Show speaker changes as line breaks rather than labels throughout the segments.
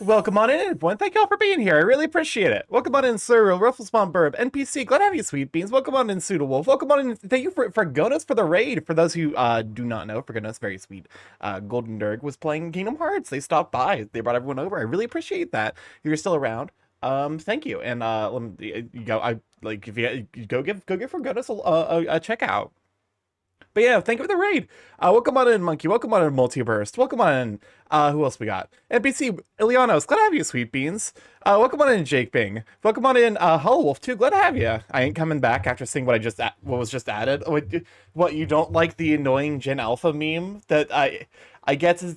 Welcome on in, everyone. Thank y'all for being here. I really appreciate it. Welcome on in, Sir Rufflespawn Burb, NPC. Glad to have you, Sweet Beans. Welcome on in, Pseudo Wolf. Welcome on in. Thank you for Gonos for the raid. For those who do not know, for Gonos, very sweet. Golden Durg was playing Kingdom Hearts. They stopped by. They brought everyone over. I really appreciate that. If you're still around, thank you. And let me, you go. I like if you go give for Gonos a check out. But yeah, thank you for the raid. Welcome on in, Monkey. Welcome on in, Multiburst. Welcome on in. Who else we got? NPC Ilianos. Glad to have you, Sweet Beans. Welcome on in, Jake Bing. Welcome on in, Hollow Wolf too. Glad to have you. I ain't coming back after seeing what was just added. What you don't like the annoying Gen Alpha meme that I guess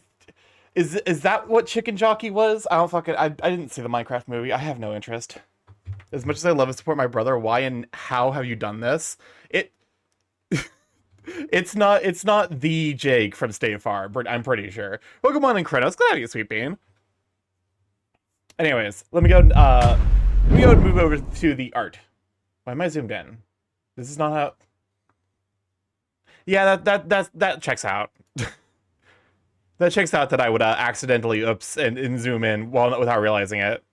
is that what Chicken Jockey was? I didn't see the Minecraft movie. I have no interest. As much as I love and support my brother, why and how have you done this? It's not the Jake from State Farm, I'm pretty sure. Welcome on in, Krenos. Glad to have you, Sweet Bean. Anyways, let me go and move over to the art. Why am I zoomed in? This is not how. Yeah, that checks out. That checks out that I would accidentally and zoom in without realizing it.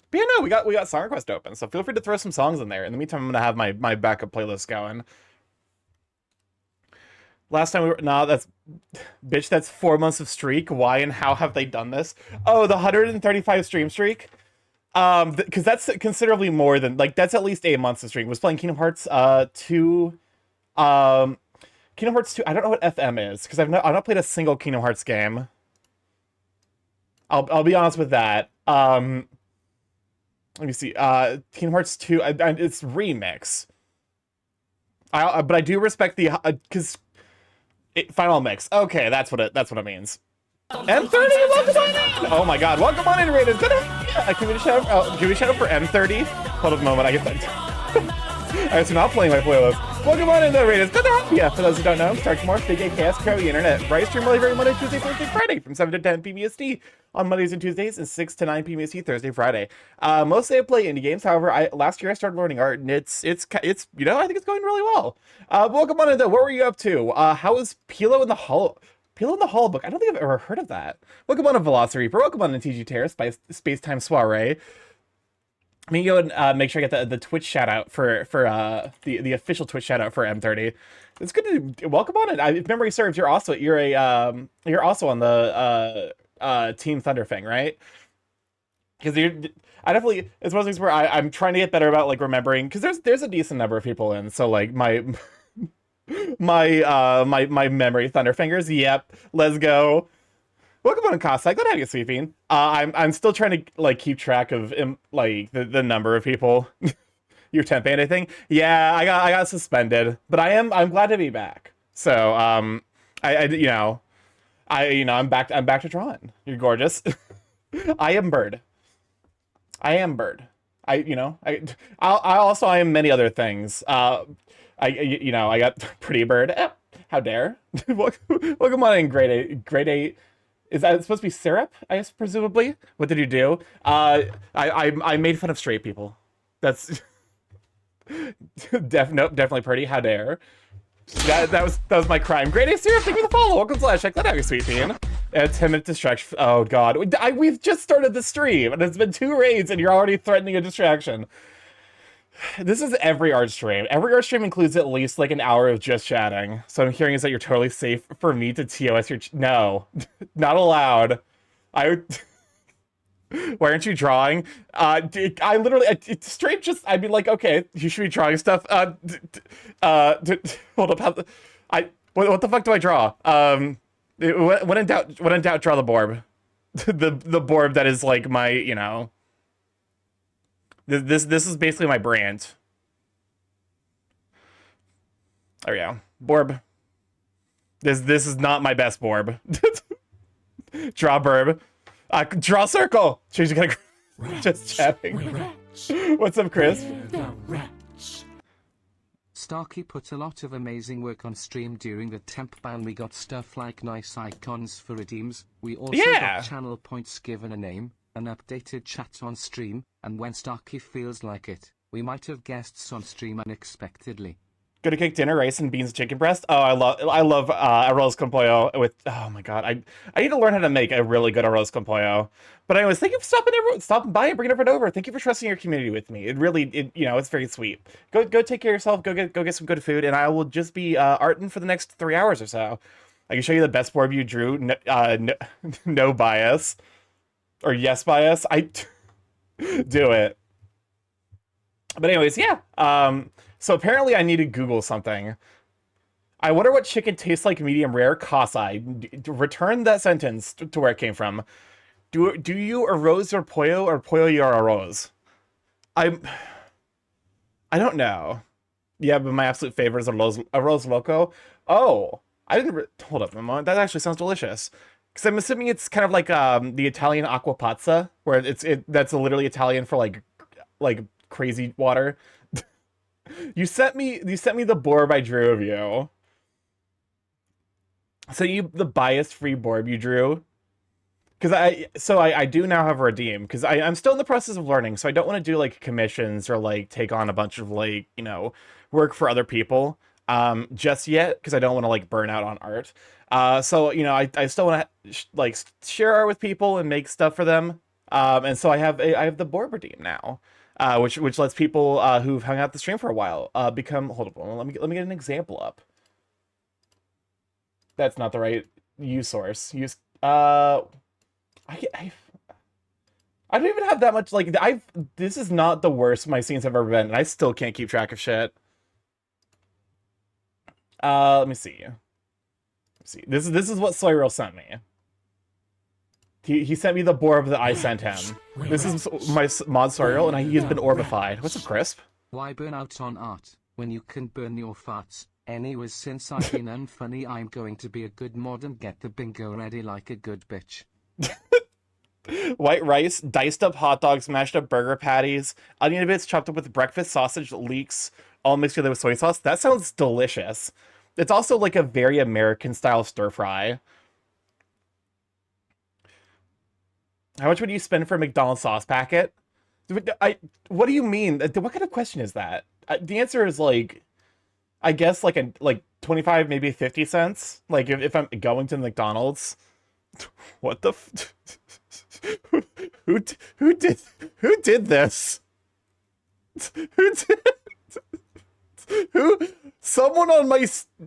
But yeah, no, we got Song Request open, so feel free to throw some songs in there. In the meantime, I'm gonna have my backup playlist going. Last time that's 4 months of streak. Why and how have they done this? Oh, the 135 stream streak. Because that's considerably more than, like, that's at least 8 months of streak. Was playing Kingdom Hearts 2. Kingdom Hearts 2. I don't know what FM is because I've not played a single Kingdom Hearts game. I'll be honest with that. Let me see. Kingdom Hearts 2. It's remix. But I do respect the because. Final mix. Okay, that's what it means. M30, welcome on in! Oh my god, welcome on in, Raiders. Good. Give me a shout out for M30. Hold up a moment, I get that. Alright, so now I'm playing my playlist. Welcome on in, Raiders. Good to have you. For those who don't know, StarkyMorph, Big AKS, Crowy Internet. Right stream every Monday, Tuesday, Thursday, Friday from 7 to 10 p.m. EST on Mondays and Tuesdays, and 6 to 9 p.m. EST Thursday, Friday. Mostly I play indie games. However, last year I started learning art, and it's I think it's going really well. Welcome on in, though. What were you up to? How was Pilo in the Hollow Book? I don't think I've ever heard of that. Welcome on in, Velociraptor. Welcome on in, TG Terrace by Space Time Soiree. Let me go and make sure I get the Twitch shout out for the official Twitch shout out for M30. It's good to welcome on it. If memory serves, you're also on the Team Thunderfang, right? Because I definitely, it's one of those things where I'm trying to get better about like remembering, because there's a decent number of people in, so like my memory Thunderfingers. Yep, let's go. Welcome on, Kosai. Glad to have you, Sweeping. I'm still trying to like keep track of like the number of people. Your temp band, I think. Yeah, I got suspended, but I'm glad to be back. So I'm back to drawing. You're gorgeous. I am Bird. I am many other things. I got Pretty Bird. How dare? Welcome on in, grade 8. Is that supposed to be syrup? I guess presumably. What did you do? I made fun of straight people. That's definitely pretty. How dare? That was my crime. Grade A syrup. Thank you for the follow. Welcome to Check. Glad to have you, Sweet Bean. 10-minute distraction. Oh god, we've just started the stream and it's been 2 raids and you're already threatening a distraction. This is every art stream. Every art stream includes at least like an hour of just chatting. So I'm hearing is that you're totally safe for me to TOS your no, not allowed. Why aren't you drawing? I literally straight just I'd be like, okay, you should be drawing stuff. Hold up, what the fuck do I draw? When in doubt, draw the borb. the borb that is like my, you know. This is basically my brand. There we go. Borb. This is not my best borb. Draw burb. Draw circle. She's gonna just chatting. What's up, Chris?
Starky put a lot of amazing work on stream during the temp ban. We got stuff like nice icons for redeems. We also got channel points given a name, an updated chat on stream, and when Starky feels like it, we might have guests on stream unexpectedly.
Go to cook dinner, rice and beans, chicken breast. Oh, I love arroz con pollo with. Oh my god, I need to learn how to make a really good arroz con pollo. But anyways, thank you for stopping by and bringing everyone over. Thank you for trusting your community with me. It really, it's very sweet. Go take care of yourself. Go get some good food, and I will just be arting for the next 3 hours or so. I can show you the best board you drew. No, no, no bias or yes bias. I do it. But anyways, yeah. So apparently I need to Google something. I wonder what chicken tastes like medium rare. Kasai. Return that sentence to where it came from. Do you arroz your pollo or pollo your arroz? I don't know. Yeah, but my absolute favorite is arroz loco. Oh, I didn't hold up, Mama. That actually sounds delicious. Because I'm assuming it's kind of like the Italian acqua pazza, where that's literally Italian for like crazy water. You sent me the borb I drew of you. So the biased free borb you drew. Because I do now have a redeem, because I'm still in the process of learning, so I don't want to do like commissions or like take on a bunch of like, work for other people just yet, because I don't want to like burn out on art. So I still want to like share art with people and make stuff for them. And so I have the board redeem now. Which lets people who've hung out the stream for a while become. Hold on, let me get an example up. That's not the right source. I don't even have that much. Like this is not the worst my scenes have ever been, and I still can't keep track of shit. Let me see. This is what Soyril sent me. He sent me the borb that I sent him. This is my mod Soyril, and he's been orbified. What's up, Crisp?
Why burn out on art when you can burn your farts? Anyways, since I've been unfunny, I'm going to be a good mod and get the bingo ready like a good bitch.
White rice, diced up hot dogs, mashed up burger patties, onion bits chopped up with breakfast sausage leeks, all mixed together with soy sauce. That sounds delicious. It's also like a very American style stir fry. How much would you spend for a McDonald's sauce packet? What do you mean? What kind of question is that? The answer is like, I guess like 25, maybe 50 cents. Like if I'm going to McDonald's. What the who did this? Someone on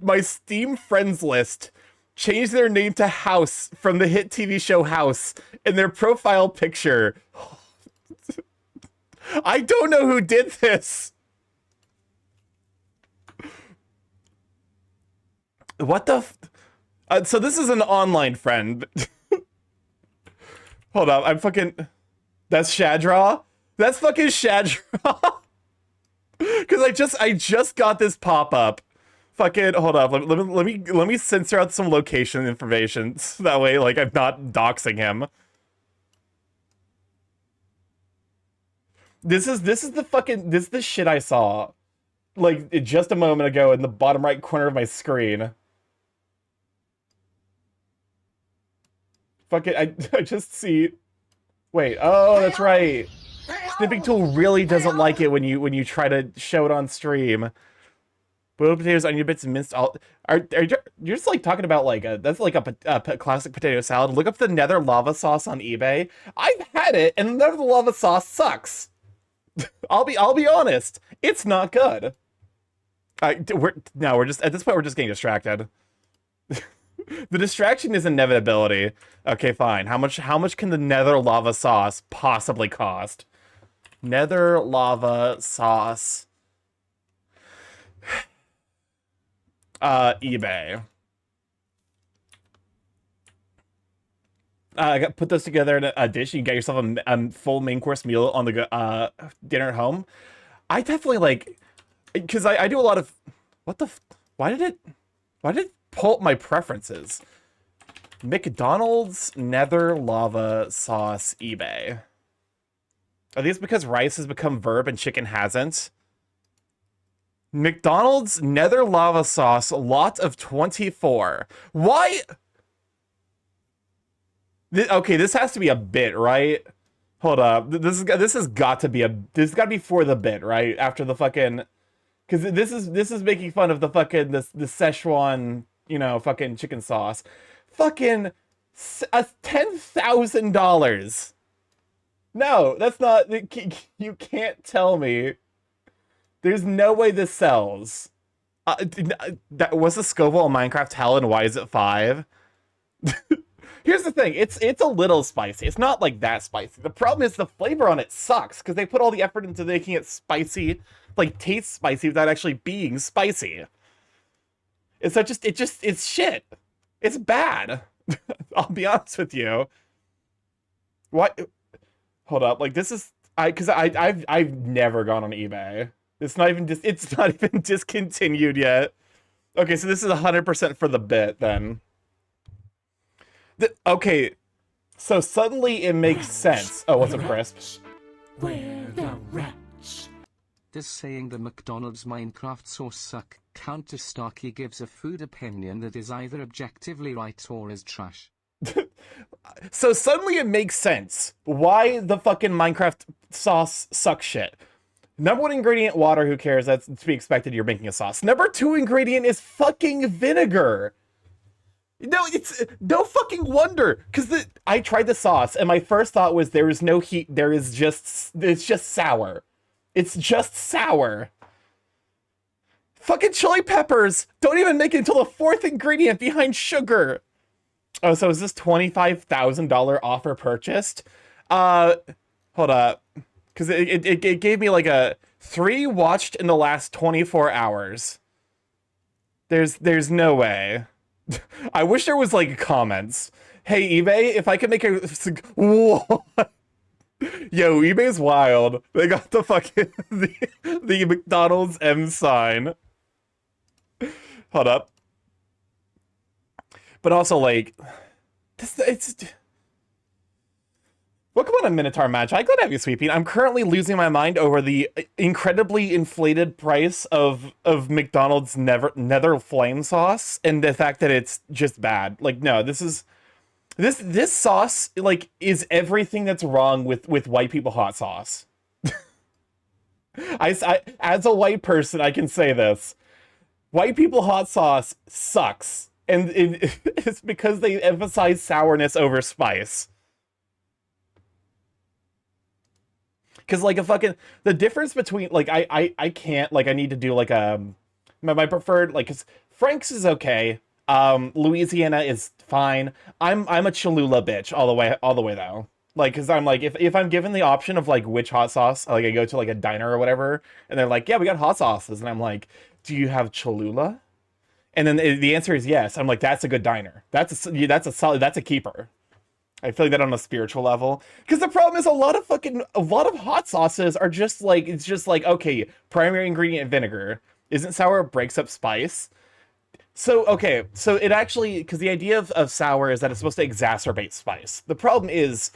my Steam friends list changed their name to House from the hit TV show House in their profile picture. I don't know who did this. What the so this is an online friend. Hold up, I'm fucking... That's Shadraw? That's fucking Shadraw. Because I just got this pop-up. Fucking, hold up, let me censor out some location information, so that way, like, I'm not doxing him. This is the shit I saw, like, just a moment ago in the bottom right corner of my screen. Fuck it, I just see... Wait, oh, that's right. Snipping tool really doesn't like it when you try to show it on stream. Boiled potatoes, onion bits, and minced all... You're just like talking about like that's like a classic potato salad. Look up the Nether lava sauce on eBay. I've had it, and the Nether lava sauce sucks. I'll be honest, it's not good. We're just at this point we're just getting distracted. The distraction is inevitability. Okay, fine. How much can the Nether lava sauce possibly cost? Nether lava sauce. eBay. Put those together in a dish. You can get yourself a full main course meal on the dinner at home. I definitely like, because I do a lot of, why did it pull up my preferences? McDonald's Nether lava sauce eBay. Are these because rice has become verb and chicken hasn't? McDonald's Nether lava sauce, lot of 24. Why? Okay, this has to be a bit, right? Hold up. This has got to be for the bit, right? After the fucking... because this is making fun of the fucking the Szechuan, fucking chicken sauce. Fucking $10,000. No, that's not. You can't tell me. There's no way this sells. That was the Scoville in Minecraft hell, and why is it 5? Here's the thing, it's a little spicy. It's not like that spicy. The problem is the flavor on it sucks because they put all the effort into making it spicy, like taste spicy without actually being spicy. It's shit. It's bad. I'll be honest with you. What? Hold up. Like this is I've never gone on eBay. It's not even discontinued yet. Okay, so this is 100% for the bit then. Okay, so suddenly it makes sense. Oh, what's up, Crisp?
Where the rats?
Does saying the McDonald's Minecraft sauce suck count to Starky gives a food opinion that is either objectively right or is trash?
So suddenly it makes sense why the fucking Minecraft sauce sucks shit. Number 1 ingredient, water, who cares? That's to be expected, you're making a sauce. Number 2 ingredient is fucking vinegar. No, it's no fucking wonder, because I tried the sauce, and my first thought was there is no heat, it's just sour. It's just sour. Fucking chili peppers don't even make it until the 4th ingredient behind sugar. Oh, so is this $25,000 offer purchased? Hold up. Because it gave me like a 3 watched in the last 24 hours. There's no way. I wish there was like comments. Hey eBay, if I could make a whoa. Yo, eBay's wild. They got the fucking the McDonald's M sign. Hold up. But also like it's welcome on a Minotaur match. I glad to have you, Sweeping. I'm currently losing my mind over the incredibly inflated price of McDonald's Nether Flame sauce and the fact that it's just bad. Like, no, this sauce like is everything that's wrong with white people hot sauce. I as a white person, I can say this: white people hot sauce sucks, and it's because they emphasize sourness over spice. Because like the difference between like I can't, like I need to do like my preferred, like, because Frank's is okay, Louisiana is fine. I'm a Cholula bitch all the way though, like, because I'm like if I'm given the option of like which hot sauce, like I go to like a diner or whatever and they're like, yeah, we got hot sauces, and I'm like, do you have Cholula? And then the answer is yes. I'm like, that's a good diner. That's a solid, that's a keeper. I feel like that on a spiritual level. Because the problem is a lot of hot sauces are just like, it's just like, okay, primary ingredient vinegar. Isn't sour, breaks up spice. So, okay, so it actually, because the idea of sour is that it's supposed to exacerbate spice. The problem is,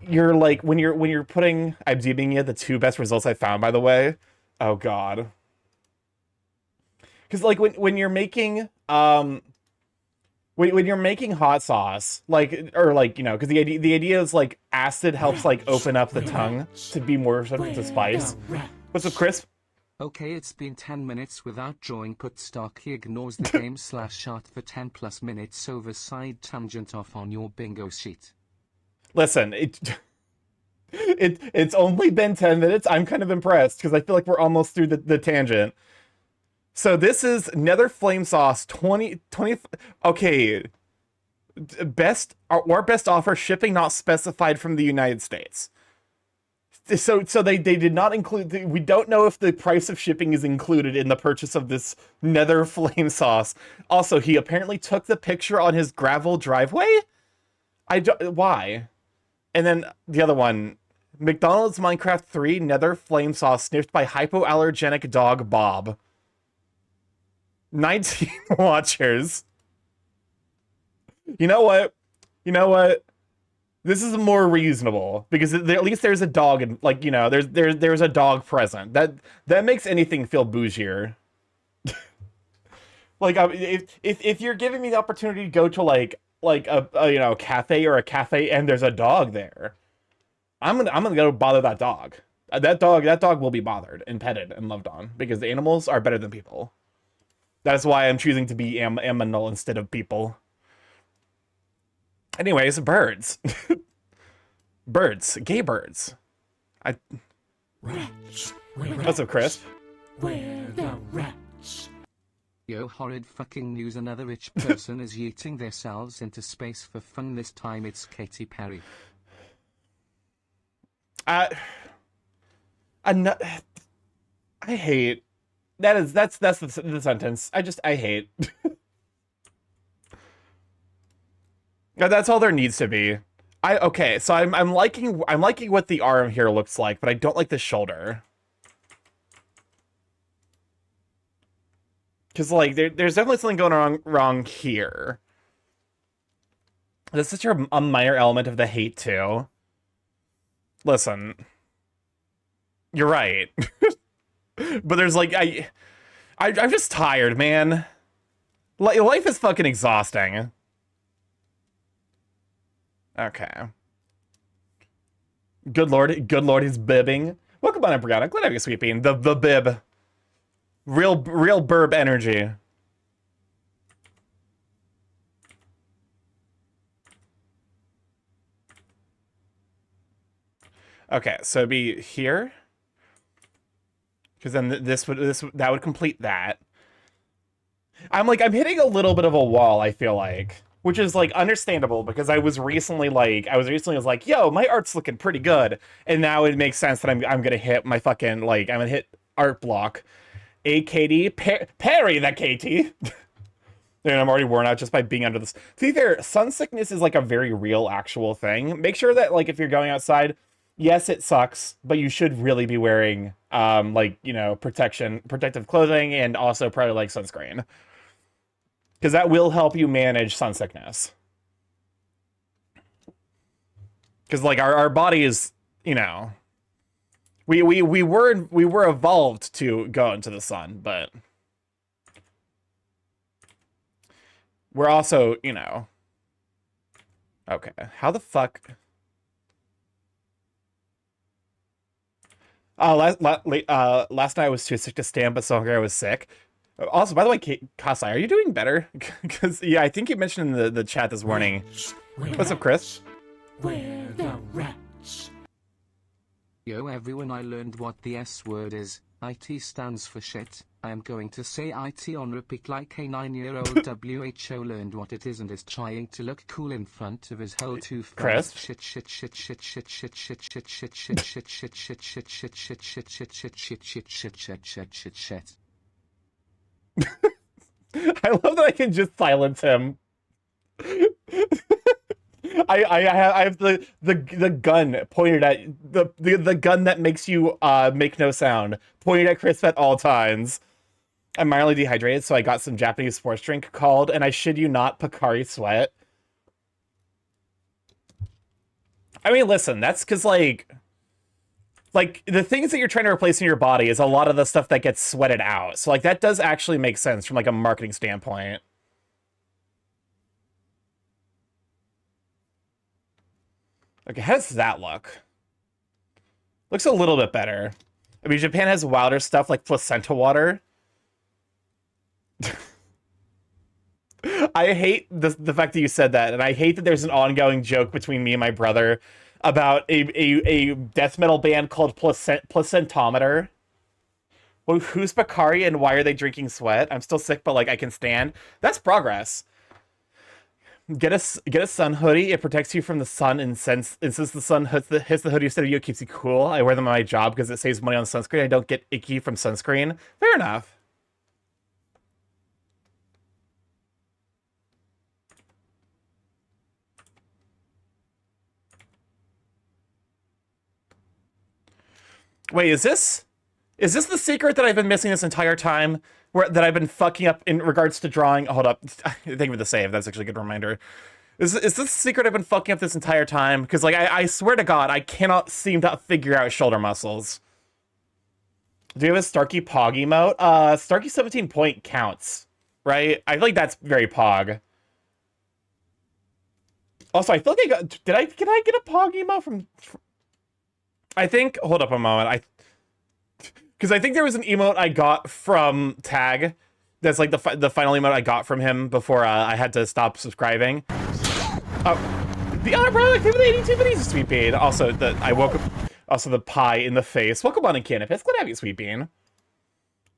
you're like, when you're putting, I'm giving you the 2 best results I found, by the way. Oh god. Because like when you're making, when you're making hot sauce, like, or like, because the idea is like acid helps like open up the tongue to be more subject to spice. What's up, Chris?
Okay, it's been 10 minutes without drawing. Put Starky ignores the game /shot for 10+ minutes over side tangent off on your bingo sheet.
Listen, it's only been 10 minutes. I'm kind of impressed because I feel like we're almost through the tangent. So this is Nether Flame Sauce 20. Okay. Best offer, shipping not specified from the United States. So they did not include, we don't know if the price of shipping is included in the purchase of this Nether Flame Sauce. Also, he apparently took the picture on his gravel driveway? Why? And then the other one, McDonald's Minecraft 3 Nether Flame Sauce sniffed by hypoallergenic dog Bob. 19 watchers. You know what? This is more reasonable because at least there's a dog, and like, there's a dog present. That makes anything feel bougier. Like, if you're giving me the opportunity to go to like a cafe or a cafe and there's a dog there, I'm gonna go bother that dog. That dog will be bothered and petted and loved on because the animals are better than people. That's why I'm choosing to be aminal instead of people. Anyways, birds. Birds. Gay birds.
Rats.
What's up, Chris?
Where the rats?
Yo, horrid fucking news. Another rich person is yeeting themselves into space for fun. This time it's Katy Perry.
I hate that's the sentence. I hate. That's all there needs to be. Okay, so I'm liking what the arm here looks like, but I don't like the shoulder. Because like there's definitely something going wrong here. That's such a minor element of the hate too. Listen, you're right. But there's like I'm just tired, man. Life is fucking exhausting. Okay. Good lord, he's bibbing. Welcome on, Brianna. Glad to have you sweeping. The bib. Real burb energy. Okay, so it'd be here. Because then that would complete that. I'm hitting a little bit of a wall, I feel like. Which is like understandable because I was recently like, yo, my art's looking pretty good. And now it makes sense that I'm gonna hit my fucking I'm gonna hit art block. AKD parry that KT. And I'm already worn out just by being under this. To be fair, sun sickness is like a very real actual thing. Make sure that like if you're going outside, yes, it sucks, but you should really be wearing protective clothing and also probably like sunscreen. Because that will help you manage sun sickness. Because like our body is, we were evolved to go into the sun, but we're also, okay. How the fuck? Last night I was too sick to stand, but so hungry I was sick. Also, by the way, Kasai, are you doing better? Because, yeah, I think you mentioned in the chat this morning. What's up, Chris?
Where the rats?
Yo, everyone, I learned what the S word is. IT stands for shit. I am going to say IT on repeat like a 9-year-old. WHO learned what it is and is trying to look cool in front of his whole too fast. Shit.
I love that I can just silence him. I have the gun pointed at the gun that makes you make no sound pointed at Chris at all times. I'm mildly dehydrated, so I got some Japanese sports drink called, and I shit you not, Pocari Sweat. I mean, listen, that's because like the things that you're trying to replace in your body is a lot of the stuff that gets sweated out. So like that does actually make sense from like a marketing standpoint. Okay, how does that look? Looks a little bit better. I mean, Japan has wilder stuff like placenta water. I hate the fact that you said that, and I hate that there's an ongoing joke between me and my brother about a death metal band called Placentometer. Well, who's Bakari and why are they drinking sweat? I'm still sick, but like I can stand. That's progress. Get a sun hoodie. It protects you from the sun, and since the sun hits the hoodie instead of you, it keeps you cool. I wear them on my job because it saves money on sunscreen. I don't get icky from sunscreen. Fair enough. Wait, is this the secret that I've been missing this entire time? That I've been fucking up in regards to drawing. Hold up. Thank you for the save. That's actually a good reminder. Is this the secret I've been fucking up this entire time? Because like I swear to God, I cannot seem to figure out shoulder muscles. Do you have a Starky Pog emote? Starky 17 point counts, right? I feel like that's very Pog. Also, I feel like I got. Did I get a Pog emote from? I think, hold up a moment. Because I think there was an emote I got from Tag. That's like the final emote I got from him before I had to stop subscribing. Oh, the honor bro, activity 82 minutes, Sweet Bean. Also, I woke up. Also, the pie in the face. Welcome on in, Canopus. Glad to have you, Sweet Bean.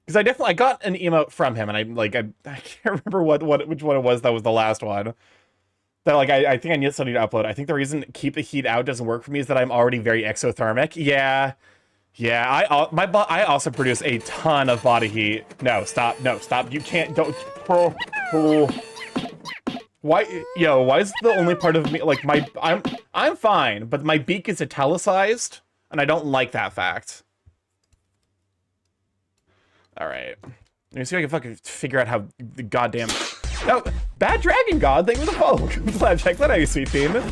Because I got an emote from him, and I can't remember which one it was that was the last one. That like I think I need something to upload. I think the reason keep the heat out doesn't work for me is that I'm already very exothermic. Yeah. Yeah, I also produce a ton of body heat. No, stop. No, stop. You can't. Don't. Why? Yo, why is the only part of me like I'm fine, but my beak is italicized, and I don't like that fact. All right, let me see if I can fucking figure out how the goddamn. No, Bad Dragon God. Thank you for the follow. Check that out, you sweet team.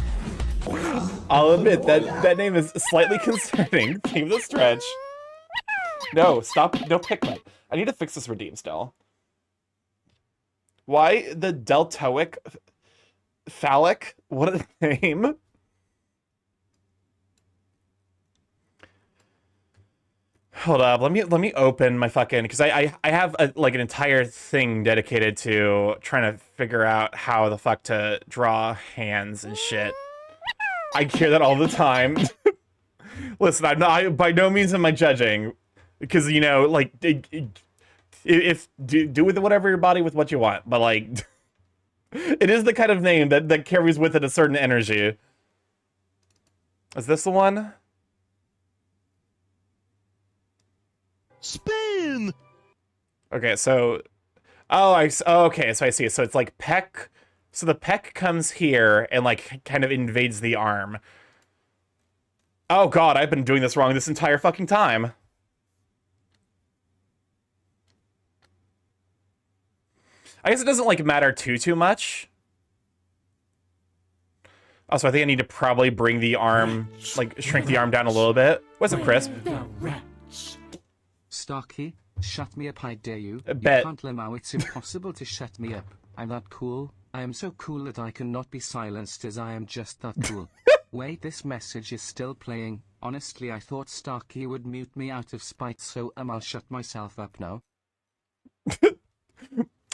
I'll admit that name is slightly concerning. Team the stretch. No, stop. No Pikmin. I need to fix this redeem still. Why the deltoic phallic? What a name. Hold up. Let me open my fucking because I have like an entire thing dedicated to trying to figure out how the fuck to draw hands and shit. I hear that all the time. Listen, by no means am I judging, because you know, like, if do with whatever your body with what you want, but like, it is the kind of name that carries with it a certain energy. Is this the one?
Spin.
Okay, so, okay, so I see. So it's like peck. So the peck comes here and like kind of invades the arm. Oh god, I've been doing this wrong this entire fucking time. I guess it doesn't like matter too much. Also, I think I need to probably bring the arm, like shrink the arm down a little bit. What's up, Crisp?
The wretch.
Starky, shut me up, I dare you.
I bet.
You can't Lamau, it's impossible to shut me up. I'm that cool. I am so cool that I cannot be silenced, as I am just that cool. Wait, this message is still playing. Honestly, I thought Starky would mute me out of spite, so I'll shut myself up now.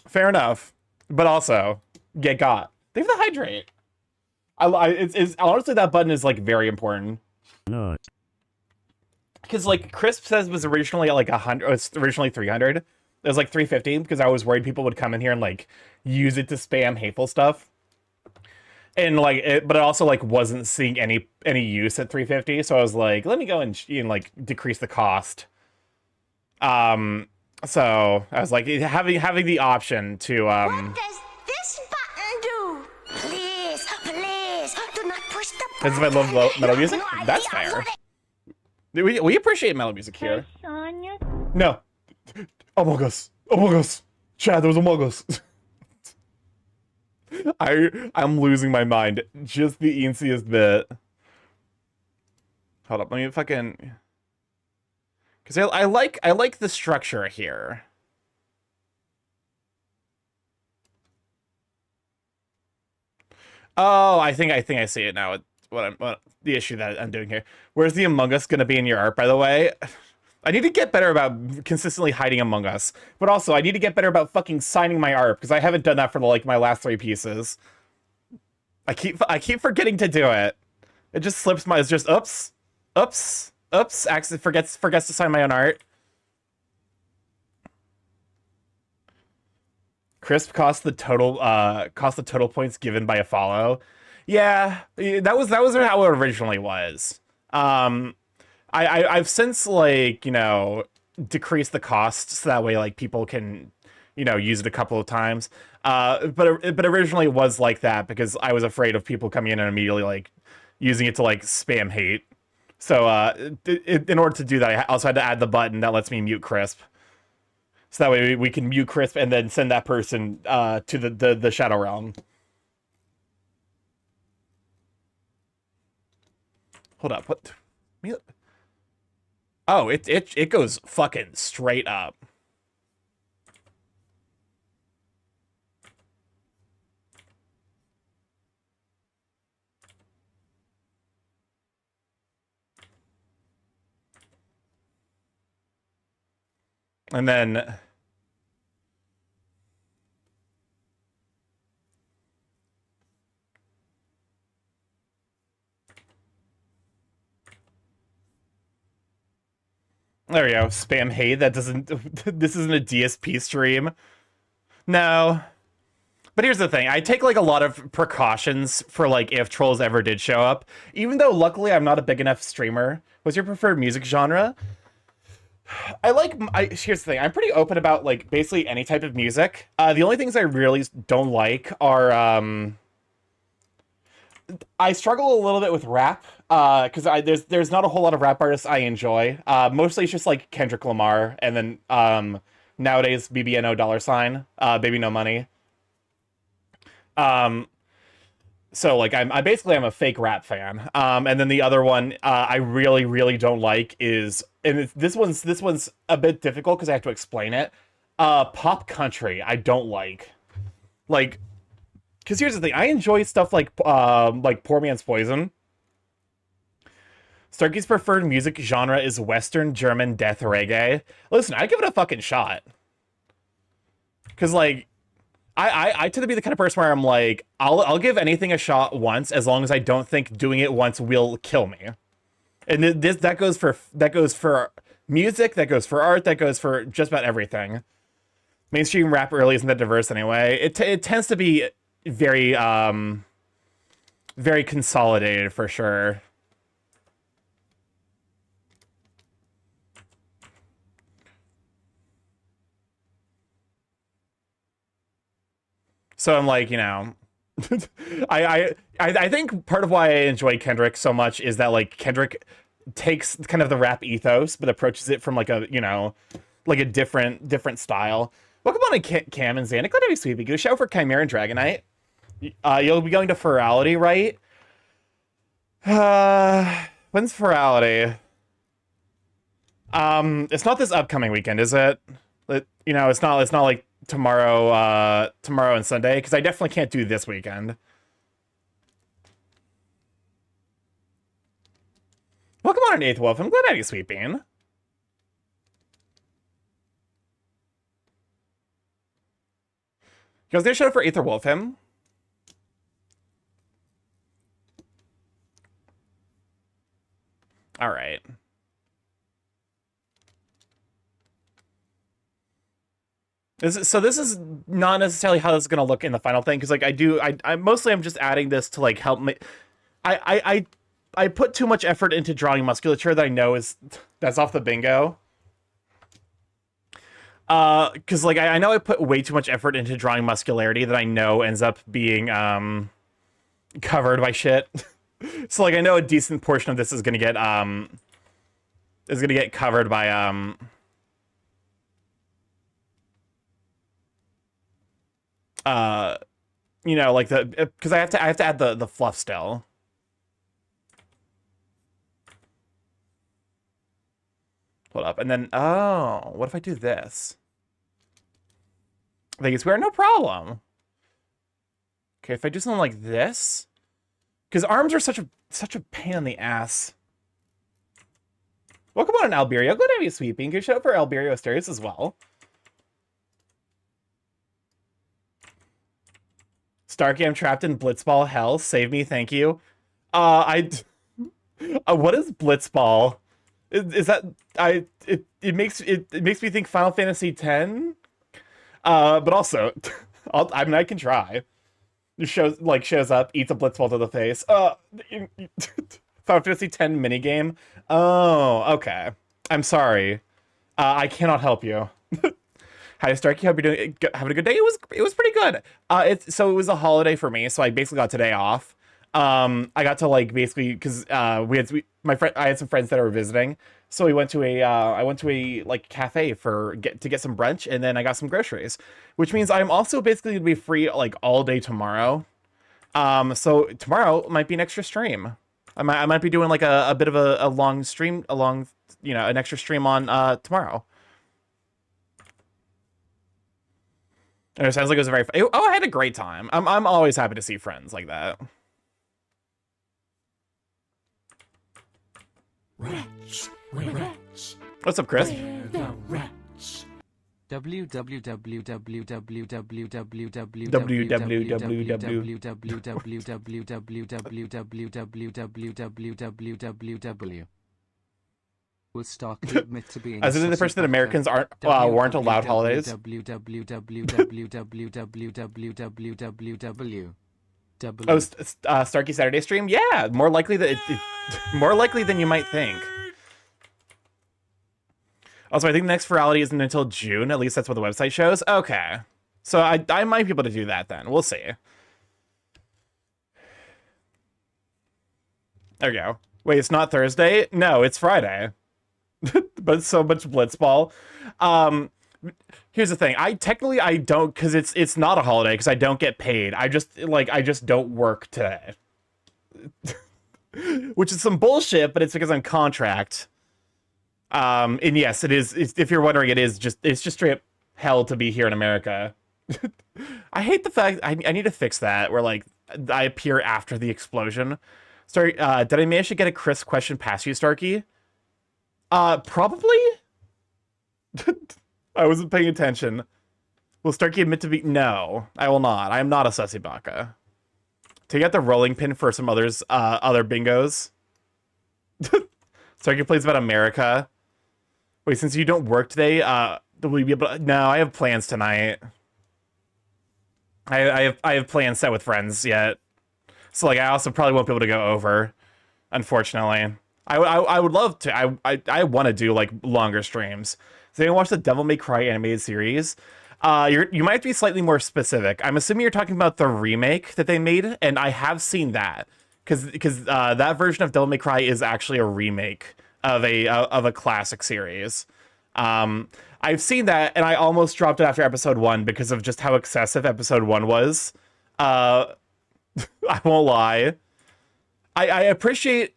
Fair enough, but also get got. They have the hydrate. It's honestly, that button is like very important.
No.
Because like Crisp says it was originally like 100. It's originally 300. It was like 350 because I was worried people would come in here and like use it to spam hateful stuff. And like but it also like wasn't seeing any use at 350, so I was like, let me go and like decrease the cost. So I was like having the option to
What does this button do? Please, do not push the button.
This is my love metal music.
No idea
That's fair.
what
We appreciate metal music here. No. Among Us. Among Us. Chad, there was Among Us. I'm losing my mind. Just the easiest bit. Hold up, let me fucking. Because I like the structure here. Oh, I think I see it now. What the issue that I'm doing here. Where's the Among Us gonna be in your art, by the way? I need to get better about consistently hiding Among Us, but also I need to get better about fucking signing my art because I haven't done that for like my last 3 pieces. I keep forgetting to do it. It just slips my. It's just oops. Accident forgets to sign my own art. Crisp cost the total points given by a follow. Yeah, that was how it originally was. I've since like, you know, decreased the cost so that way like people can, you know, use it a couple of times. But originally it was like that because I was afraid of people coming in and immediately like using it to like spam hate. So in order to do that, I also had to add the button that lets me mute Crisp. So that way we can mute Crisp and then send that person to the Shadow Realm. Hold up, what? Oh, it goes fucking straight up. And then there we go. Spam hate. That doesn't. This isn't a DSP stream. No. But here's the thing. I take like a lot of precautions for like if trolls ever did show up. Even though luckily I'm not a big enough streamer. What's your preferred music genre? Here's the thing. I'm pretty open about like basically any type of music. The only things I really don't like are I struggle a little bit with rap because there's not a whole lot of rap artists I enjoy. Mostly it's just like Kendrick Lamar and then nowadays BBNO dollar sign, Baby No Money. So like I'm a fake rap fan. And then the other one I really don't like is, and this one's a bit difficult because I have to explain it. Pop country I don't like. Like, because here's the thing, I enjoy stuff like Poor Man's Poison. Starky's preferred music genre is Western German death reggae. Listen, I give it a fucking shot. Cause like I tend to be the kind of person where I'm like, I'll give anything a shot once as long as I don't think doing it once will kill me. And that goes for music, that goes for art, that goes for just about everything. Mainstream rap really isn't that diverse anyway. It tends to be very very consolidated for sure. So I'm like, you know, I think part of why I enjoy Kendrick so much is that like Kendrick takes kind of the rap ethos but approaches it from like a, you know, like a different style. Welcome on to Cam and Xanik. Glad to be sweet. Good show for Chimera and Dragonite. You'll be going to Ferality, right? When's Ferality? It's not this upcoming weekend, is it? You know, it's not like tomorrow and Sunday, because I definitely can't do this weekend. Welcome on an 8th Wolf. I'm glad to have you, Sweet Bean. You guys gonna show up for Aether Wolf him? All right. This is not necessarily how this is gonna look in the final thing, because like I mostly I'm just adding this to like help me. I put too much effort into drawing musculature that I know that's off the bingo. Because like I know I put way too much effort into drawing muscularity that I know ends up being covered by shit. So like I know a decent portion of this is gonna get covered by you know, like because I have to add the fluff still. Hold up, and then oh, what if I do this? Vegas square, no problem. Okay, if I do something like this, because arms are such a pain in the ass. Welcome on Alberio. Glad to have you sweeping. Good show for Alberio Asterius as well. Starky, I'm trapped in Blitzball hell. Save me, thank you. What is Blitzball? Is that it makes me think Final Fantasy X? But also, I mean I can try. It shows up, eats a Blitzball to the face. Final Fantasy X minigame. Oh, okay. I'm sorry. I cannot help you. Hi, Starky. Hope you're having a good day. It was pretty good. So it was a holiday for me, so I basically got today off. I got to like basically because I had some friends that were visiting, so I went to a like cafe to get some brunch, and then I got some groceries, which means I'm also basically gonna be free like all day tomorrow. So tomorrow might be an extra stream. I might be doing like a bit of a long stream, you know, an extra stream on tomorrow. And it sounds like it was I had a great time. I'm always happy to see friends like that.
Rats, where rats,
What's up, Chris?
where the rats.
www.www.www.www. Will Starkey admit to being
As in the person that Americans weren't allowed holidays. Oh, Starkey Saturday stream? Yeah, more likely that more likely than you might think. Also, I think the next virality isn't until June. At least that's what the website shows. Okay. So I might be able to do that then. We'll see. There we go. Wait, it's not Thursday? No, it's Friday. But so much blitzball. Here's the thing. I don't, because it's not a holiday because I don't get paid. I just don't work today. Which is some bullshit, but it's because I'm contract. And yes, it is. If you're wondering, it's just straight up hell to be here in America. I hate the fact I need to fix that where like I appear after the explosion. Sorry, did I manage to get a Chris question past you, Starkey? Probably. I wasn't paying attention. Will Starkey admit to be? No, I will not. I am not a sussy baka. Take out the rolling pin for some other bingos. Starkey plays about America. Wait, since you don't work today, will you be able to... No, I have plans tonight. I have plans set with friends yet. So like I also probably won't be able to go over, unfortunately. I would love to. I want to do like longer streams. So you watch the Devil May Cry animated series. You might have to be slightly more specific. I'm assuming you're talking about the remake that they made, and I have seen that because that version of Devil May Cry is actually a remake of a classic series. I've seen that, and I almost dropped it after episode 1 because of just how excessive episode 1 was. I won't lie. I appreciate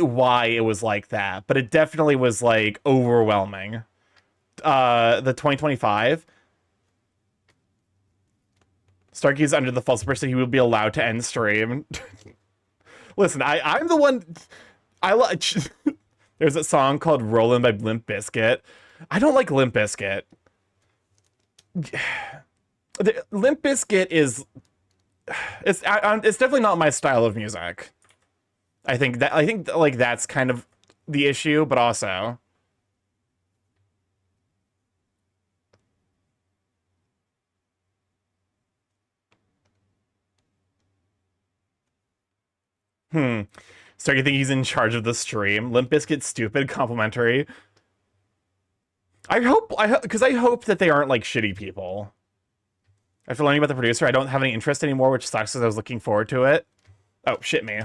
why it was like that, but it definitely was like overwhelming. The 2025. Starkey's under the false impression he will be allowed to end stream. Listen, I'm the one. I like. There's a song called "Rollin' by Limp Bizkit. I don't like Limp Bizkit. Limp Bizkit is. It's definitely not my style of music. I think like that's kind of the issue, but also. Starkey think he's in charge of the stream. Limp Bizkit's stupid, complimentary. I hope that they aren't like shitty people. After learning about the producer, I don't have any interest anymore, which sucks because I was looking forward to it. Oh, shit me.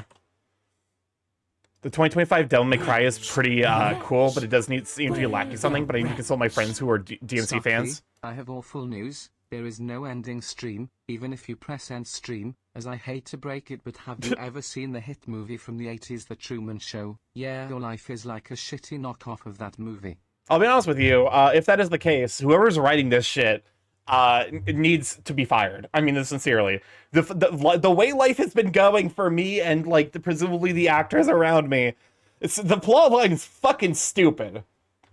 The 2025 Devil May Cry is pretty cool, but it does seem to be lacking something, but I need to consult my friends who are DMC fans.
I have awful news. There is no ending stream, even if you press end stream, as I hate to break it, but have you ever seen the hit movie from the 80s, The Truman Show? Yeah, your life is like a shitty knockoff of that movie.
I'll be honest with you, if that is the case, whoever's writing this shit it needs to be fired. I mean this sincerely. The way life has been going for me and like presumably the actors around me, the plot line is fucking stupid.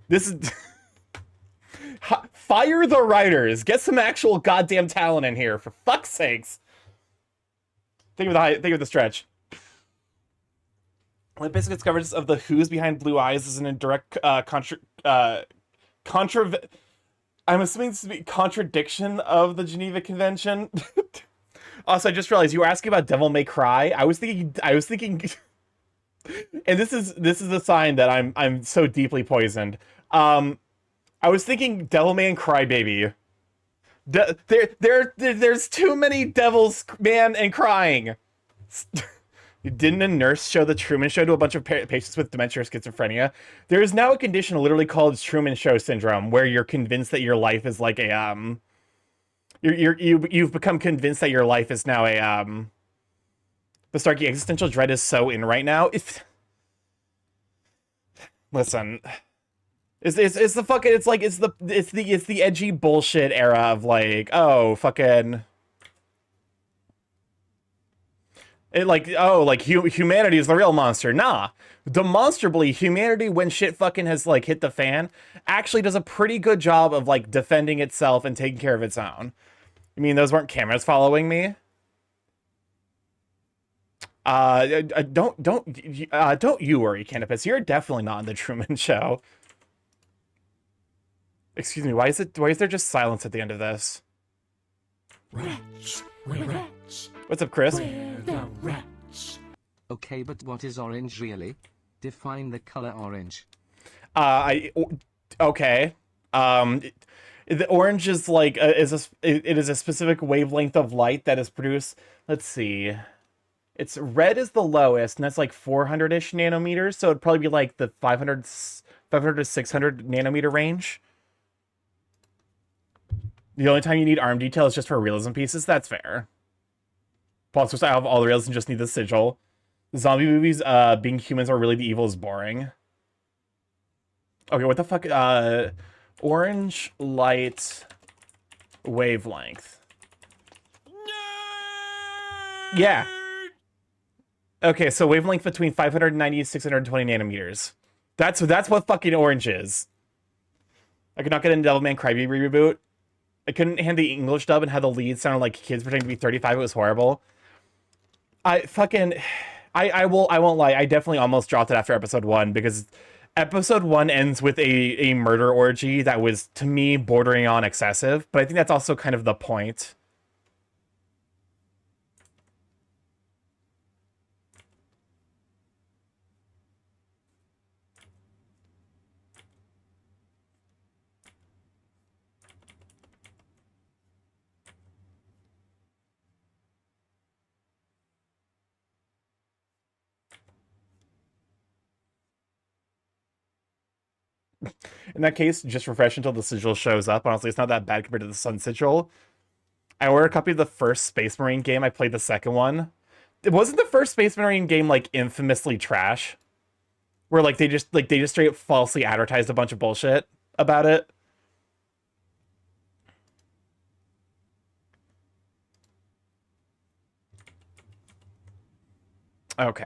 This is fire the writers. Get some actual goddamn talent in here, for fuck's sakes. Think of the stretch. Limp Bizkit's coverage of the Who's Behind Blue Eyes is an indirect I'm assuming this is a contradiction of the Geneva Convention. Also, I just realized you were asking about Devil May Cry. I was thinking, and this is a sign that I'm so deeply poisoned. I was thinking Devil May and Crybaby. There's too many devils, man, and crying. Didn't a nurse show the Truman Show to a bunch of patients with dementia or schizophrenia? There is now a condition literally called Truman Show syndrome, where you're convinced that your life is like a you've become convinced that your life is now a the Starkey existential dread is so in right now. Listen, it's the fucking it's the edgy bullshit era of like, oh fucking. It like, oh, like humanity is the real monster. Nah, demonstrably, humanity, when shit fucking has like hit the fan, actually does a pretty good job of like defending itself and taking care of its own. I mean, those weren't cameras following me. Don't you worry, Canopus. You're definitely not in the Truman Show. Excuse me. Why is there just silence at the end of this?
Wretch, we're wretch,
What's up, Chris?
we're the wretch.
Okay, but what is orange really? Define the color orange.
Okay. The orange is like it is a specific wavelength of light that is produced. Let's see. It's red is the lowest, and that's like 400-ish nanometers. So it'd probably be like the 500 to 600 nanometer range. The only time you need arm detail is just for realism pieces. That's fair. Plus, I have all the realism and just need the sigil. Zombie movies, being humans are really the evil is boring. Okay, what the fuck? Orange light wavelength. Yeah. Okay, so wavelength between 590 and 620 nanometers. That's what fucking orange is. I could not get into Devilman Crybaby reboot. I couldn't hand the English dub and had the lead sound like kids pretending to be 35. It was horrible. I won't lie. I definitely almost dropped it after episode 1 because episode 1 ends with a murder orgy that was, to me, bordering on excessive. But I think that's also kind of the point. In that case, just refresh until the sigil shows up. Honestly, it's not that bad compared to the Sun Sigil. I ordered a copy of the first Space Marine game. I played the second one. It wasn't the first Space Marine game like infamously trash, where like they just straight up falsely advertised a bunch of bullshit about it. Okay.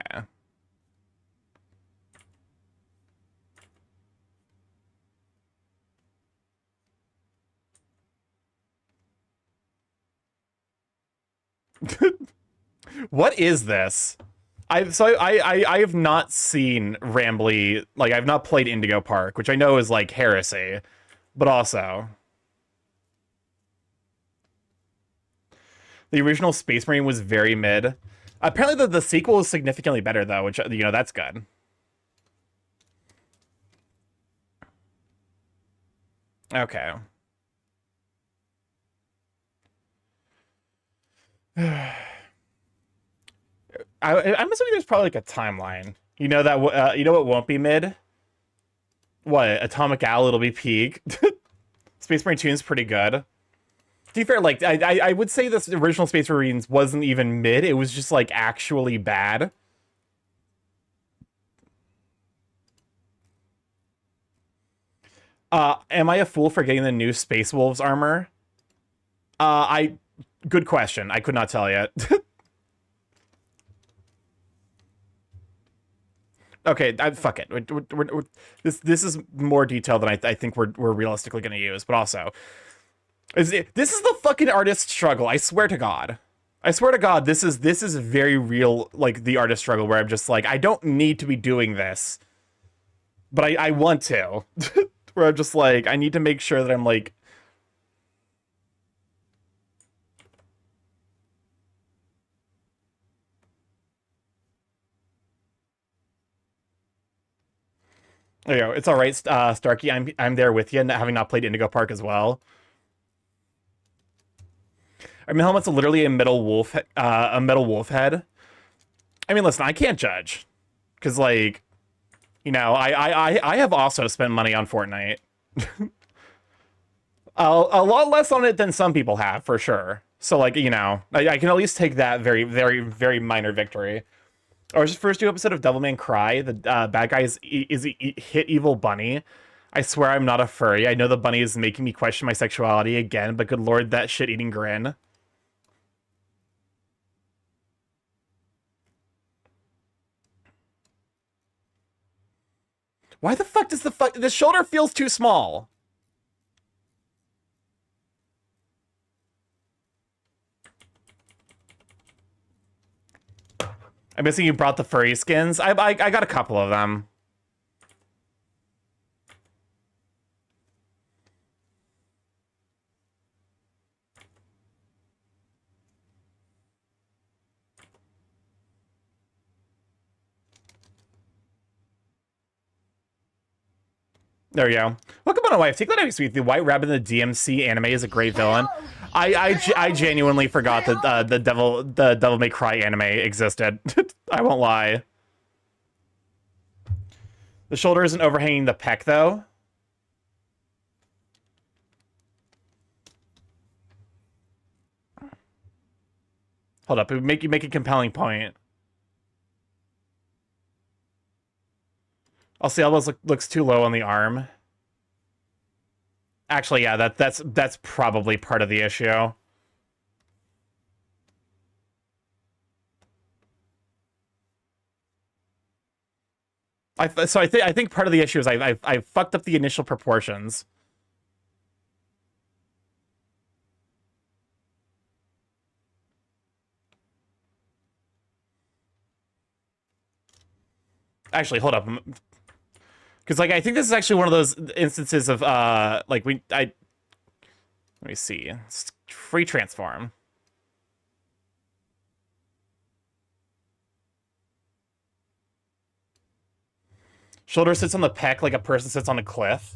What is this? I have not seen Rambly, like I've not played Indigo Park, which I know is like heresy, but also the original Space Marine was very mid. Apparently the sequel is significantly better though, which, you know, that's good. Okay. I'm assuming there's probably like a timeline. You know that you know what won't be mid? What? Atomic Owl, it'll be peak. Space Marine 2 is pretty good. To be fair, like I would say this original Space Marines wasn't even mid. It was just like actually bad. Am I a fool for getting the new Space Wolves armor? Good question. I could not tell yet. Okay, fuck it. This is more detail than I think we're realistically going to use, but also, this is the fucking artist struggle. I swear to God. I swear to God, this is very real, like, the artist struggle, where I'm just like, I don't need to be doing this, but I want to. Where I'm just like, I need to make sure that I'm like, there you go. It's all right, Starky. I'm there with you, having not played Indigo Park as well. I mean, helmet's literally a metal wolf head. I mean, listen, I can't judge, because like, you know, I have also spent money on Fortnite. a lot less on it than some people have, for sure. So like, you know, I can at least take that very, very, very minor victory. Or just first new episode of Devilman Cry. The bad guy is hit evil bunny. I swear I'm not a furry. I know the bunny is making me question my sexuality again, but good lord, that shit-eating grin. Why the fuck does the shoulder feels too small? I'm guessing you brought the furry skins. I got a couple of them. There we go. Welcome on a wife. Take that out, sweet. The White Rabbit in the DMC anime is a great villain. I genuinely forgot that the Devil May Cry anime existed. I won't lie. The shoulder isn't overhanging the pec though. Hold up, make a compelling point. I'll see, elbows looks too low on the arm. Actually, yeah, that's probably part of the issue. I think part of the issue is I fucked up the initial proportions. Actually, hold up. Because, like, I think this is actually one of those instances of, like, let me see. It's free transform. Shoulder sits on the pec like a person sits on a cliff.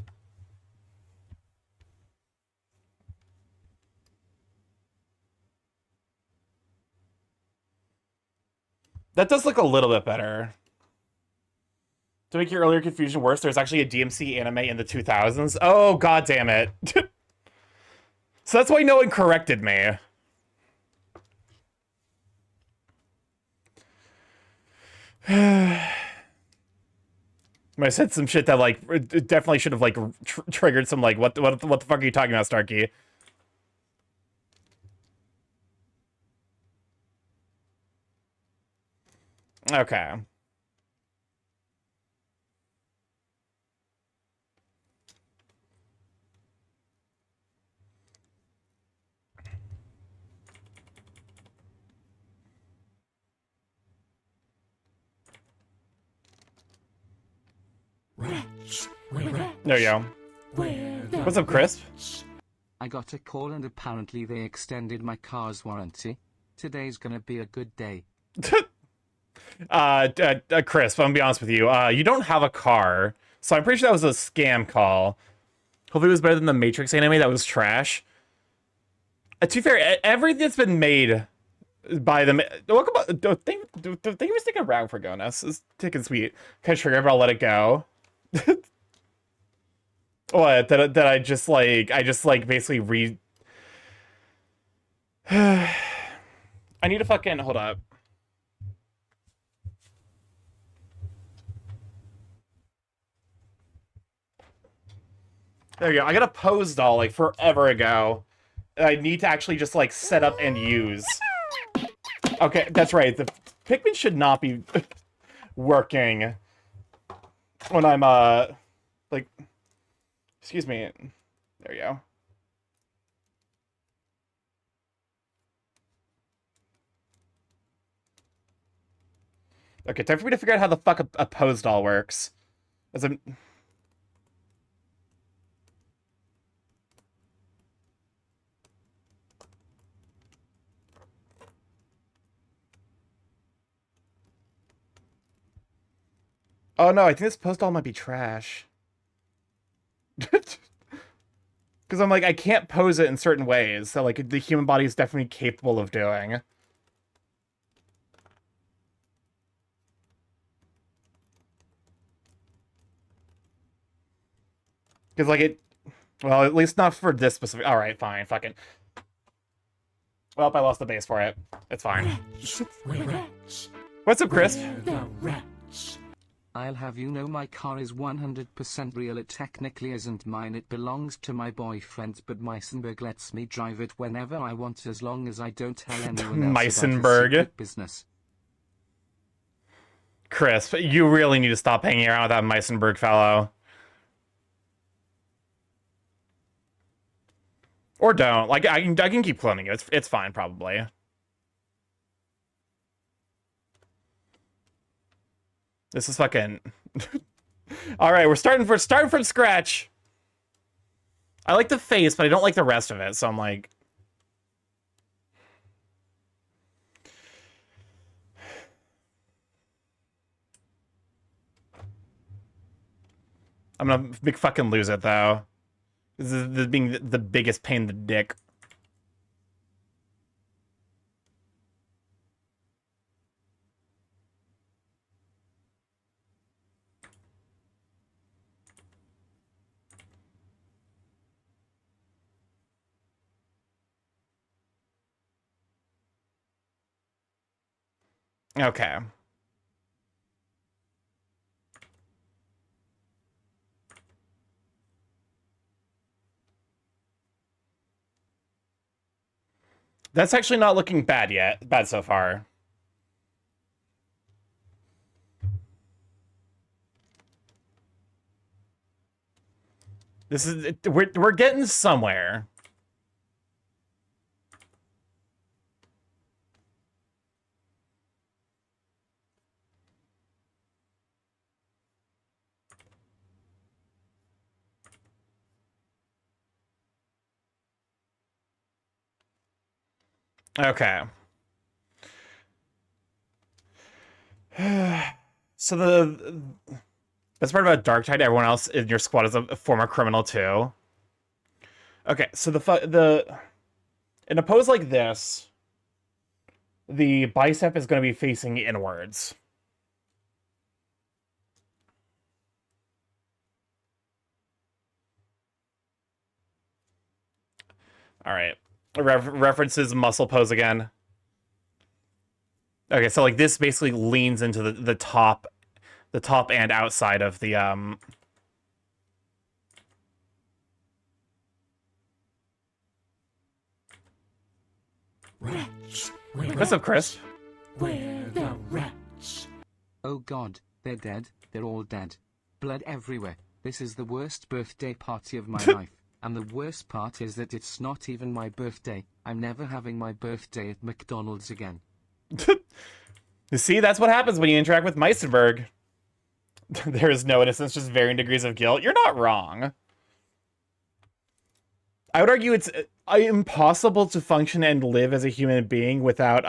That does look a little bit better. To make your earlier confusion worse, there's actually a DMC anime in the 2000s. Oh, god damn it. So that's why no one corrected me. I said some shit that, like, it definitely should have, like, triggered some, like, what the fuck are you talking about, Starky? Okay. There you go. What's up, Crisp?
I got a call and apparently they extended my car's warranty. Today's gonna be a good day.
Crisp, I'm gonna be honest with you. You don't have a car, so I'm pretty sure that was a scam call. Hopefully it was better than the Matrix anime that was trash. To be fair, everything that's been made by them. Welcome. Thank you for sticking around for Gonas. It's taking sweet. Can I trigger, but I'll let it go. What? That I just like basically read. I need to fucking hold up. There you go. I got a pose doll like forever ago. I need to actually just like set up and use. Okay, that's right. The Pikmin should not be working when I'm like, excuse me. There you go. Okay, time for me to figure out how the fuck a pose doll works. As I'm. Oh no, I think this pose doll might be trash. Because I'm like, I can't pose it in certain ways that like the human body is definitely capable of doing. Because like it, well, at least not for this specific. All right, fine, fucking. Well, I lost the base for it. It's fine. What's up, Chris?
I'll have you know my car is 100% real. It technically isn't mine. It belongs to my boyfriend, but Meisenberg lets me drive it whenever I want as long as I don't tell anyone else about his secret business.
Chris, you really need to stop hanging around with that Meisenberg fellow. Or don't. Like, I can keep cloning you. It's fine, probably. This is fucking... Alright, we're starting from scratch. I like the face, but I don't like the rest of it, so I'm like... I'm gonna big fucking lose it, though. This is being the biggest pain in the dick. Okay. That's actually not looking bad yet. Bad so far. This is we're getting somewhere. Okay. So the best part about Dark Tide, everyone else in your squad is a former criminal too. Okay, so in a pose like this, the bicep is going to be facing inwards. All right. References muscle pose again. Okay, so like this basically leans into the top and outside of the
Rats.
What's up, Chris?
Where the rats?
Oh god, they're dead, they're all dead. Blood everywhere. This is the worst birthday party of my life. And the worst part is that it's not even my birthday. I'm never having my birthday at McDonald's again.
You see, that's what happens when you interact with Meisenberg. There is no innocence, just varying degrees of guilt. You're not wrong. I would argue it's impossible to function and live as a human being without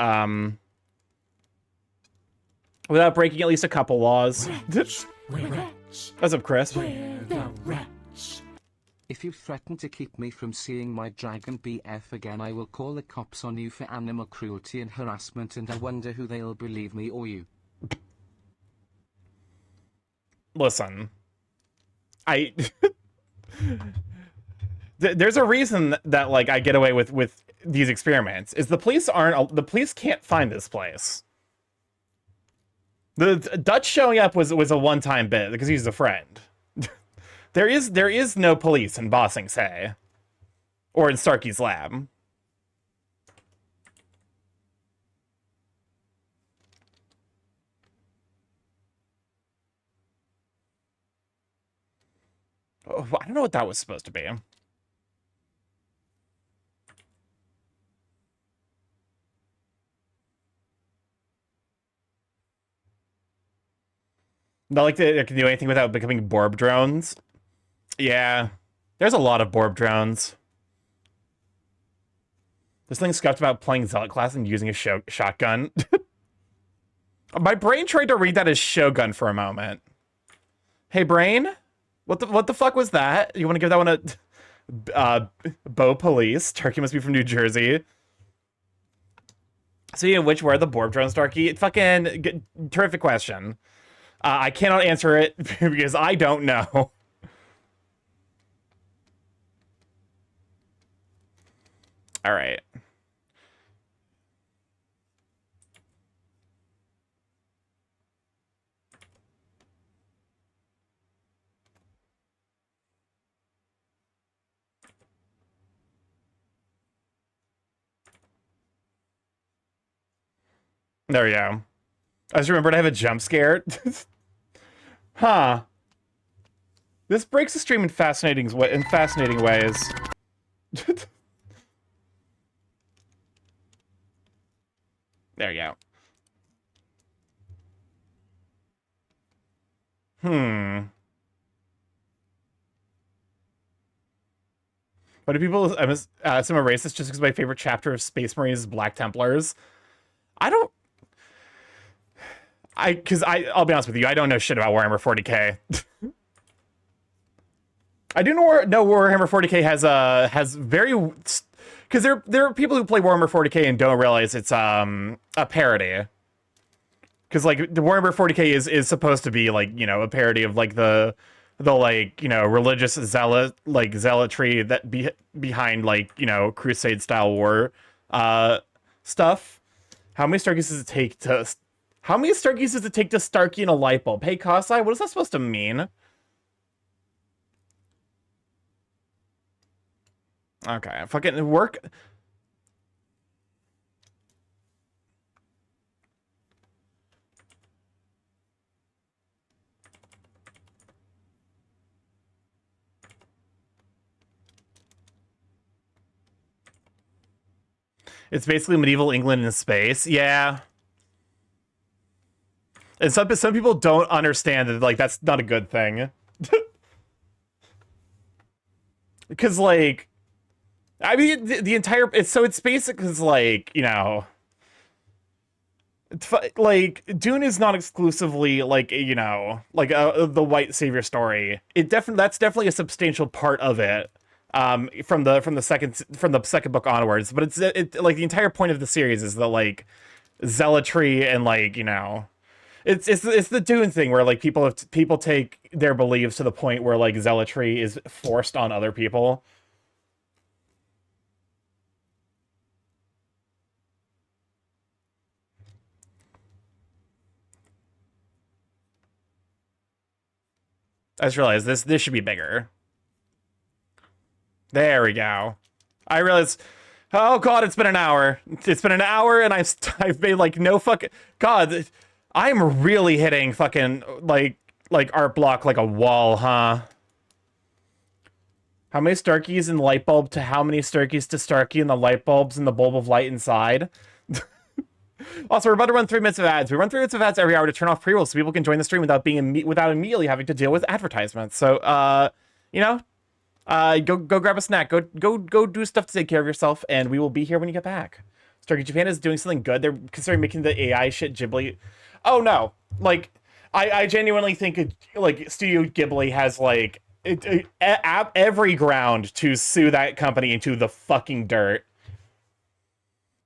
breaking at least a couple laws.
Rats. Where rats?
What's up, Chris?
Where the rats?
If you threaten to keep me from seeing my dragon BF again, I will call the cops on you for animal cruelty and harassment, and I wonder who they'll believe, me or you.
Listen, there's a reason that like I get away with these experiments. Is the police can't find this place. The Dutch showing up was a one-time bit because he's a friend. There is no police in Ba Sing Se or in Starky's lab. Oh, I don't know what that was supposed to be. Not like they can do anything without becoming Borb drones. Yeah, there's a lot of Borb drones. There's something scuffed about playing Zealot class and using a shotgun. My brain tried to read that as Shogun for a moment. Hey, brain? What the fuck was that? You want to give that one a... Bo Police? Turkey must be from New Jersey. So yeah, where are the Borb drones, Starky? Fucking... Terrific question. I cannot answer it because I don't know. All right. There we go. I just remembered I have a jump scare. Huh. This breaks the stream in fascinating ways. There you go. But do people assume I'm racist just because my favorite chapter of Space Marines is Black Templars? I don't. I'll be honest with you, I don't know shit about Warhammer 40k. I do know Warhammer 40k has very, because there are people who play Warhammer 40k and don't realize it's a parody. Because like the Warhammer 40k is supposed to be like, you know, a parody of like the like, you know, religious zealotry that behind like, you know, crusade style war stuff. How many Starkies does it take to Starky in a light bulb? Hey Kosai, what is that supposed to mean? Okay, fucking work. It's basically medieval England in space. Yeah. And some people don't understand that, like, that's not a good thing. Because, like, I mean, the entire... It's basic because, like, you know... Like, Dune is not exclusively, like, you know, like, the white savior story. That's definitely a substantial part of it. From the second book onwards, but it's like the entire point of the series is that like zealotry and like, you know, it's the Dune thing where like people take their beliefs to the point where like zealotry is forced on other people. I just realized this should be bigger. There we go. I realize, oh god, it's been an hour. It's been an hour and I've made like no fucking, god, I'm really hitting fucking like art block like a wall, huh? How many Starkies in the light bulb to how many Starkies to Starky in the light bulbs in the bulb of light inside? Also, we're about to run 3 minutes of ads. We run 3 minutes of ads every hour to turn off pre-rolls so people can join the stream without immediately having to deal with advertisements. So, you know, go grab a snack. Go do stuff to take care of yourself, and we will be here when you get back. Starky Japan is doing something good. They're considering making the AI shit Ghibli. Oh no, like I genuinely think like Studio Ghibli has like every ground to sue that company into the fucking dirt.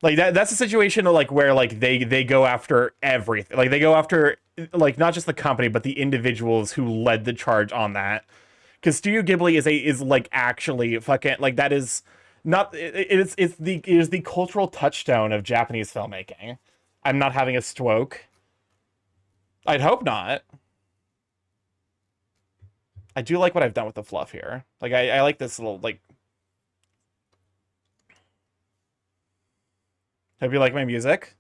Like that's a situation like where like they go after everything. Like they go after like not just the company but the individuals who led the charge on that. Because Studio Ghibli is like actually fucking like that is not it is the cultural touchstone of Japanese filmmaking. I'm not having a stroke. I'd hope not. I do like what I've done with the fluff here. Like I like this little like. Hope you like my music.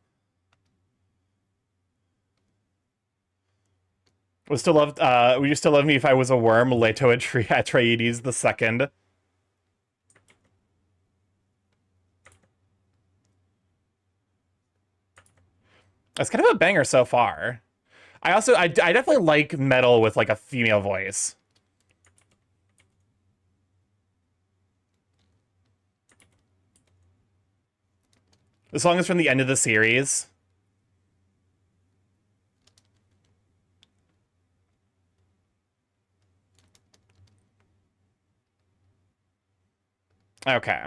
Would you still love me if I was a worm? Leto Atreides the second. That's kind of a banger so far. I definitely like metal with like a female voice. The song is from the end of the series. Okay.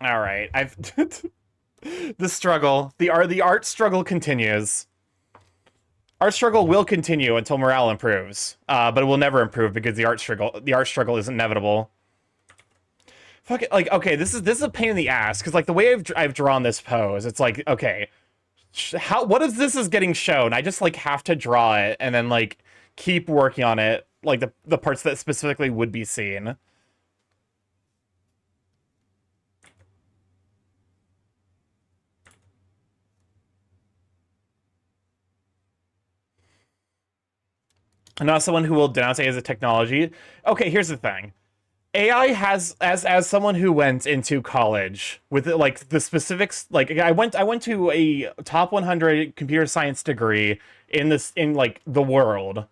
All right. The struggle, the art struggle continues. Art struggle will continue until morale improves, but it will never improve because the art struggle is inevitable. Fuck it, like okay, this is a pain in the ass because like the way I've drawn this pose, it's like okay, what if this is getting shown? I just like have to draw it and then like keep working on it, like the parts that specifically would be seen. I'm not someone who will denounce AI as a technology. Okay, here's the thing. AI has, as someone who went into college with like the specifics, like I went to a top 100 computer science degree in like the world,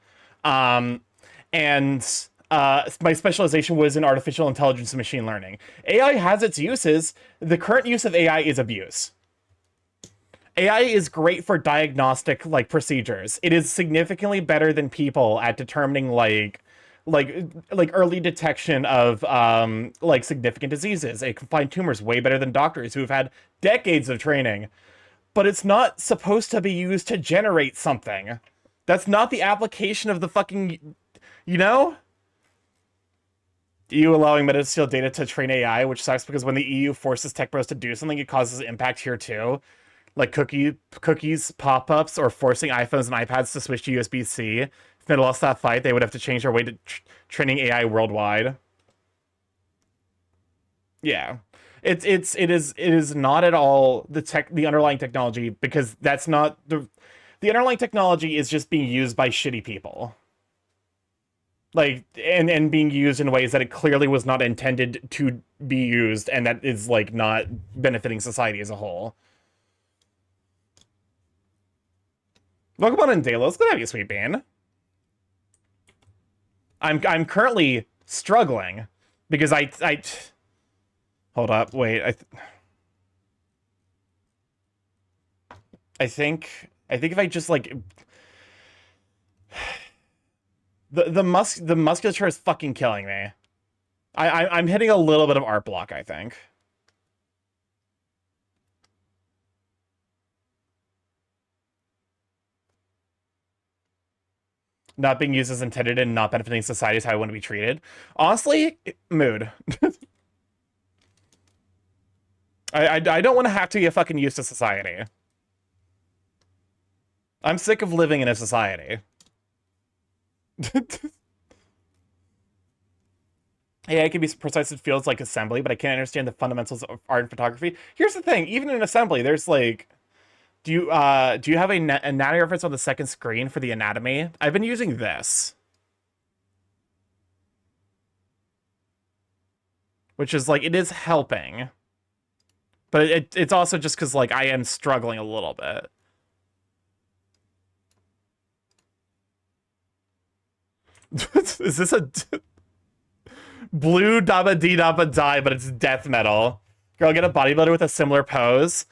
and my specialization was in artificial intelligence and machine learning. AI has its uses. The current use of AI is abuse. AI is great for diagnostic like procedures. It is significantly better than people at determining like early detection of like significant diseases. It can find tumors way better than doctors who have had decades of training. But it's not supposed to be used to generate something. That's not the application of the fucking, you know? EU allowing Meta to steal data to train AI, which sucks because when the EU forces tech bros to do something, it causes impact here too. Like cookies, pop-ups, or forcing iPhones and iPads to switch to USB-C. If they lost that fight, they would have to change their way to training AI worldwide. Yeah, it is not at all the underlying technology, because that's not the underlying technology is just being used by shitty people. Like and being used in ways that it clearly was not intended to be used, and that is like not benefiting society as a whole. Welcome on in, Delos. Good to have you, sweet bean. I'm currently struggling because I hold up, wait. I think if I just like the musculature is fucking killing me. I'm hitting a little bit of art block, I think. Not being used as intended and not benefiting society is how I want to be treated. Honestly, mood. I don't want to have to get fucking used to society. I'm sick of living in a society. Yeah, it can be precise in fields like assembly, but I can't understand the fundamentals of art and photography. Here's the thing, even in assembly, there's like... Do you have a anatomy reference on the second screen for the anatomy? I've been using this. Which is like, it is helping. But it's also just because like I am struggling a little bit. Is this a blue dabba dee dabba die, but it's death metal? Girl, get a bodybuilder with a similar pose.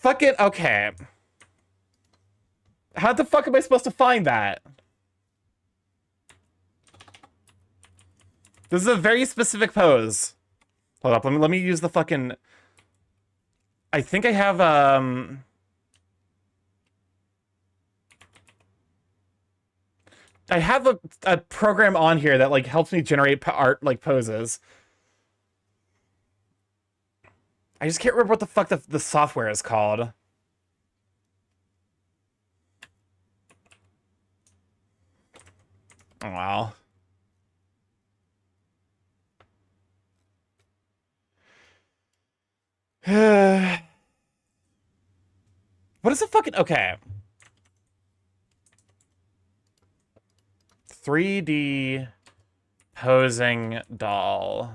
Fuck it, okay. How the fuck am I supposed to find that? This is a very specific pose. Hold up, let me use the fucking... I think I have, I have a program on here that, like, helps me generate art, like, poses. I just can't remember what the fuck the software is called. Oh, wow. What is the fucking... Okay. 3D posing doll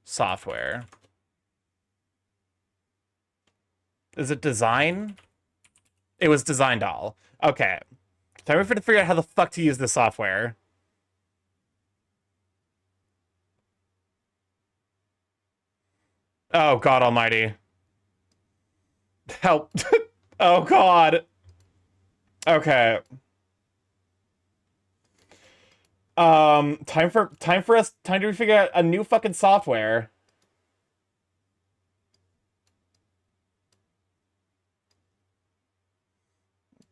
software. Is it design? It was design doll. Okay. Time for to figure out how the fuck to use this software. Oh, God almighty. Help. Oh, God. Okay. Time to figure out a new fucking software.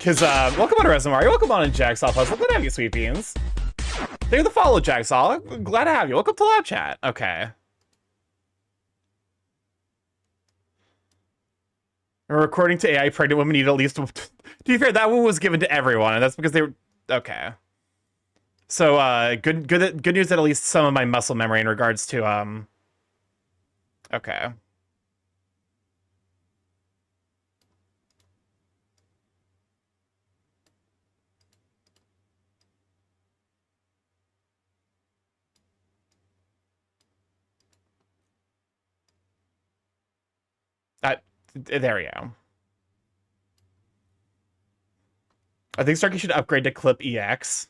Cause welcome on Resume. Welcome on in Jacksaw Puzzle. Glad to have you, sweet beans. Thank you for the follow, Jacksaw. Glad to have you. Welcome to live chat. Okay. According to AI, pregnant women need at least... To be fair, that one was given to everyone, and that's because they were... Okay. So, good news that at least some of my muscle memory in regards to, Okay. There we go. I think Starky should upgrade to Clip EX.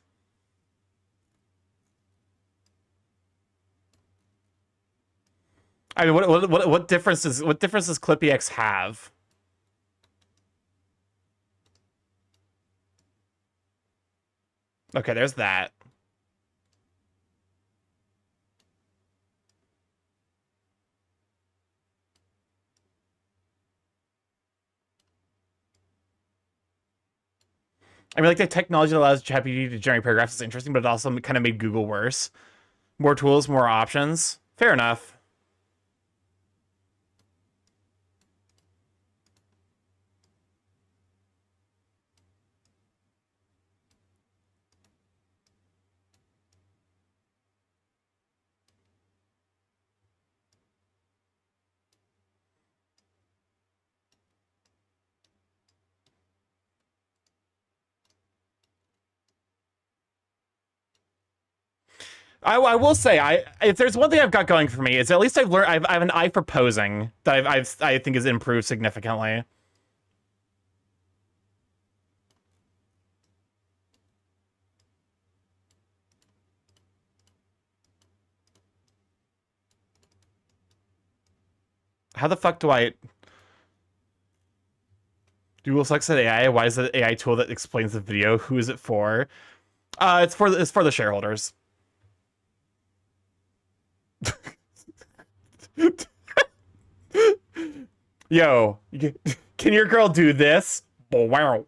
I mean, what difference does Clip EX have? Okay, there's that. I mean, like, the technology that allows ChatGPT to generate paragraphs is interesting, but it also kind of made Google worse. More tools, more options. Fair enough. I will say, if there's one thing I've got going for me, it's at least I've learned I have an eye for posing that I think has improved significantly. How the fuck do I... Google sucks at AI. Why is the AI tool that explains the video? Who is it for? It's for the shareholders. Yo, can your girl do this? Wow.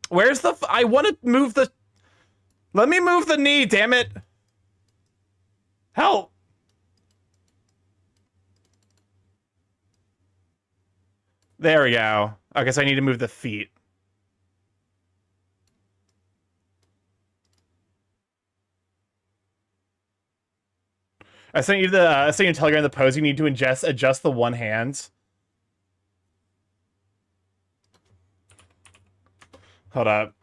Where's the... I want to move the... Let me move the knee, damn it. Help. There we go. Okay, so I need to move the feet. I sent you a telegram the pose. You need to adjust the one hand. Hold up.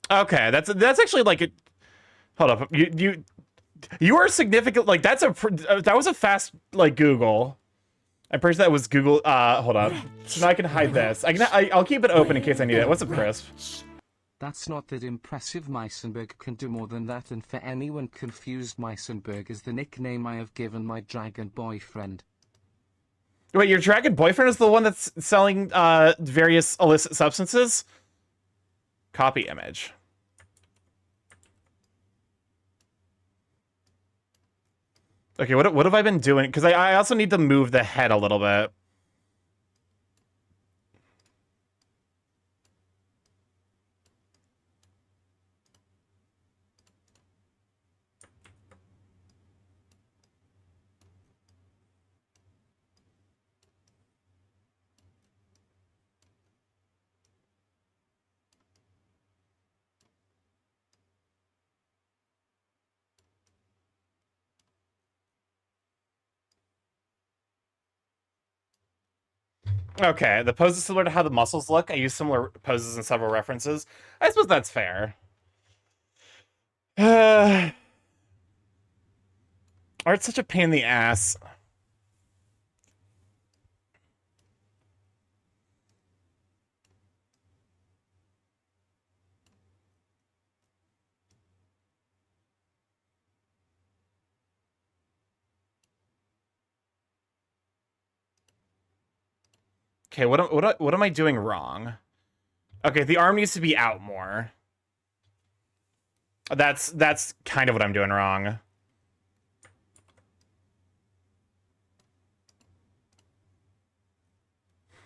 Okay, that's actually like it. Hold up. You are significant. Like that was a fast like Google. I'm pretty sure that was Google. Hold up. So now I can hide this. I'll keep it open in case I need it. What's up, Crisp?
That's not that impressive. Meisenberg can do more than that, and for anyone confused, Meisenberg is the nickname I have given my dragon boyfriend.
Wait, your dragon boyfriend is the one that's selling various illicit substances? Copy image. Okay, what have I been doing? Because I also need to move the head a little bit. Okay, the pose is similar to how the muscles look. I use similar poses in several references. I suppose that's fair. Art's such a pain in the ass. Okay, what am I doing wrong? Okay, the arm needs to be out more. That's kind of what I'm doing wrong.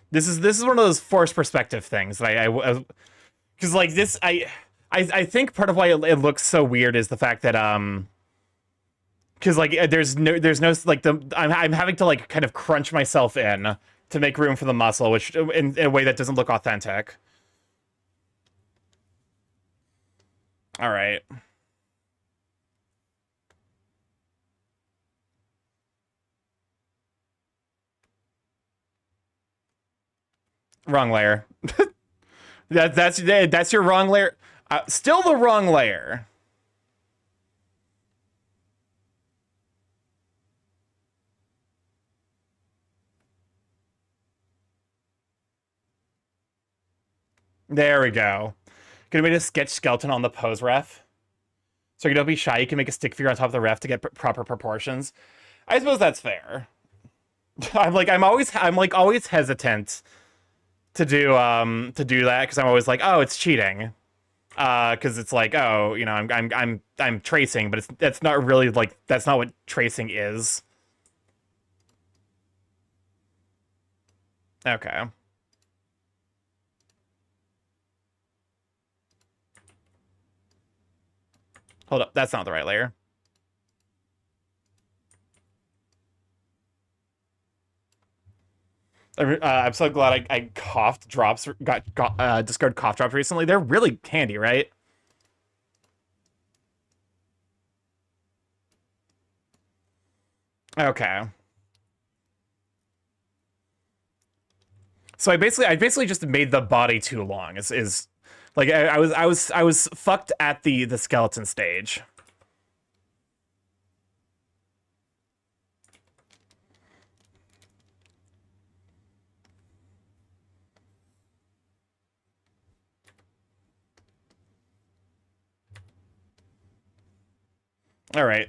This is one of those forced perspective things that I because like this I I think part of why it looks so weird is the fact that because like there's no like I'm having to like kind of crunch myself in to make room for the muscle, which in a way that doesn't look authentic. All right. Wrong layer. That's your wrong layer. Still the wrong layer. There we go. Gonna make a sketch skeleton on the pose ref. So you don't be shy. You can make a stick figure on top of the ref to get proper proportions. I suppose that's fair. I'm always hesitant to do that because I'm always like, oh, it's cheating. Because it's like, oh, you know, I'm tracing, but that's not really like that's not what tracing is. Okay. Hold up, that's not the right layer. I'm so glad I coughed drops got discard cough drops recently. They're really handy, right? Okay. So I basically just made the body too long. Is like I was fucked at the skeleton stage. All right.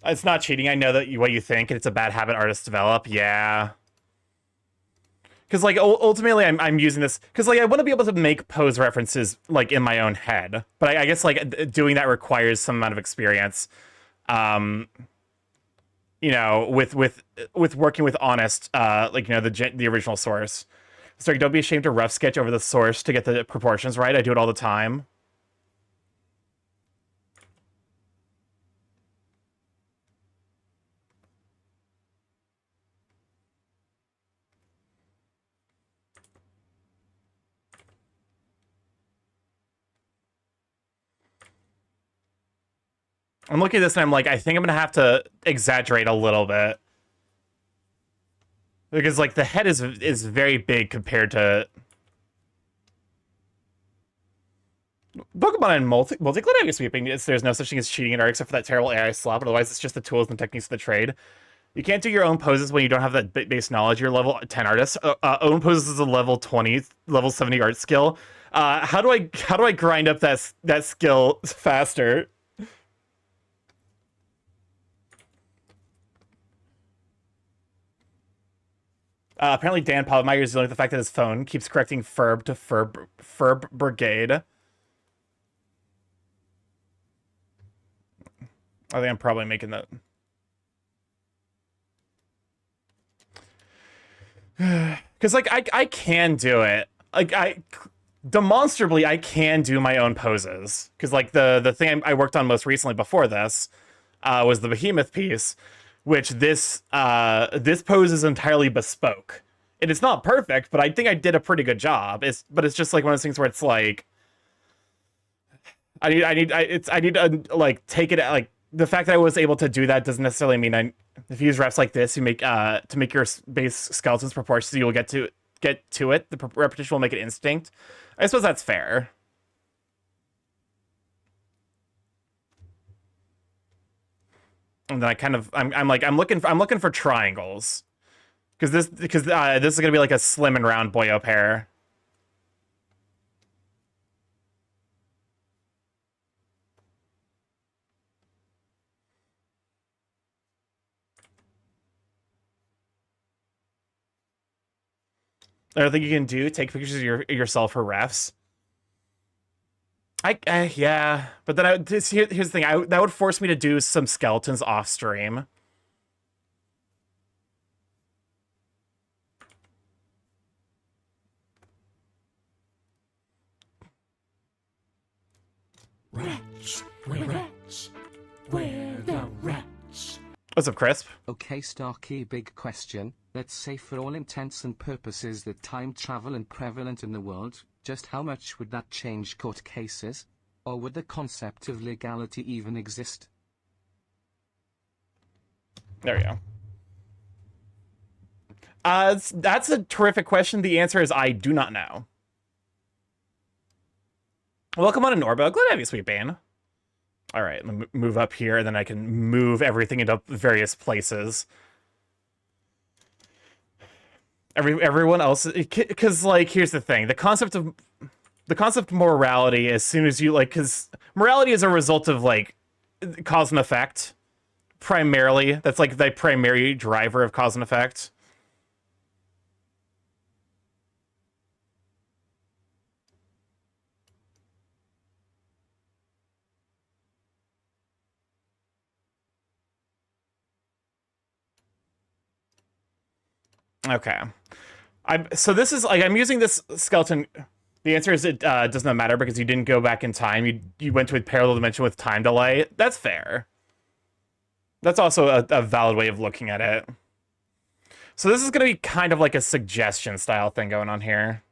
It's not cheating. I know that what you think, and it's a bad habit artists develop. Yeah. Because like ultimately, I'm using this because like I want to be able to make pose references like in my own head, but I guess like doing that requires some amount of experience. Um, you know, with working with honest, like you know the original source. So don't be ashamed to rough sketch over the source to get the proportions right. I do it all the time. I'm looking at this and I'm like, I think I'm gonna have to exaggerate a little bit because like the head is very big compared to Pokemon and multi-clinic sweeping. There's no such thing as cheating in art except for that terrible AI slop. Otherwise, it's just the tools and techniques of the trade. You can't do your own poses when you don't have that base knowledge. You're level 10 artist. Own poses is a level 20, level 70 art skill. How do I grind up that skill faster? Apparently, Dan Polymeyer is dealing with the fact that his phone keeps correcting Ferb to Ferb Brigade. I think I'm probably making that. Because like I can do it. Like I demonstrably I can do my own poses. Because like the thing I worked on most recently before this was the Behemoth piece, which this pose is entirely bespoke. And it's not perfect, but I think I did a pretty good job. But it's just like one of those things where it's like I need to like take it like the fact that I was able to do that doesn't necessarily mean if you use refs like this, you make to make your base skeletons proportions, so you'll get to it. The repetition will make it instinct. I suppose that's fair. And then I'm looking for triangles because this is gonna be like a slim and round boyo pair. Another thing you can do: take pictures of yourself for refs. Yeah, but then here's the thing: that would force me to do some skeletons off stream.
wretch, wretch, we're the wretch.
What's up, Crisp?
Okay, Starky, big question. Let's say for all intents and purposes that time travel is prevalent in the world, just how much would that change court cases? Or would the concept of legality even exist?
There we go. That's a terrific question. The answer is I do not know. Welcome on to Norbo. Glad to have you, sweet Bane. All right, let me move up here, and then I can move everything into various places. Everyone else, because like, here's the thing: the concept of morality. As soon as you like, because morality is a result of like cause and effect, primarily. That's like the primary driver of cause and effect. Okay. So this is like, I'm using this skeleton. The answer is it does not matter because you didn't go back in time. You went to a parallel dimension with time delay. That's fair. That's also a valid way of looking at it. So this is going to be kind of like a suggestion style thing going on here.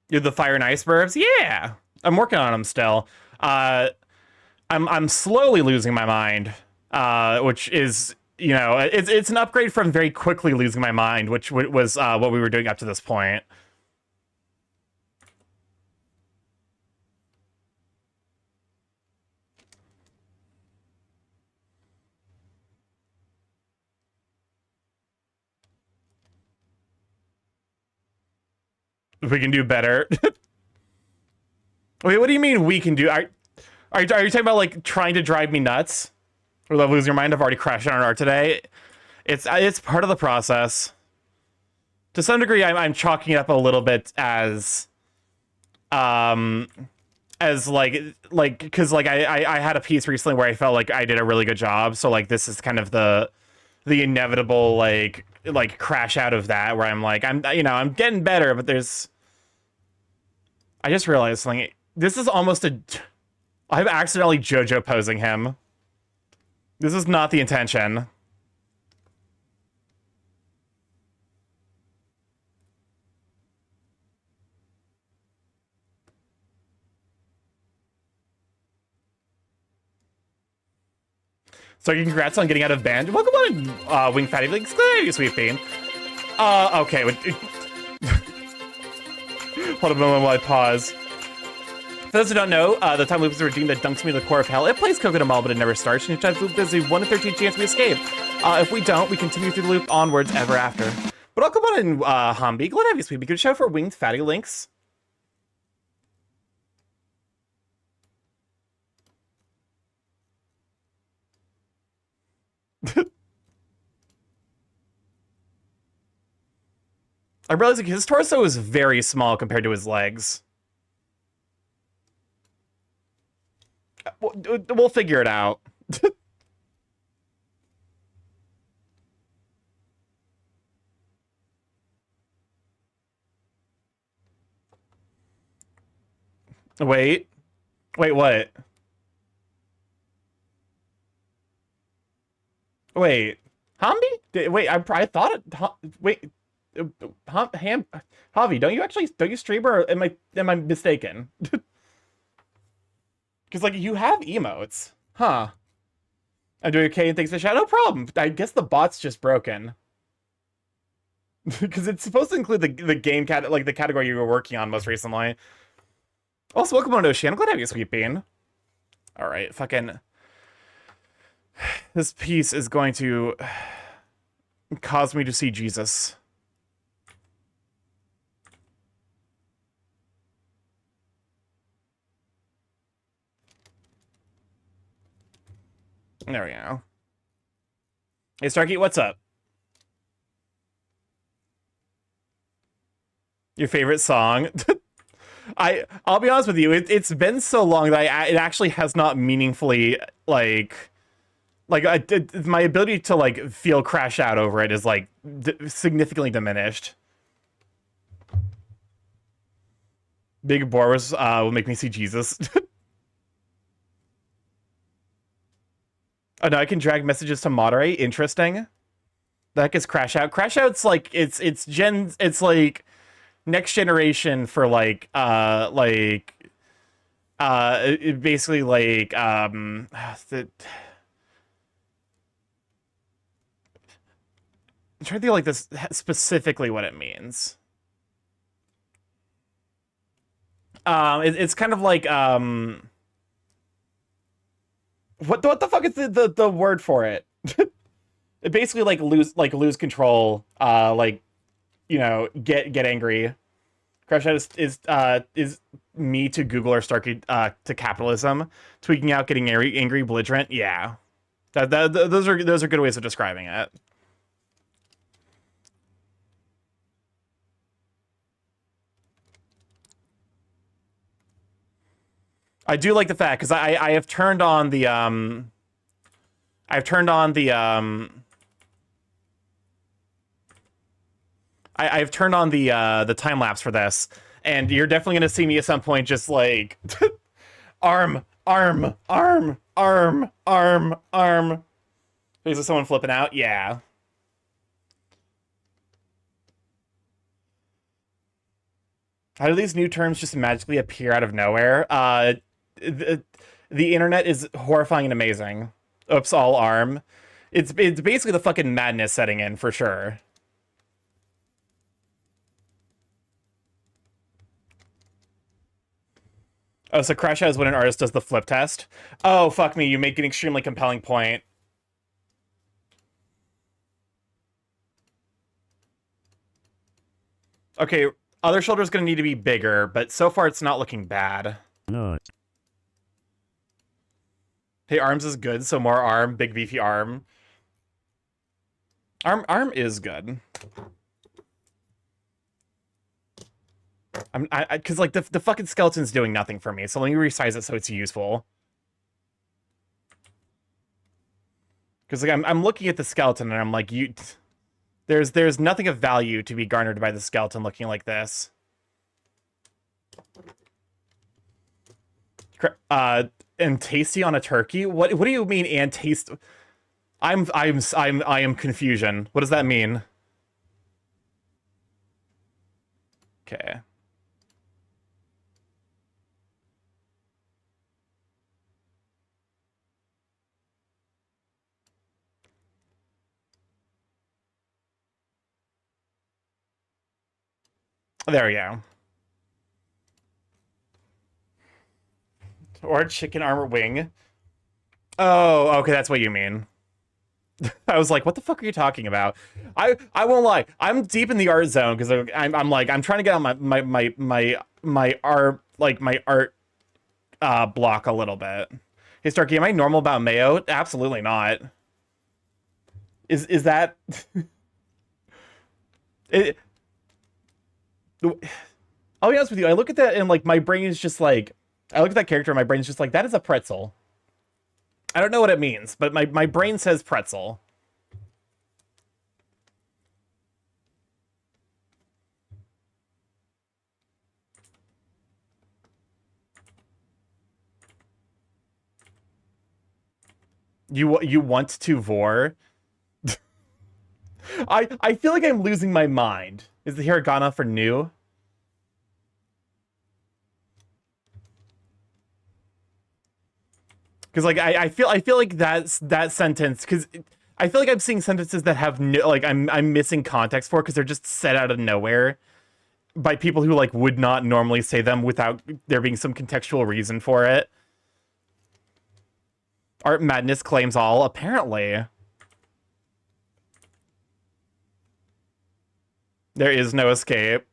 You're the fire and ice verbs? Yeah. I'm working on them still. I'm slowly losing my mind, which is, you know, it's an upgrade from very quickly losing my mind, which was what we were doing up to this point. We can do better. Wait, what do you mean we can do? Are you talking about like trying to drive me nuts? Or losing your mind? I've already crashed on an art today. It's part of the process. To some degree, I'm chalking it up a little bit as like because like I had a piece recently where I felt like I did a really good job. So like this is kind of the inevitable like crash out of that where I'm like I'm getting better, but there's. I just realized something. This is almost a. I'm accidentally JoJo posing him. This is not the intention. So congrats on getting out of band. Welcome on, Wing Fatty. Thanks, sweet bean. Okay. Hold a moment while I pause. For those who don't know, the time loop is a routine that dunks me in the core of hell. It plays Coconut Mall, but it never starts. And each time loop, there's a 1 in 13 chance we escape. If we don't, we continue through the loop onwards ever after. But welcome on in, Humby. Glad to have you, sweet. Be good show for Winged Fatty Links. I realize like, his torso is very small compared to his legs. We'll figure it out. Wait, what? Wait, Hambi? Wait, I thought it. Wait, Javi, don't you stream or am I mistaken? Because like you have emotes, huh? I'm doing okay and thanks for the chat. No problem. I guess the bot's just broken. Because it's supposed to include the game like the category you were working on most recently. Also, welcome on Ocean. I'm glad to have you, sweet bean. All right, fucking. This piece is going to cause me to see Jesus. There we go. Hey, Starky, what's up? Your favorite song? I'll be honest with you. It's been so long that it actually has not meaningfully my ability to like feel crash out over it is like significantly diminished. Big Boars will make me see Jesus. Oh no, I can drag messages to moderate. Interesting. The heck is crash out? Crash out's like it's like next generation for basically like the, I'm trying to think like this specifically what it means. It's kind of like what the fuck is the word for it? It basically like lose control, get angry. Crash out is me to Google or Starkey to capitalism, tweaking out, getting angry, belligerent. Yeah, those are good ways of describing it. I do like the fact because I have turned on the I've turned on the I've turned on the time lapse for this, and you're definitely gonna see me at some point just like arm. Is there someone flipping out? Yeah. How do these new terms just magically appear out of nowhere? The internet is horrifying and amazing. Oops, all arm. It's basically the fucking madness setting in for sure. Oh, so crash out is when an artist does the flip test. Oh, fuck me, you make an extremely compelling point. Okay, other shoulder's gonna need to be bigger, but so far it's not looking bad.
No.
Hey, arms is good, so more arm, big beefy arm. Arm is good. Cause like the fucking skeleton's doing nothing for me, so let me resize it so it's useful. Cause like I'm looking at the skeleton and I'm like, there's nothing of value to be garnered by the skeleton looking like this. And tasty on a turkey? What do you mean and taste? I am confusion. What does that mean? Okay. There we go. Or chicken armor wing. Oh, okay, that's what you mean. I was like, what the fuck are you talking about? I won't lie. I'm deep in the art zone because I'm trying to get on my art block a little bit. Hey Starkey, am I normal about mayo? Absolutely not. Is that it? I'll be honest with you. I look at that and like my brain is just like, I look at that character and my brain's just like, that is a pretzel. I don't know what it means, but my brain says pretzel. You want to vor? I feel like I'm losing my mind. Is the hiragana for new? Because like I feel like that sentence, because I feel like I'm seeing sentences that have no, like I'm missing context for because they're just said out of nowhere by people who like would not normally say them without there being some contextual reason for it. Art Madness claims all, apparently. There is no escape.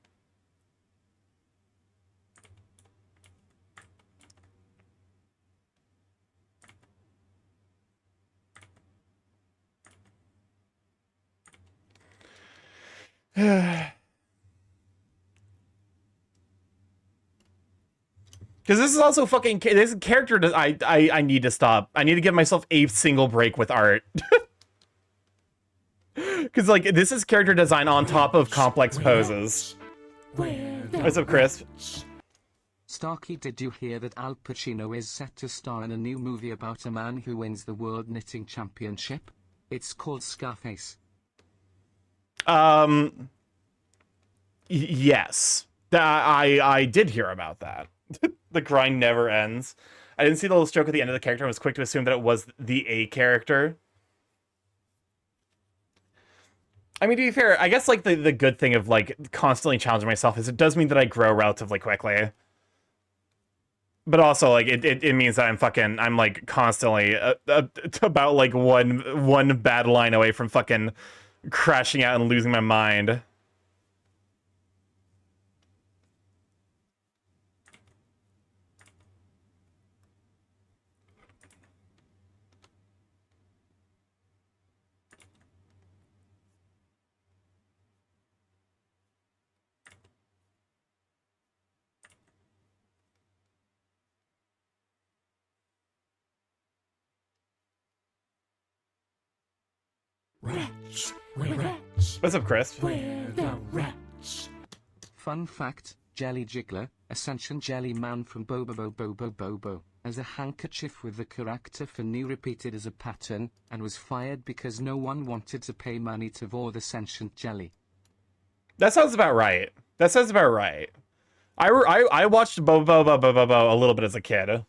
Because this is also fucking this character. I need to stop. I need to give myself a single break with art. Because like this is character design on top of complex poses. What's up, Chris?
Starky, did you hear that Al Pacino is set to star in a new movie about a man who wins the World Knitting Championship? It's called Scarface.
Yes. I did hear about that. The grind never ends. I didn't see the little stroke at the end of the character and was quick to assume that it was the A character. I mean, to be fair, I guess like the good thing of like constantly challenging myself is it does mean that I grow relatively quickly. But also, like, it means that I'm like constantly about like one bad line away from fucking crashing out and losing my mind.
Rats, where rats,
What's up, Chris?
where the rats.
Fun fact, Jelly Jiggler, Ascension Jelly Man from Bobo Bobo Bobo, has a handkerchief with the character for new repeated as a pattern, and was fired because no one wanted to pay money to vor the sentient jelly.
That sounds about right. That sounds about right. I watched Bobo Bobo Bobo a little bit as a kid.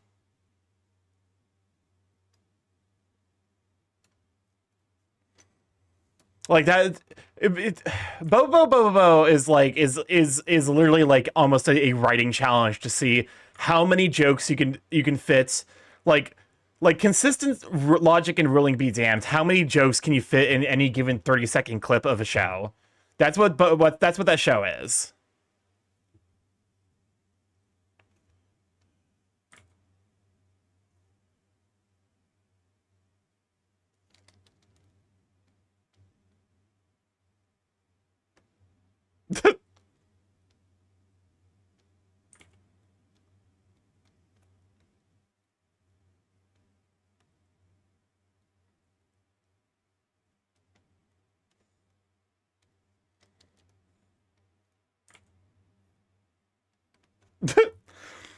Like that, Bobo Bobo is like is literally like almost a writing challenge to see how many jokes you can fit, like consistent logic and ruling be damned. How many jokes can you fit in any given 30-second clip of a show? That's what that show is.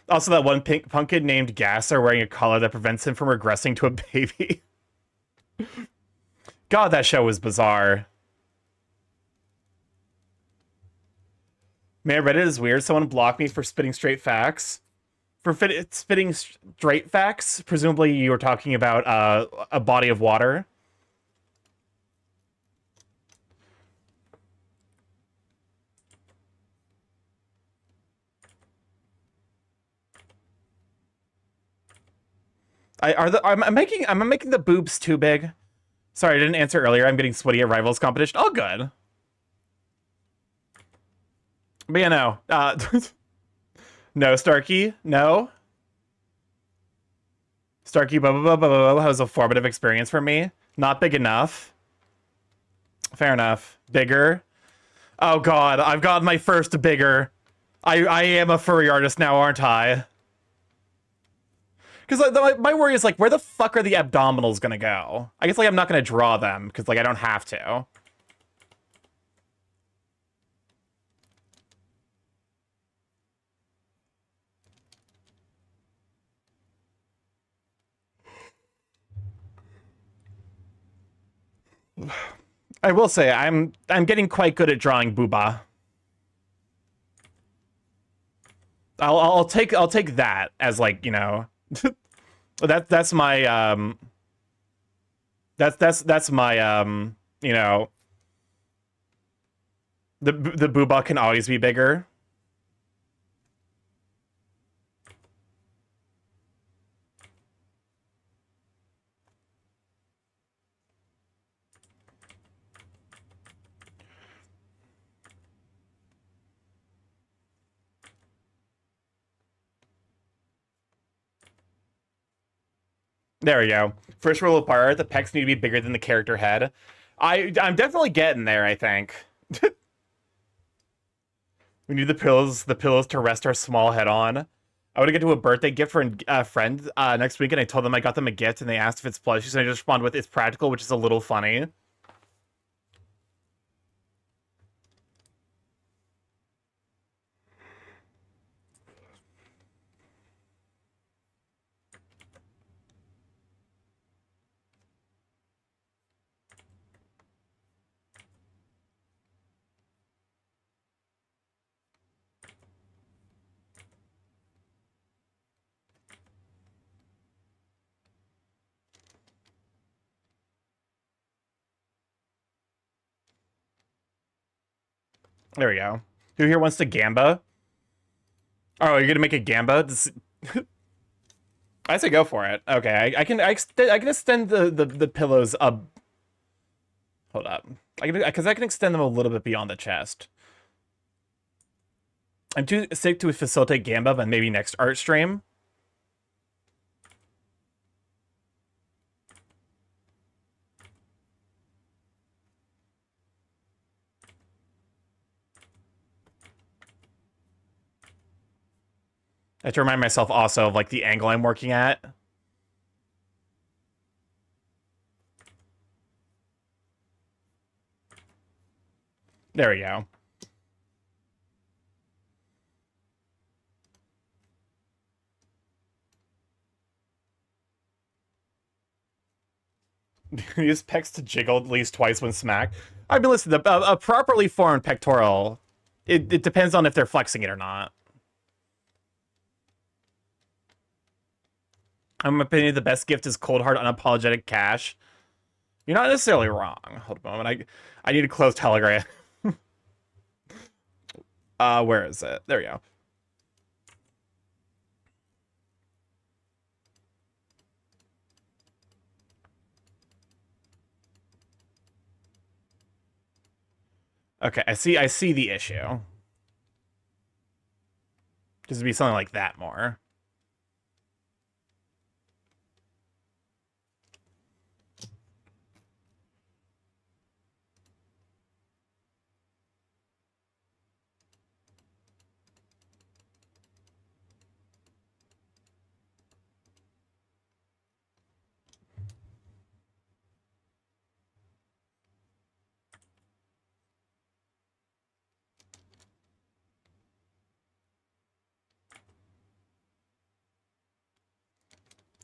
Also, that one pink pumpkin named Gasser wearing a collar that prevents him from regressing to a baby. God, that show was bizarre. Man, Reddit is weird. Someone blocked me for spitting straight facts. For spitting straight facts, presumably you were talking about a body of water. Am I making the boobs too big? Sorry, I didn't answer earlier. I'm getting sweaty at Rivals competition. Oh, good. But yeah, no. No, Starky. No. Starky Bobo has a formative experience for me. Not big enough. Fair enough. Bigger. Oh god, I've got my first bigger. I am a furry artist now, aren't I? Because like, my worry is like, where the fuck are the abdominals gonna go? I guess like I'm not gonna draw them because like I don't have to. I will say I'm getting quite good at drawing booba. I'll take that as like, you know, that's my that's my you know, the booba can always be bigger. There we go. First rule of art, the pecs need to be bigger than the character head. I'm definitely getting there, I think. We need the pillows to rest our small head on. I want to get to a birthday gift for a friend next week, and I told them I got them a gift, and they asked if it's plushies, and I just responded with, it's practical, which is a little funny. There we go. Who here wants to gamba? Oh, you're gonna make a gamba? I say go for it. Okay, I can extend the pillows up. Hold up. Because I can extend them a little bit beyond the chest. I'm too sick to facilitate gamba, but maybe next art stream. I have to remind myself also of like the angle I'm working at. There we go. Use pecs to jiggle at least twice when smacked. I mean, listen, a properly formed pectoral, it depends on if they're flexing it or not. In my opinion, the best gift is cold hard unapologetic cash. You're not necessarily wrong. Hold a moment. I need to close Telegram. Where is it? There we go. Okay, I see the issue. Just to be something like that more.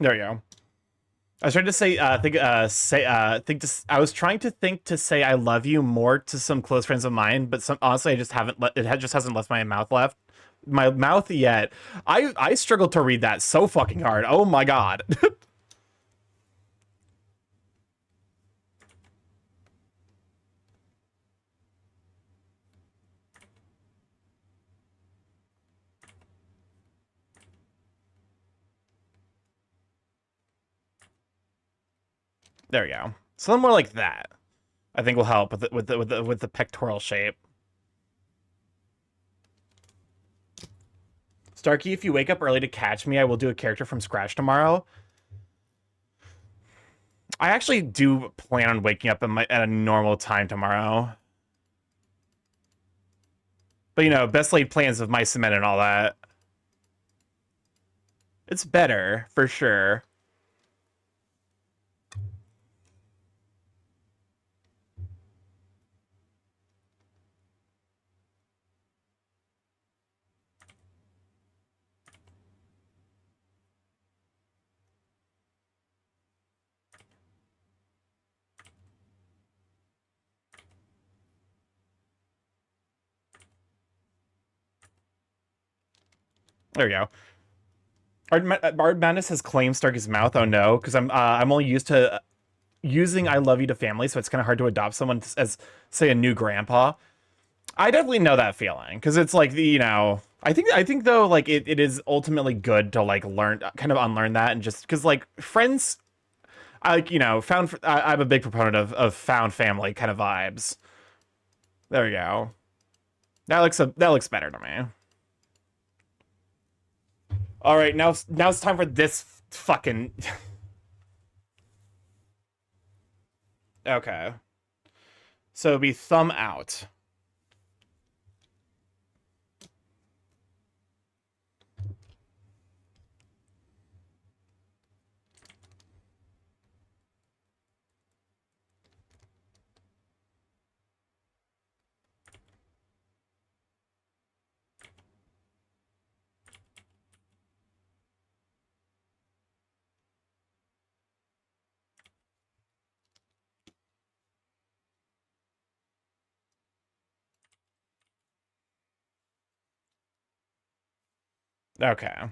There we go. I was trying to say, I was trying to think to say I love you more to some close friends of mine, but honestly, I just haven't just hasn't left my mouth yet. I struggled to read that so fucking hard. Oh my god. There we go. Something more like that, I think will help with the pectoral shape. Starky, if you wake up early to catch me, I will do a character from scratch tomorrow. I actually do plan on waking up at a normal time tomorrow. But you know, best laid plans of mice and men and all that. It's better, for sure. There we go. Art Madness has claimed Starky's mouth. Oh no, because I'm only used to using "I love you" to family, so it's kind of hard to adopt someone as, say, a new grandpa. I definitely know that feeling because it's like I think though like it is ultimately good to like kind of unlearn that and just because like friends, I like I'm a big proponent of found family kind of vibes. There we go. That looks better to me. All right, now it's time for this fucking. Okay. So it'd be thumb out. Okay.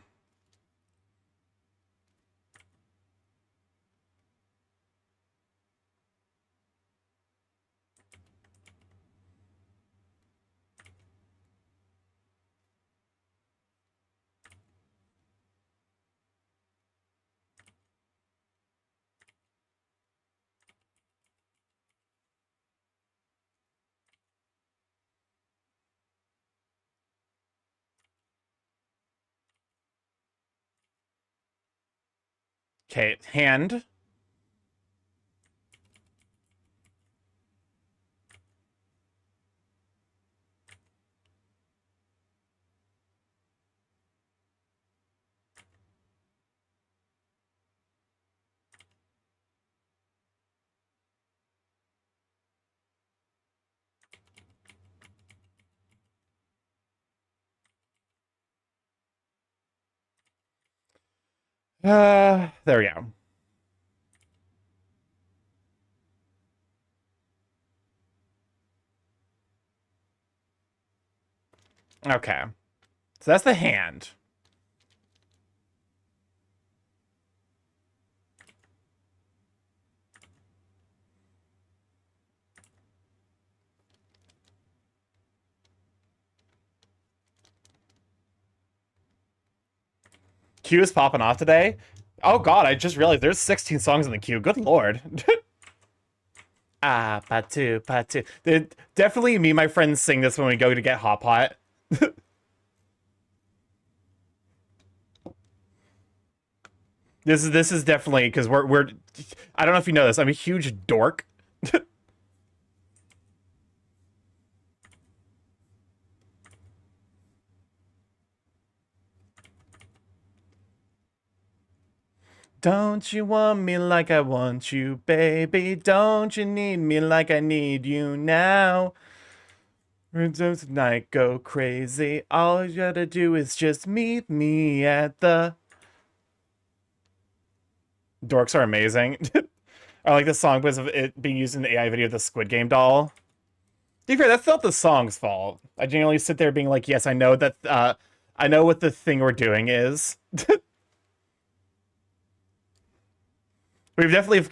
Okay, hand. There we go. Okay. So that's the hand. Queue is popping off today. Oh god, I just realized there's 16 songs in the queue. Good lord. Ah, patu, patu. Definitely me and my friends sing this when we go to get hot pot. This is definitely because we're I don't know if you know this. I'm a huge dork. Don't you want me like I want you, baby? Don't you need me like I need you now? Tonight go crazy. All you gotta do is just meet me at the. Dorks are amazing. I like this song because of it being used in the AI video of the Squid Game doll. To be fair, that's not the song's fault. I genuinely sit there being like, yes, I know that, I know what the thing we're doing is. We've definitely,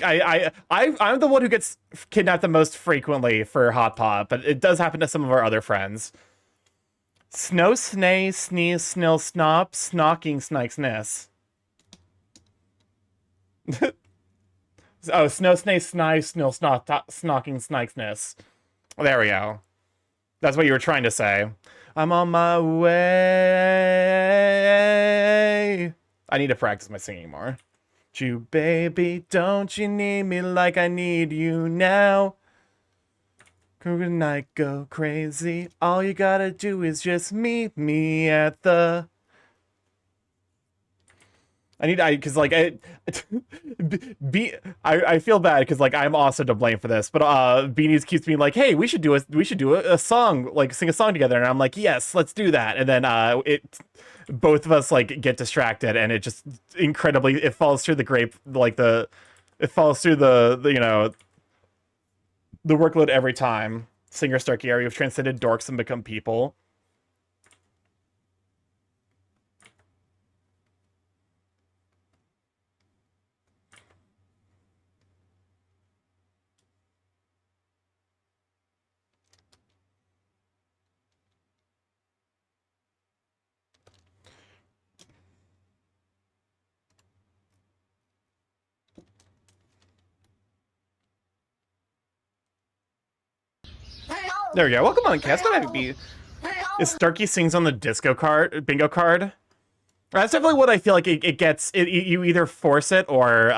I'm the one who gets kidnapped the most frequently for Hot Pot, but it does happen to some of our other friends. Snow, snay, sneeze, snill, snop, snocking, snikes, ness. Oh, snow, snay, snide, snill, snot, snocking, snikes, ness. There we go. That's what you were trying to say. I'm on my way. I need to practice my singing more. You baby, don't you need me like I need you now? Good night, go crazy. All you gotta do is just meet me at the. Because like I feel bad because like I'm also to blame for this, but Beanies keeps being like, hey, we should do a song, like sing a song together, and I'm like, yes, let's do that, and then both of us like get distracted, and it just incredibly it falls through the grape like it falls through the the workload every time. Singer Starky area, we've transcended dorks and become people. There we go. Welcome on, Cass. What be? Is Starky sings on the disco card, bingo card? That's definitely what I feel like it gets. You either force it or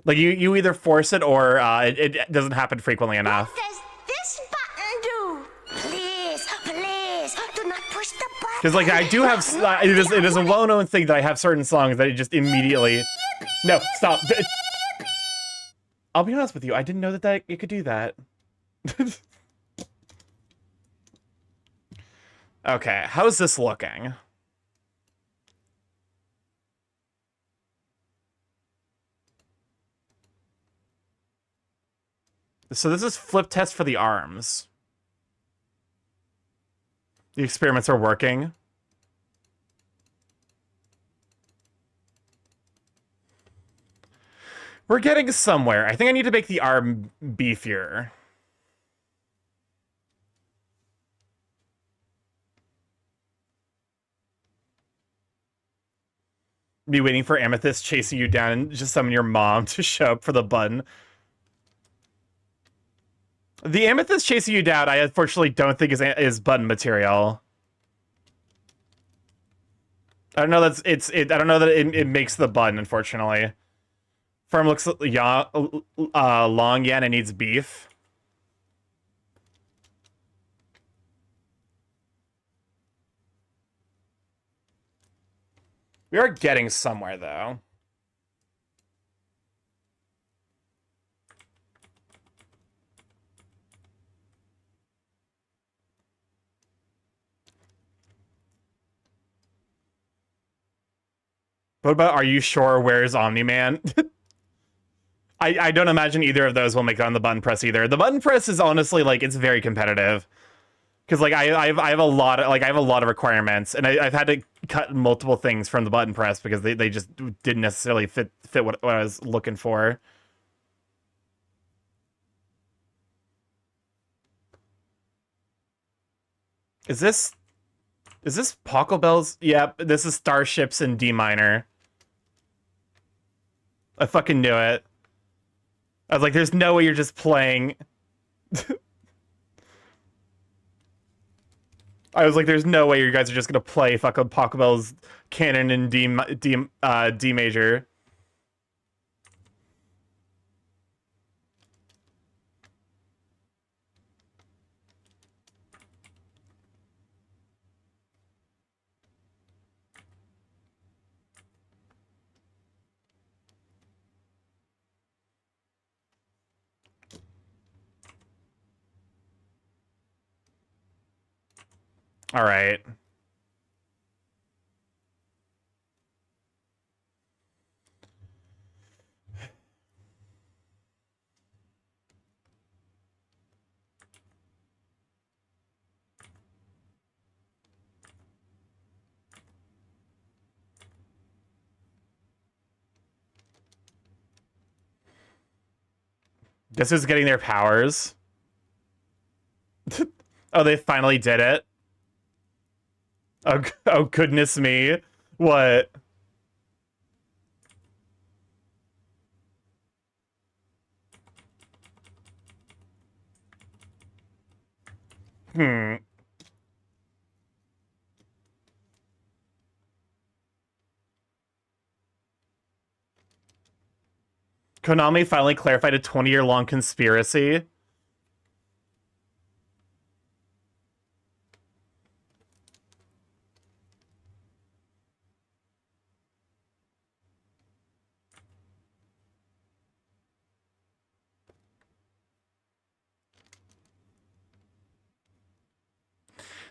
like you either force it or it doesn't happen frequently enough.
What does this button do? Please, please, do not push the button.
Because like I do have it is a well-known thing that I have certain songs that it just immediately. No, stop. I'll be honest with you. I didn't know that it could do that. Okay, how's this looking? So this is flip test for the arms. The experiments are working. We're getting somewhere. I think I need to make the arm beefier. Be waiting for Amethyst chasing you down and just summon your mom to show up for the button. The Amethyst chasing you down, I unfortunately don't think is button material. I don't know I don't know that it makes the button, unfortunately. Farm looks long, yeah, and it needs beef. We are getting somewhere, though. What about Are You Sure Where's Omni-Man? I don't imagine either of those will make it on the button press either. The button press is honestly, like, it's very competitive. Because, like, I have a lot of requirements, and I've had to cut multiple things from the button press because they just didn't necessarily fit what I was looking for. Is this Pocklebells? Yep, this is Starships in D minor. I fucking knew it. I was like, there's no way you're just playing. I was like, there's no way you guys are just gonna play fucking Pocklebells canon in D major. All right. Guess who's getting their powers? Oh, they finally did it. Oh goodness me. What? Hmm. Konami finally clarified a 20-year-long conspiracy.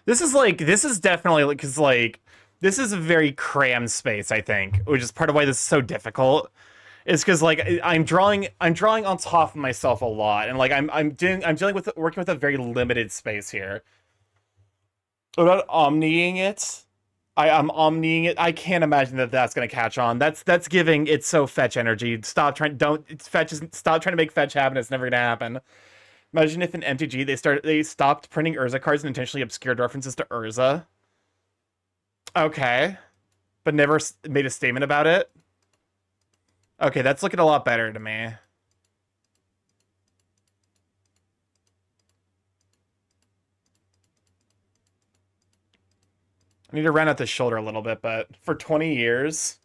This is definitely, because, like, this is a very crammed space, I think, which is part of why this is so difficult. Is because, like, I'm drawing on top of myself a lot, and, like, I'm dealing with working with a very limited space here. Without omniing it, I'm omniing it. I can't imagine that that's gonna catch on. That's giving it so fetch energy. Stop trying. Don't it's fetch. Stop trying to make fetch happen. It's never gonna happen. Imagine if in MTG they stopped printing Urza cards and intentionally obscured references to Urza. Okay, but never made a statement about it. Okay, that's looking a lot better to me. I need to round out the shoulder a little bit, but for 20 years.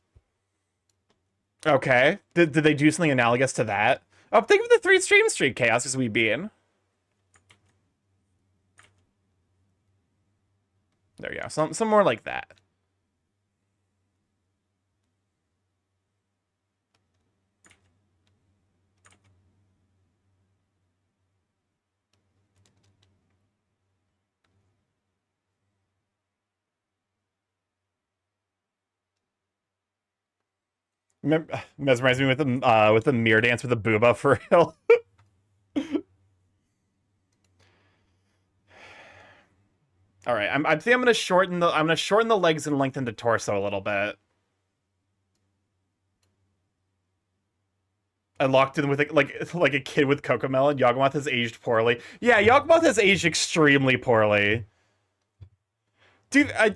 Okay. Did they do something analogous to that? Oh, think of the 3 stream streak chaos as we be in. There you go. Some more like that. Mesmerize me with the mirror dance with the booba for real. All right, I think I'm gonna shorten the legs and lengthen the torso a little bit. I locked in with like a kid with Cocomelon. Yawgmoth has aged poorly. Yeah, Yawgmoth has aged extremely poorly. Dude, to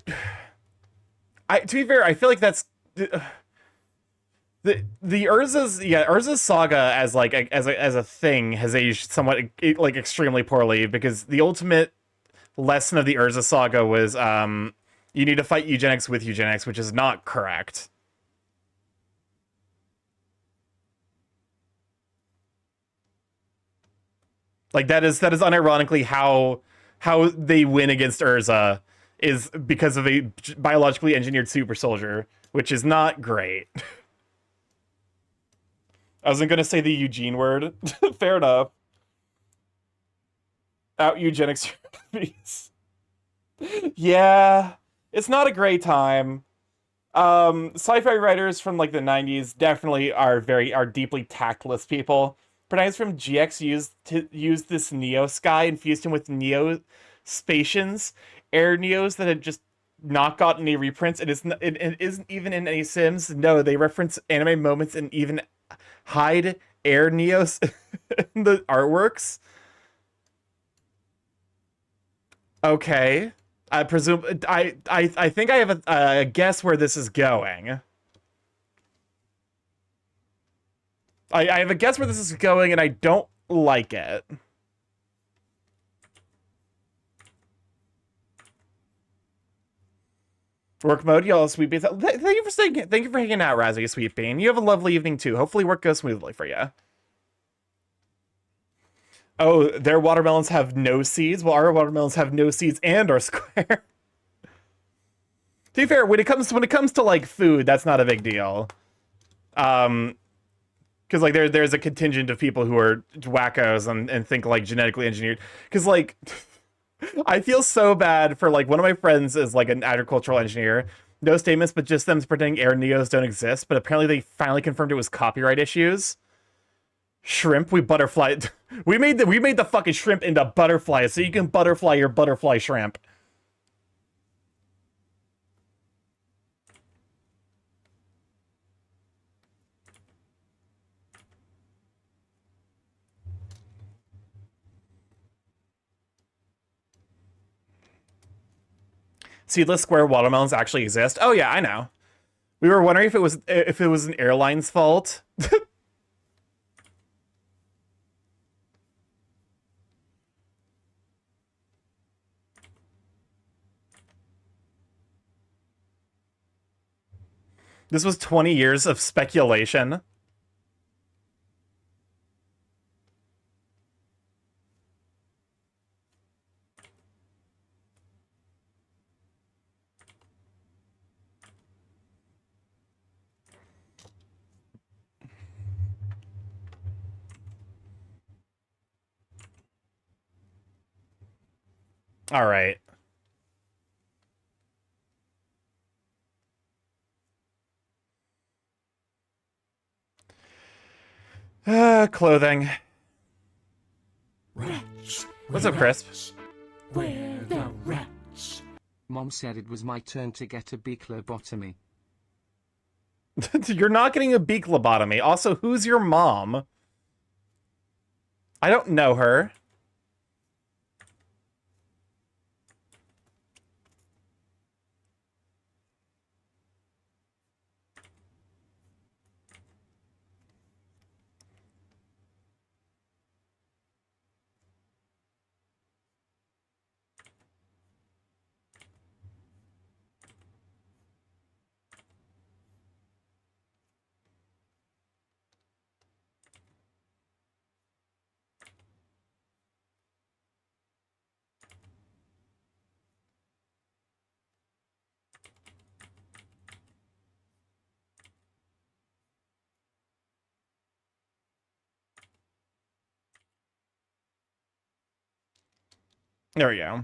be fair, I feel like that's the Urza's saga as like as a thing has aged somewhat like extremely poorly, because the ultimate lesson of the Urza saga was you need to fight eugenics with eugenics, which is not correct. Like that is unironically how they win against Urza, is because of a biologically engineered super soldier, which is not great. I wasn't gonna say the Eugene word. Fair enough. Out eugenics. Yeah, it's not a great time. Sci-fi writers from like the 90s definitely are deeply tactless people. Protagonists from GX used this Neo sky and fused him with Neo Spacians, air Neos that had just not gotten any reprints. It isn't even in any Sims. No, they reference anime moments and even hide air Neos in the artworks. Okay. I presume I think I have a guess where this is going. I have a guess where this is going, and I don't like it. Work mode, y'all, Sweet Bean. Thank you for hanging out, Razzie, Sweet Bean. You have a lovely evening too. Hopefully, work goes smoothly for you. Oh, their watermelons have no seeds. Well, our watermelons have no seeds and are square. To be fair, when it comes to like food, that's not a big deal. Because like there's a contingent of people who are wackos and think like genetically engineered. Because like I feel so bad for like one of my friends is like an agricultural engineer. No statements, but just them pretending air neos don't exist. But apparently they finally confirmed it was copyright issues. Shrimp, we butterfly. We made the fucking shrimp into butterflies, so you can butterfly your butterfly shrimp. Seedless square watermelons actually exist. Oh yeah, I know. We were wondering if it was an airline's fault. This was 20 years of speculation. All right. Clothing.
Rats.
What's up, Crisp?
Where the rats?
Mom said it was my turn to get a beak lobotomy.
You're not getting a beak lobotomy. Also, who's your mom? I don't know her. There we go.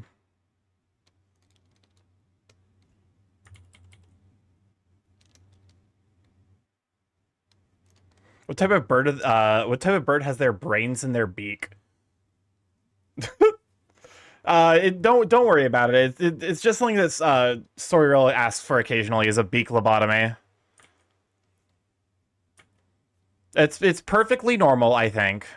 What type of bird has their brains in their beak? Don't worry about it. It's just something this story really asks for occasionally is a beak lobotomy. It's perfectly normal, I think.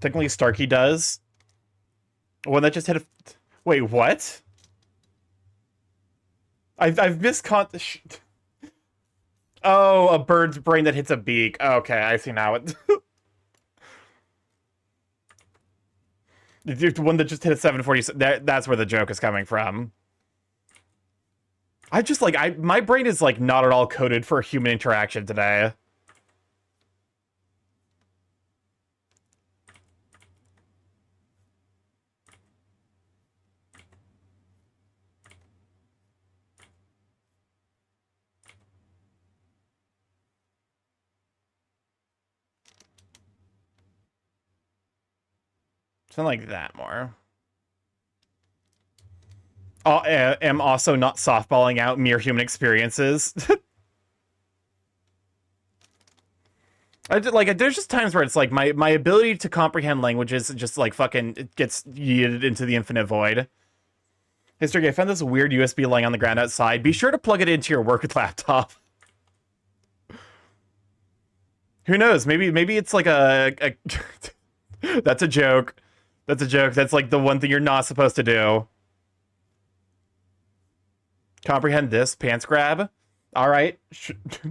Technically, Starky does. One that just hit a... Wait, what? I've miscaught the Oh, a bird's brain that hits a beak. Okay, I see now. The one that just hit a 740. That's where the joke is coming from. I just like my brain is like not at all coded for human interaction today. Something like that more. Am also not softballing out mere human experiences. There's just times where it's like my ability to comprehend languages just like fucking gets yeeted into the infinite void. Hey, Starky, I found this weird USB lying on the ground outside. Be sure to plug it into your work laptop. Who knows? Maybe it's like a That's a joke. That's a joke. That's like the one thing you're not supposed to do. Comprehend this? Pants grab? Alright.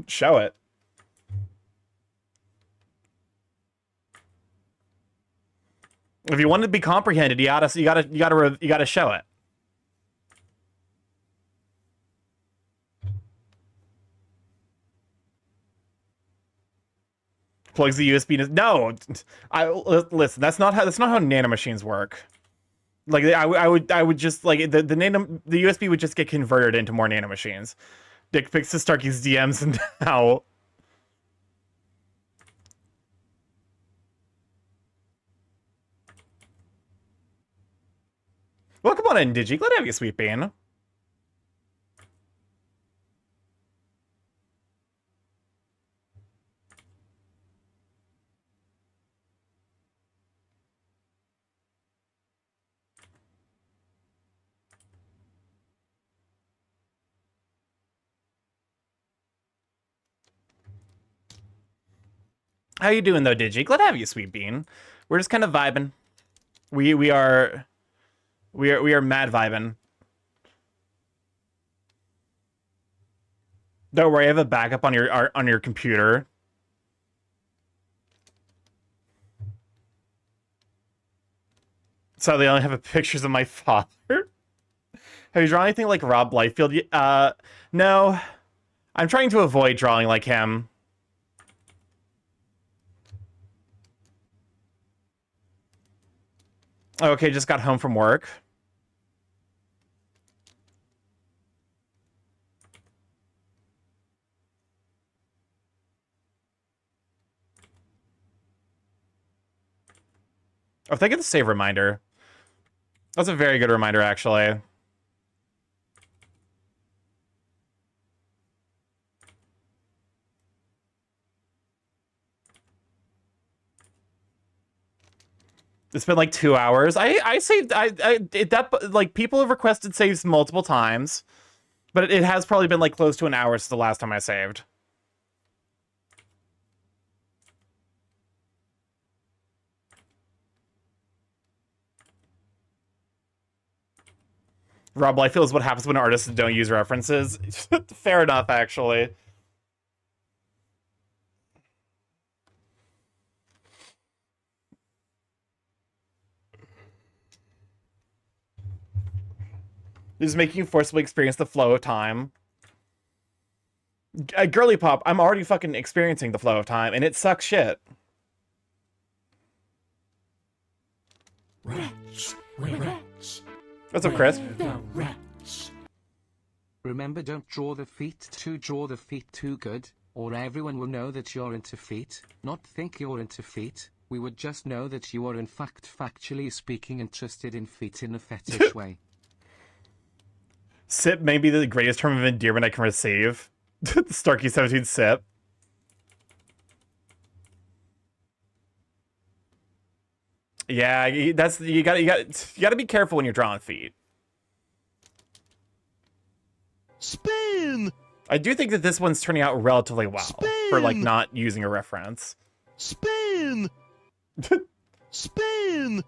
Show it. If you want it to be comprehended, you gotta show it. Plugs the USB in. No, listen. That's not how nanomachines work. Like I would just like the USB would just get converted into more nanomachines. Dick pics to Starky's DMs and now. Welcome on in, Digi. Glad to have you, sweet bean. How you doing though, Digi? Glad to have you, sweet bean. We're just kind of vibing. We are mad vibing. Don't worry, I have a backup on your computer. So they only have pictures of my father. Have you drawn anything like Rob Liefeld? No. I'm trying to avoid drawing like him. Okay, just got home from work. Oh, thank you for the save reminder. That's a very good reminder, actually. It's been like 2 hours. I saved like people have requested saves multiple times, but it has probably been like close to an hour since the last time I saved. Rob Liefeld is what happens when artists don't use references. Fair enough, actually. This is making you forcibly experience the flow of time. Girly Pop, I'm already fucking experiencing the flow of time, and it sucks shit.
Wretch, wretch.
What's up, Chris?
The wretch.
Remember, don't draw the feet too good, or everyone will know that you're into feet, not think you're into feet. We would just know that you are in fact factually speaking interested in feet in a fetish way.
Sip may be the greatest term of endearment I can receive. Starky17 Sip. Yeah, that's you gotta be careful when you're drawing feet.
Spin!
I do think that this one's turning out relatively well for like
Spin!
not using a reference.
Spin! Spin!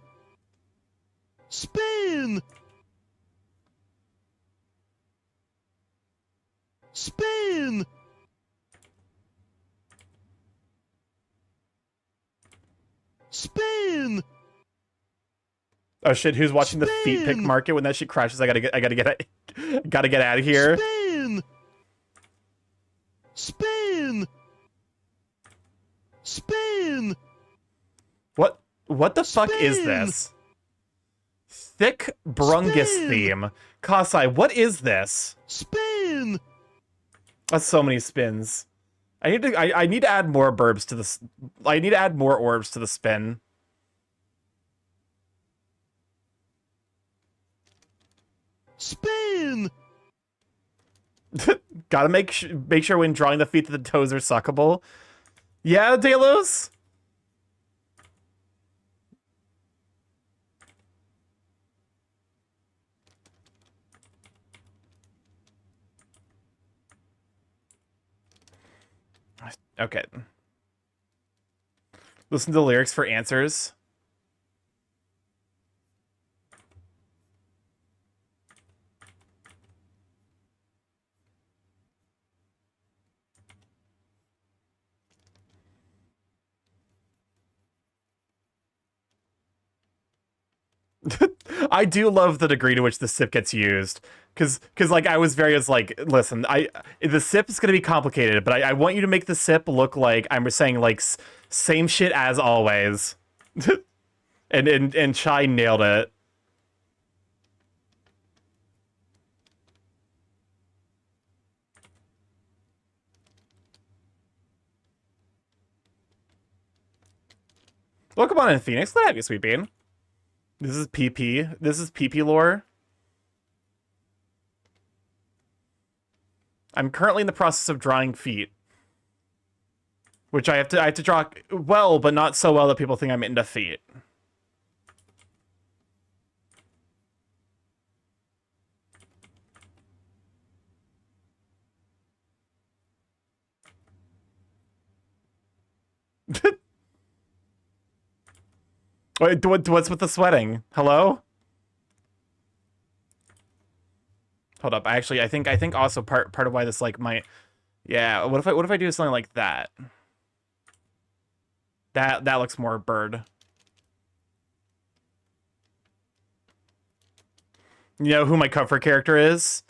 Spin! Spin! Spin!
Oh shit! Who's watching the feet pick
Spin!
market when that shit crashes? I gotta get out of here.
Spin! Spin! Spin!
What the fuck is
Spin!
this? Thick Brungus
Spin!
theme. Kasai, what is this?
Spin!
That's so many spins. I need to add more burbs to this. I need to add more orbs to the spin.
Spin!
Gotta make sure when drawing the feet that the toes are suckable. Yeah, Delos? Okay. Listen to the lyrics for answers. I do love the degree to which the sip gets used, because like I was like, listen, the sip is gonna be complicated, but I want you to make the sip look like I'm saying like same shit as always, and Chai nailed it. Welcome on in, Phoenix. Glad to have you, Sweet Bean. This is PP. This is PP lore. I'm currently in the process of drawing feet, which I have to draw well, but not so well that people think I'm into feet. Wait, what's with the sweating? Hello? Hold up. I think also part of why this like might, yeah. What if I do something like that? That looks more bird. You know who my cover character is?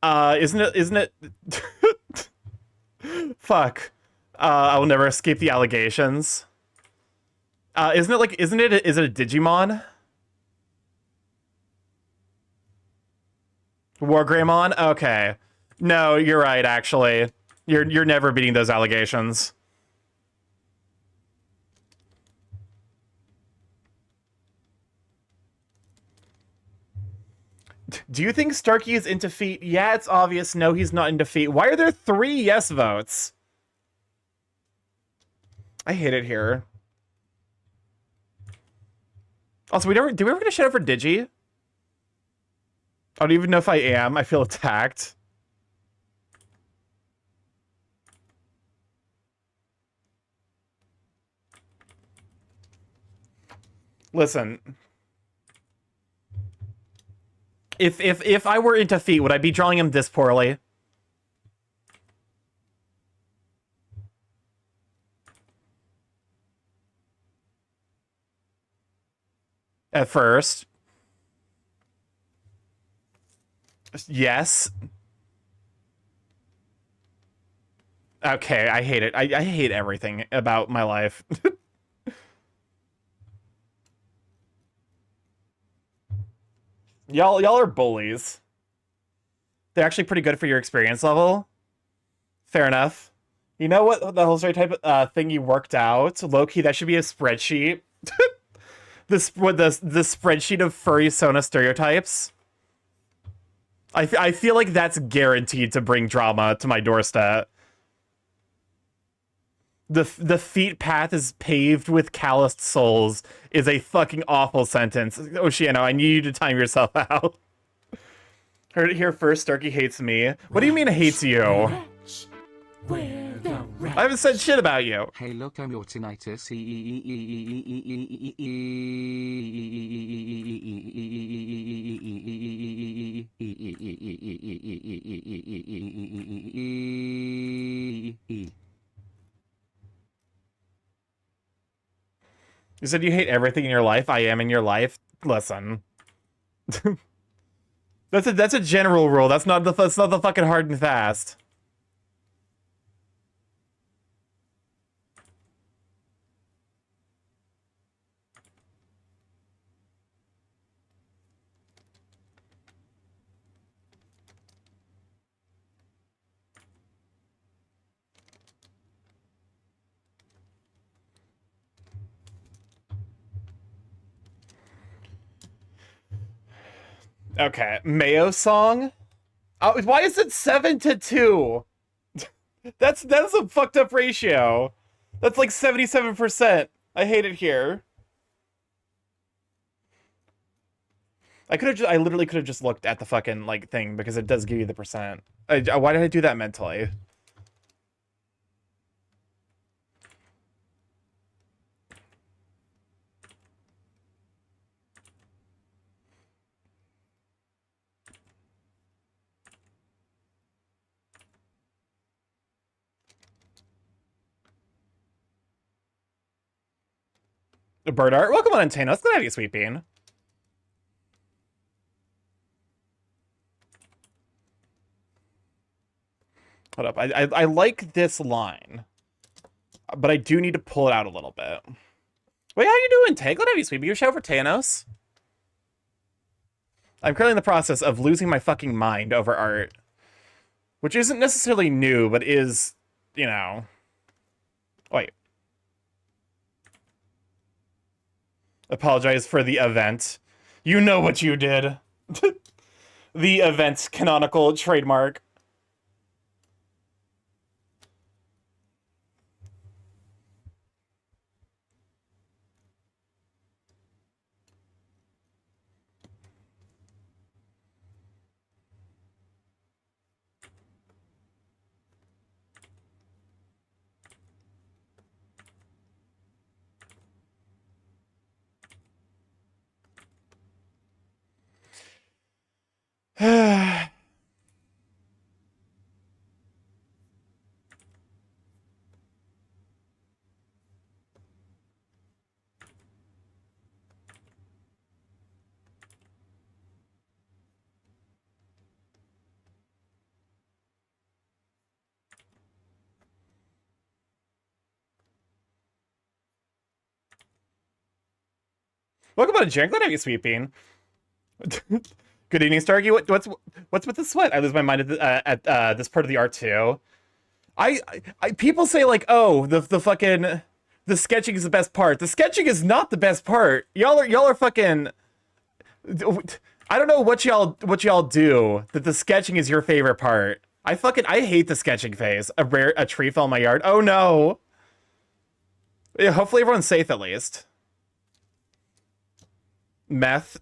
Isn't it? Fuck. I will never escape the allegations. Is it a Digimon? Wargreymon? Okay. No, you're right, actually. You're never beating those allegations. Do you think Starky is into feet? Yeah, it's obvious. No, he's not into feet. Why are there 3 yes votes? I hate it here. Also, do we ever get a shit out for Digi? I don't even know if I am. I feel attacked. Listen. If I were into feet, would I be drawing him this poorly? At first. Yes. Okay, I hate it. I hate everything about my life. Y'all are bullies. They're actually pretty good for your experience level. Fair enough. You know what the whole story type thing you worked out? Low-key, that should be a spreadsheet. The spreadsheet of furry Sona stereotypes. I feel like that's guaranteed to bring drama to my doorstep. The feet path is paved with calloused souls is a fucking awful sentence. Oceano, I need you to time yourself out. Heard it here first, Starky hates me. What do you mean hates you?
Rats. We're the rats.
I haven't said shit about you.
Hey look, I'm your tinnitus.
You said you hate everything in your life. I am in your life. Listen. That's a general rule. That's not the fucking hard and fast. Okay, Mayo song. Oh, why is it 7-2? That's a fucked up ratio. That's like 77%. I hate it here. I literally could have just looked at the fucking like thing because it does give you the percent. Why did I do that mentally? Bird art. Welcome on, Antanos. Good to have you, Sweet Bean. Hold up. I like this line, but I do need to pull it out a little bit. Wait, how you doing, Tay? Good to have you, Sweet Bean. Your show for Thanos. I'm currently in the process of losing my fucking mind over art, which isn't necessarily new, but is, you know. Wait. Apologize for the event. You know what you did. The event canonical trademark. Welcome on, Jaren. Glad to have you, Sweet Bean. Good evening, Starky. What's with the sweat? I lose my mind at this part of the art too. I people say like, oh, the fucking the sketching is the best part. The sketching is not the best part. Y'all are fucking. I don't know what y'all do that the sketching is your favorite part. I hate the sketching phase. A tree fell in my yard. Oh no. Yeah, hopefully everyone's safe at least. Meth.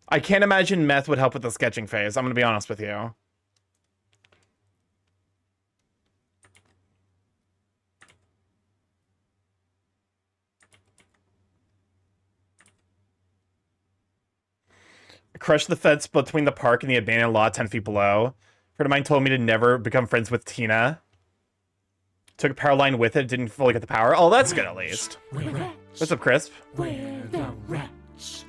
I can't imagine meth would help with the sketching phase. I'm gonna be honest with you. Crush the fence between the park and the abandoned lot 10 feet below. A friend of mine told me to never become friends with Tina. Took a power line with it, didn't fully get the power. Oh, that's good at least.
We're rats.
What's up, Crisp?
We're the rats.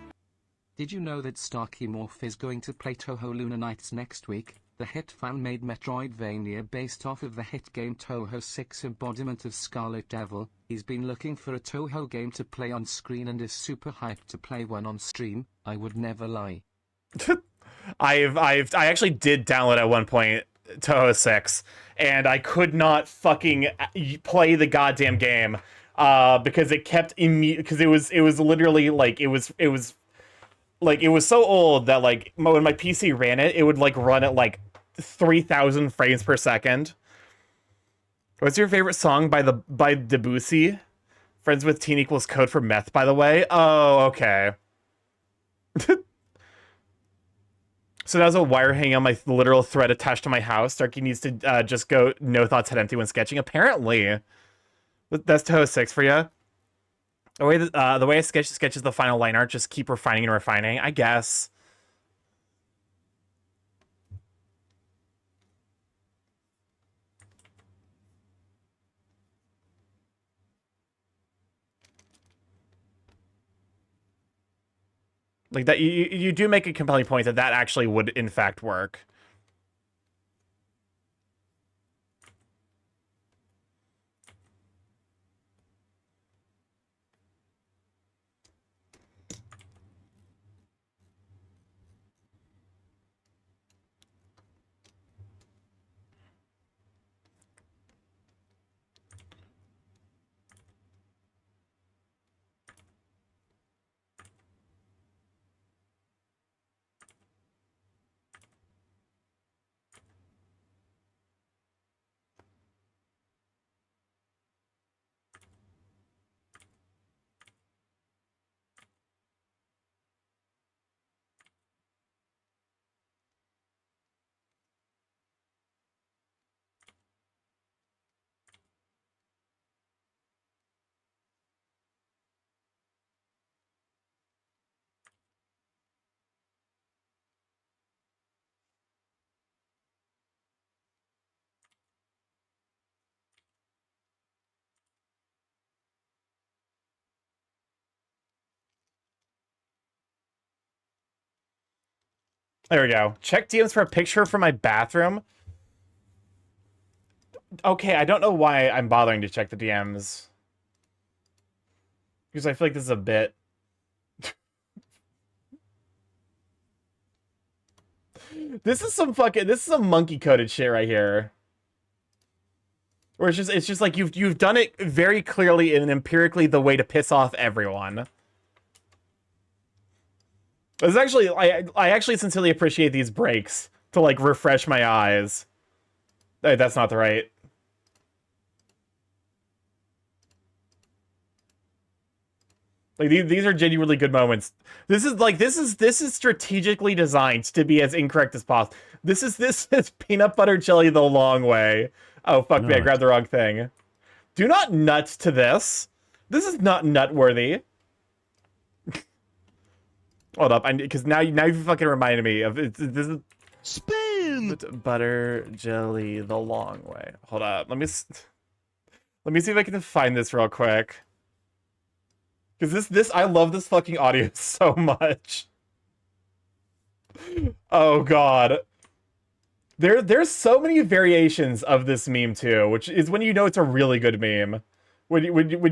Did you know that StarkyMorph is going to play Toho Luna Nights next week? The hit fan-made Metroidvania based off of the hit game Toho 6 Embodiment of Scarlet Devil. He's been looking for a Toho game to play on screen and is super hyped to play one on stream. I would never lie.
I actually did download at one point Toho 6, and I could not fucking play the goddamn game because it kept because it was literally like it was like it was so old that like when my PC ran it, it would like run at like 3,000 frames per second. What's your favorite song by Debussy? Friends with Teen equals code for meth, by the way. Oh, okay. So there's a wire hanging on my literal thread attached to my house. Starky needs to just go no thoughts head empty when sketching. Apparently, that's Toho 6 for you. The way I sketches the final line art, just keep refining and refining, I guess. Like that, you do make a compelling point that that actually would in fact work. There we go. Check DMs for a picture for my bathroom. Okay, I don't know why I'm bothering to check the DMs. Because I feel like this is a bit. This is some monkey coded shit right here. Where it's just like you've done it very clearly and empirically the way to piss off everyone. It's actually I actually sincerely appreciate these breaks to like refresh my eyes. Hey, that's not the right. Like these are genuinely good moments. This is strategically designed to be as incorrect as possible. This is peanut butter jelly the long way. Oh fuck me, I grabbed the wrong thing. Do not nut to this. This is not nut worthy. Hold up, because now you fucking reminded me of this is
Spin!
butter jelly the long way. Hold up, let me see if I can find this real quick. Because this I love this fucking audio so much. Oh god. There's so many variations of this meme too, which is when you know it's a really good meme. When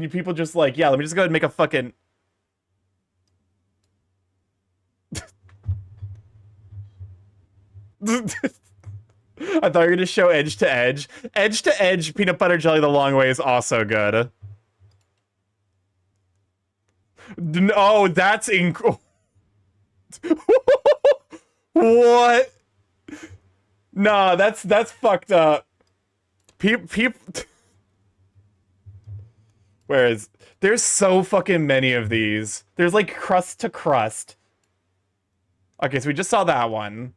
you people just like, yeah, let me just go ahead and make a fucking I thought you were gonna show edge to edge. Edge to edge peanut butter jelly the long way is also good. Oh, that's what? Nah, that's fucked up. Whereas there's so fucking many of these. There's like crust to crust. Okay, so we just saw that one.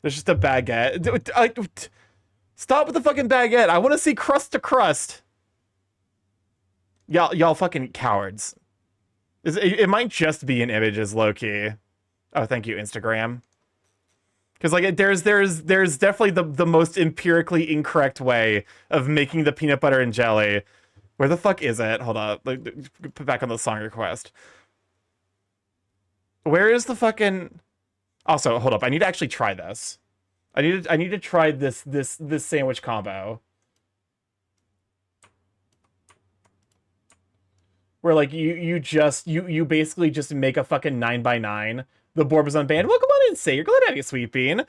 There's just a baguette. Stop with the fucking baguette. I want to see crust to crust. Y'all fucking cowards. It might just be in images, low-key. Oh, thank you, Instagram. Because like there's definitely the most empirically incorrect way of making the peanut butter and jelly. Where the fuck is it? Hold up. Put back on the song request. Where is the fucking? Also, hold up. I need to actually try this. I need to try this sandwich combo. Where like you basically just make a fucking 9x9. The board was unbanned. Welcome on in, Sager. Glad to have you, Sweet Bean. Have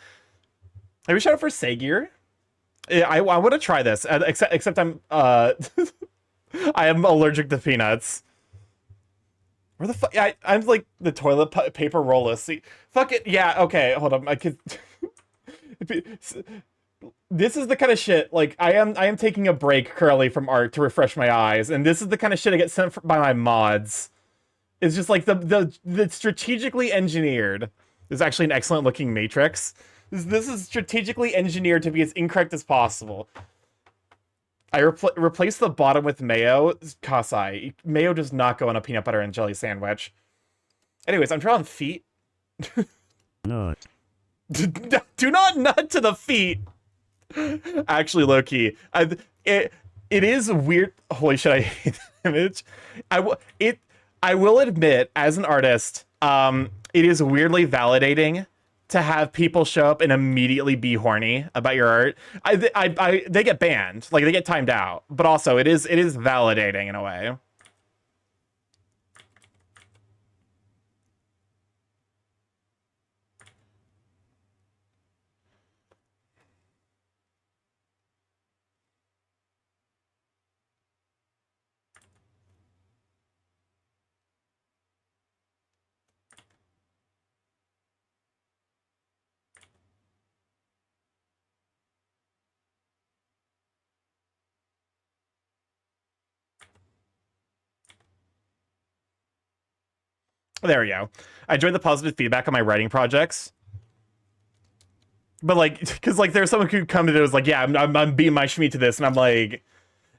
you shout out for Sagier? I want to try this. Except I'm I am allergic to peanuts. Where the fuck? I'm like the toilet paper roller. See, fuck it. Yeah, okay. Hold on. I could. This is the kind of shit. Like I am taking a break currently from art to refresh my eyes, and this is the kind of shit I get sent by my mods. It's just like the strategically engineered. This is actually an excellent looking matrix. This is strategically engineered to be as incorrect as possible. I replaced the bottom with mayo. Kasai. Mayo does not go on a peanut butter and jelly sandwich. Anyways, I'm drawing feet.
Nut.
Do not nut to the feet. Actually, low key, it is weird. Holy shit, I hate that image. I will admit, as an artist, it is weirdly validating to have people show up and immediately be horny about your art. They get banned, like they get timed out, but also it is validating in a way. There we go. I enjoyed the positive feedback on my writing projects. But like, because like there's someone who come to it was like, yeah, I'm beating my shmeat to this, and I'm like,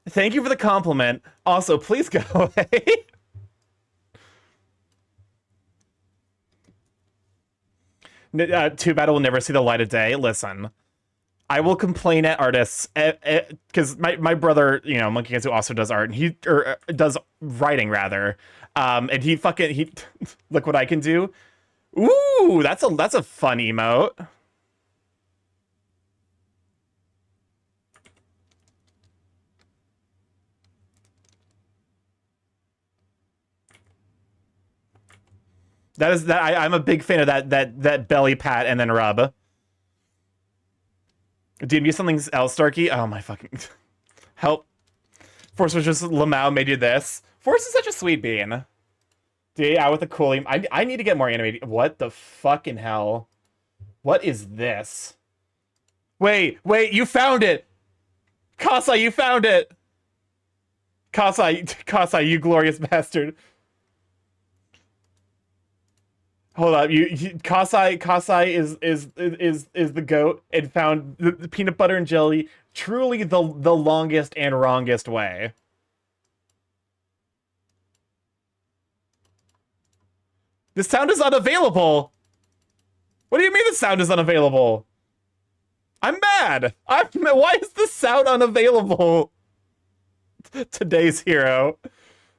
thank you for the compliment. Also, please go away. Too bad it will never see the light of day. Listen, I will complain at artists because my brother, you know, Monkey Guys, who also does art, and he does writing rather. And he look what I can do. Ooh, that's a fun emote. I'm a big fan of that belly pat and then rub. Dude, use something else, Starky. Oh my fucking help. Force was just Lamau made you this. Force is such a sweet bean. Dude, out with the cooling. I need to get more animated. What the fucking hell? What is this? Wait, you found it! Kasai, you found it! Kasai, you glorious bastard. Hold up, Kasai is the goat and found the peanut butter and jelly truly the longest and wrongest way. The sound is unavailable. What do you mean the sound is unavailable? I'm mad. Why is the sound unavailable? Today's hero.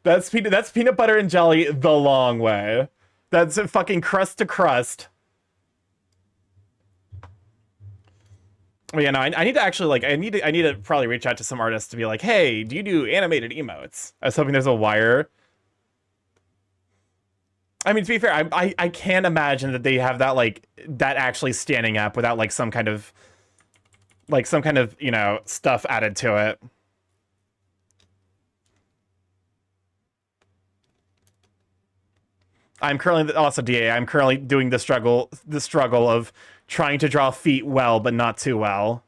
That's peanut butter and jelly the long way. That's fucking crust to crust. Well, yeah, no, I need to actually like I need to probably reach out to some artists to be like, hey, do you do animated emotes? I was hoping there's a wire. I mean, to be fair, I can't imagine that they have that like that actually standing up without like some kind of you know stuff added to it. I'm currently also DA. I'm currently doing the struggle of trying to draw feet well, but not too well.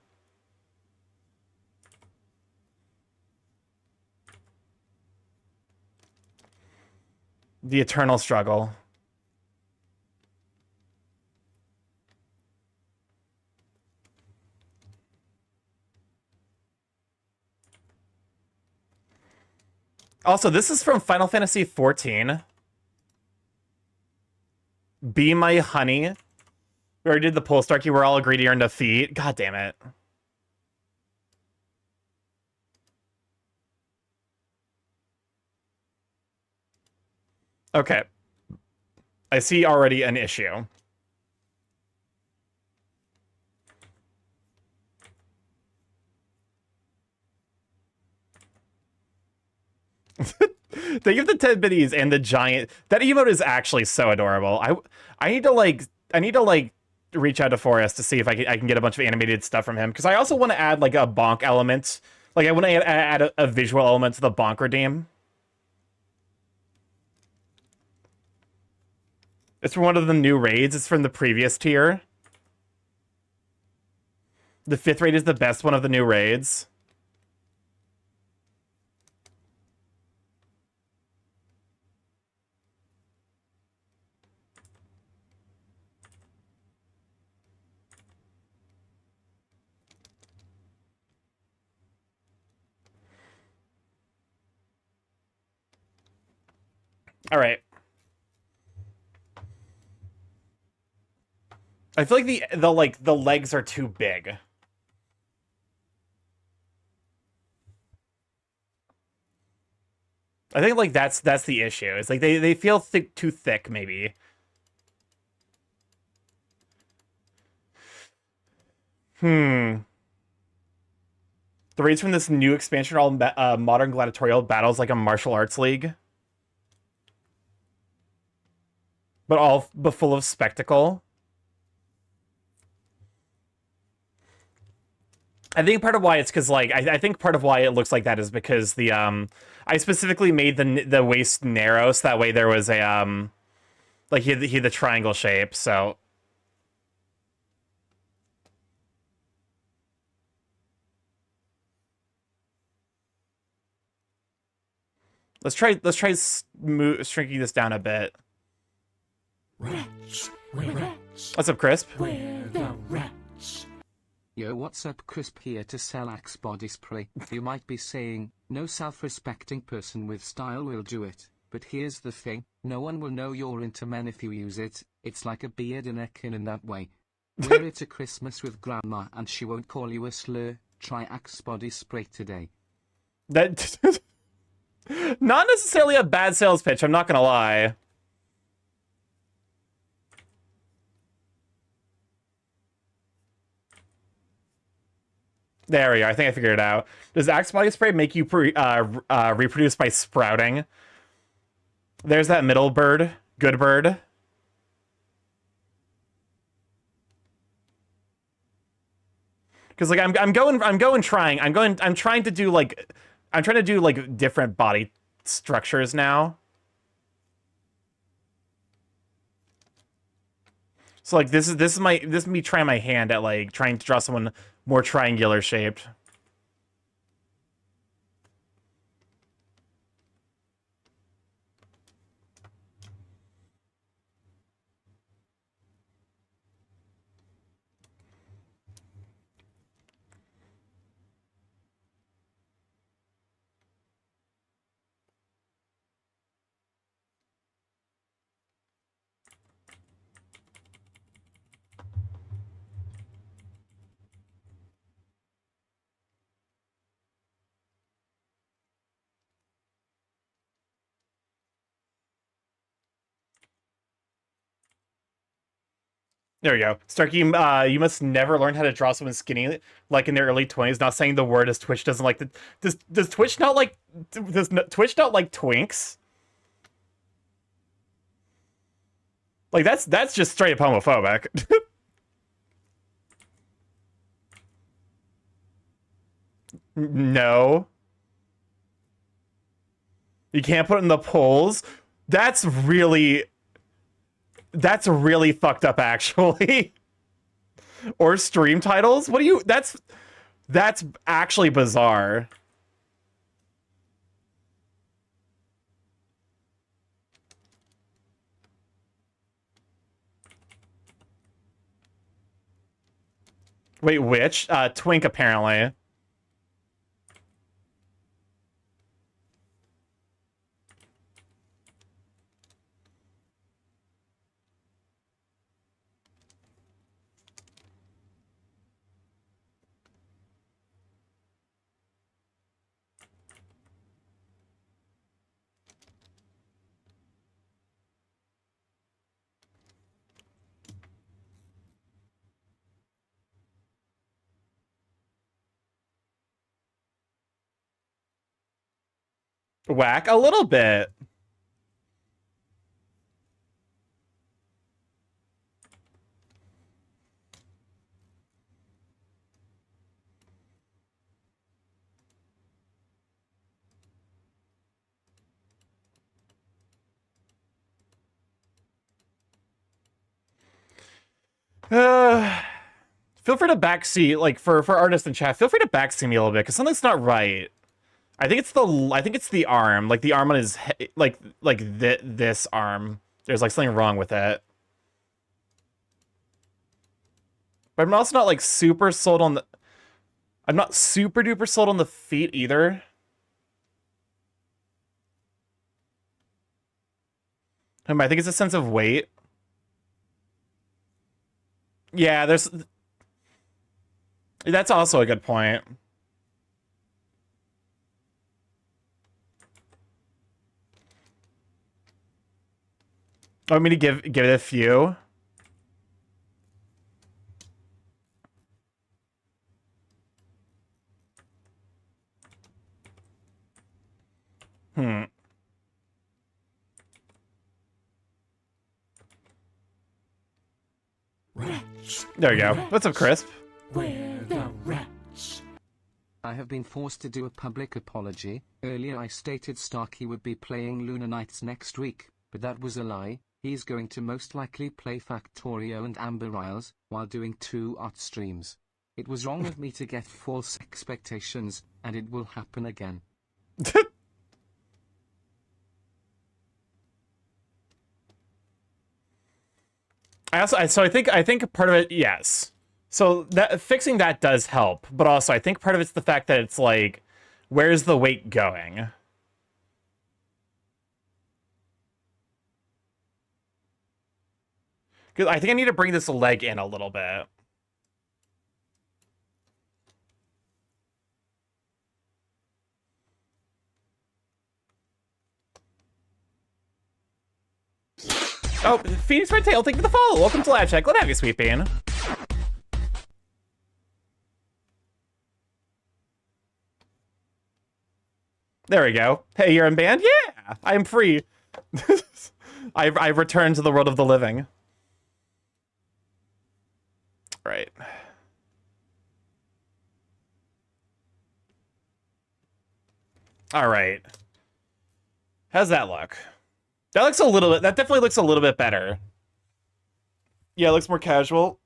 The eternal struggle. Also, this is from Final Fantasy XIV. Be my honey. We already did the pull, Starky. We're all agreed to earn defeat. God damn it. Okay. I see already an issue. They give the 10 biddies and the giant. That emote is actually so adorable. I need to like reach out to Forrest to see if I can get a bunch of animated stuff from him, because I also want to add like a bonk element. Like I want to add a visual element to the bonk redeem. It's from one of the new raids. It's from the previous tier. The 5th raid is the best one of the new raids. All right. I feel like the legs are too big. I think like that's the issue. It's like they feel too thick maybe. The raids from this new expansion are all modern gladiatorial battles like a martial arts league. But full of spectacle. I think part of why it's because like I think part of why it looks like that is because the I specifically made the waist narrow so that way there was a like he had the triangle shape, so let's try shrinking this down a bit.
Wretch, wretch,
What's up, Crisp?
where the wretch?
Yo, what's up, Crisp here to sell Axe body spray. You might be saying, no self-respecting person with style will do it, but here's the thing, no one will know you're into men if you use it. It's like a beard and a kin in that way. Wear it to Christmas with grandma and she won't call you a slur. Try Axe body spray today.
That not necessarily a bad sales pitch, I'm not gonna lie. There we go. I think I figured it out. Does Axe body spray make you reproduce by sprouting? There's that middle bird. Good bird. Because like I'm trying to do like different body structures now. So like this is me trying my hand at like trying to draw someone more triangular shaped. There we go. Starky, you must never learn how to draw someone skinny, like in their early 20s. Not saying the word as Twitch doesn't like the... Does Twitch not like... Does Twitch not like twinks? Like, that's just straight up homophobic. No. You can't put it in the polls? That's really fucked up, actually. Or stream titles? What do you... That's actually bizarre. Wait, which? Twink, apparently. Whack? A little bit. Feel free to backseat, like, for artists in chat, feel free to backseat me a little bit, because something's not right. I think it's the arm, like the arm on his head, like this arm. There's like something wrong with it. But I'm also not like super sold on the. I'm not super duper sold on the feet either. I think it's a sense of weight. Yeah, there's. That's also a good point. Want me to give it a few?
Wretch.
There we go. What's up, Crisp?
Where the wretch?
I have been forced to do a public apology. Earlier I stated Starky would be playing Lunar Nights next week, but that was a lie. He's going to most likely play Factorio and Amber Isles, while doing 2 art streams. It was wrong of me to get false expectations, and it will happen again.
I think part of it, yes. So that fixing that does help, but also I think part of it's the fact that it's like, where's the weight going? Because I think I need to bring this leg in a little bit. Oh, Phoenix Red Tail, thank you for the follow. Welcome to Lab Check. Glad to have you, Sweet Bean. There we go. Hey, you're in band? Yeah, I am free. I've returned to the world of the living. Right. All right. How's that look? That looks a little bit. That definitely looks a little bit better. Yeah, it looks more casual.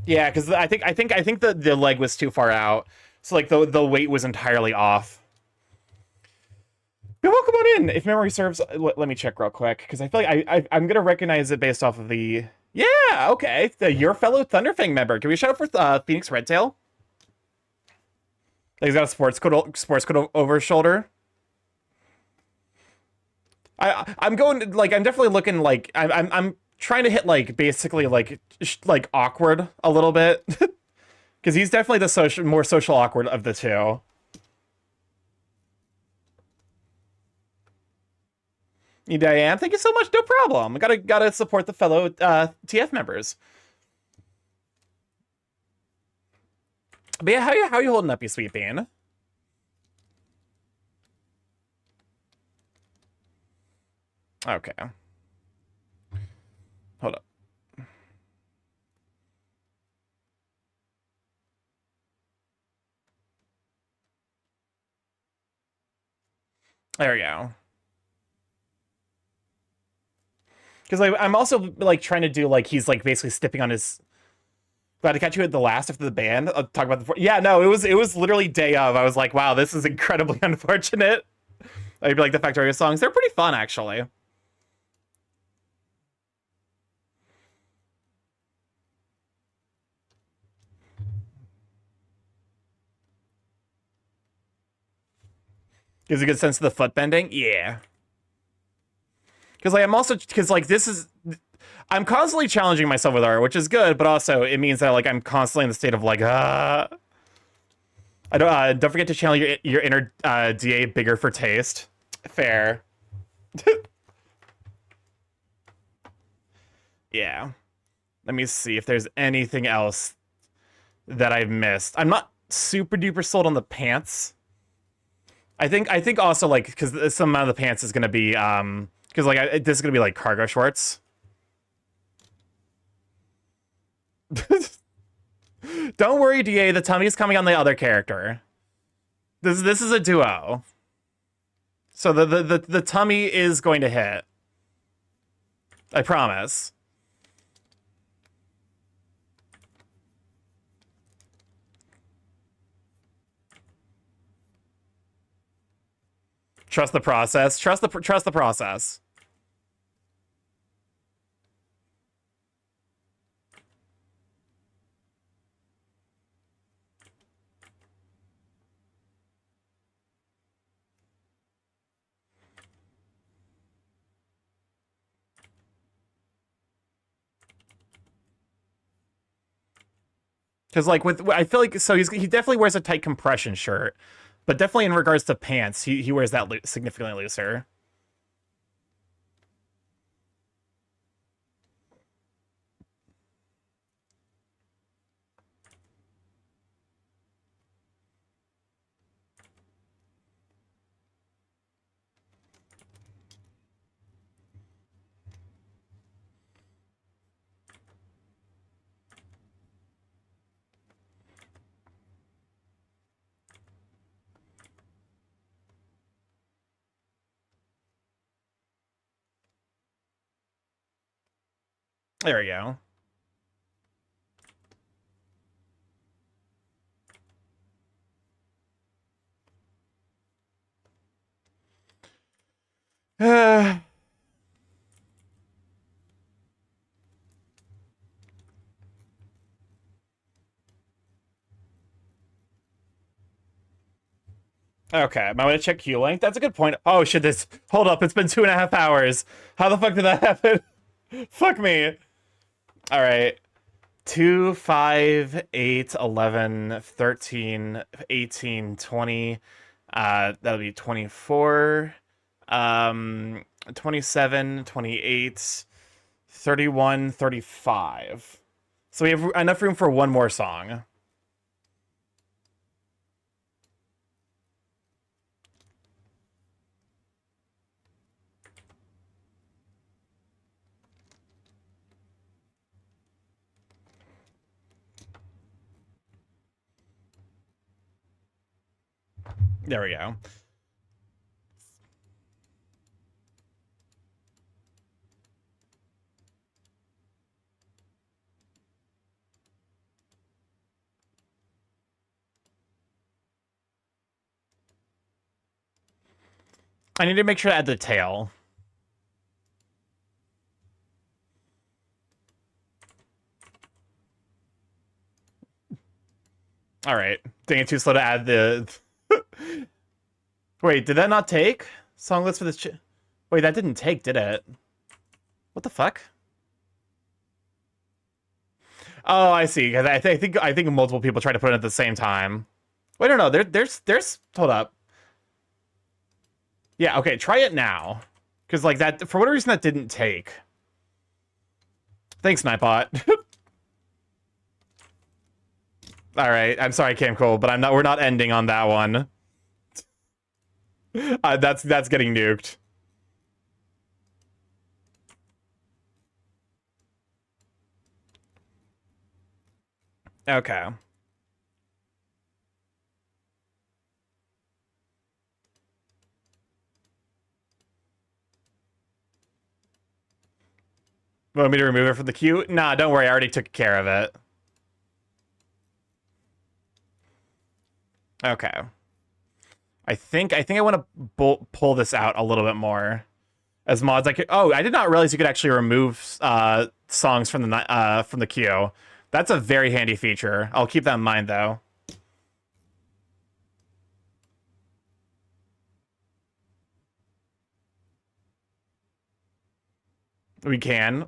Yeah, because I think the leg was too far out, so like the weight was entirely off. But welcome on in. If memory serves, let me check real quick because I feel like I'm gonna recognize it based off of the. Yeah, okay. Your fellow Thunderfang member. Can we shout out for Phoenix Redtail? He's got a sports coat over his shoulder. I'm going like I'm definitely looking like I'm trying to hit like basically like awkward a little bit because he's definitely the more social awkward of the two. Diane, thank you so much. No problem. Gotta support the fellow TF members. But yeah, how you holding up, you sweet bean? Okay. Hold up. There we go. Because I'm also like trying to do like he's like basically stepping on his. Glad to catch you at the last after the band. I'll talk about the. Yeah, no, it was literally day of. I was like, wow, this is incredibly unfortunate. I'd be like the Factorio songs. They're pretty fun actually. Gives a good sense of the foot bending. Yeah. Because like this is. I'm constantly challenging myself with art, which is good, but also it means that like I'm constantly in the state of like I don't forget to channel your inner DA bigger for taste. Fair. Yeah. Let me see if there's anything else that I've missed. I'm not super duper sold on the pants. I think also like because some amount of the pants is gonna be because like this is gonna be like cargo shorts. Don't worry, DA. The tummy's coming on the other character. This is a duo, so the tummy is going to hit. I promise. Trust the process. Trust the process. Because like I feel like so he definitely wears a tight compression shirt, but definitely in regards to pants, he wears that significantly looser. There we go. Okay, am I going to check queue length? That's a good point. Oh shit, hold up, it's been 2.5 hours. How the fuck did that happen? Fuck me. All right. 2, 5, 8, 11, 13, 18, 20. That'll be 24. 27, 28, 31, 35. So we have enough room for one more song. There we go. I need to make sure to add the tail. All right. Dang it, too slow to add the... Wait, did that not take? Song list for this... Wait, that didn't take, did it? What the fuck? Oh, I see. Because I think multiple people tried to put it at the same time. Wait, no. There's... Hold up. Yeah, okay, try it now. Because, like, that... For whatever reason, that didn't take. Thanks, Nightbot. Alright, I'm sorry, Cam Cole, but we're not ending on that one. That's getting nuked. Okay. Want me to remove it from the queue? Nah, don't worry, I already took care of it. Okay. I think I want to pull this out a little bit more. As mods, I could... Oh, I did not realize you could actually remove songs from the queue. That's a very handy feature. I'll keep that in mind, though. We can.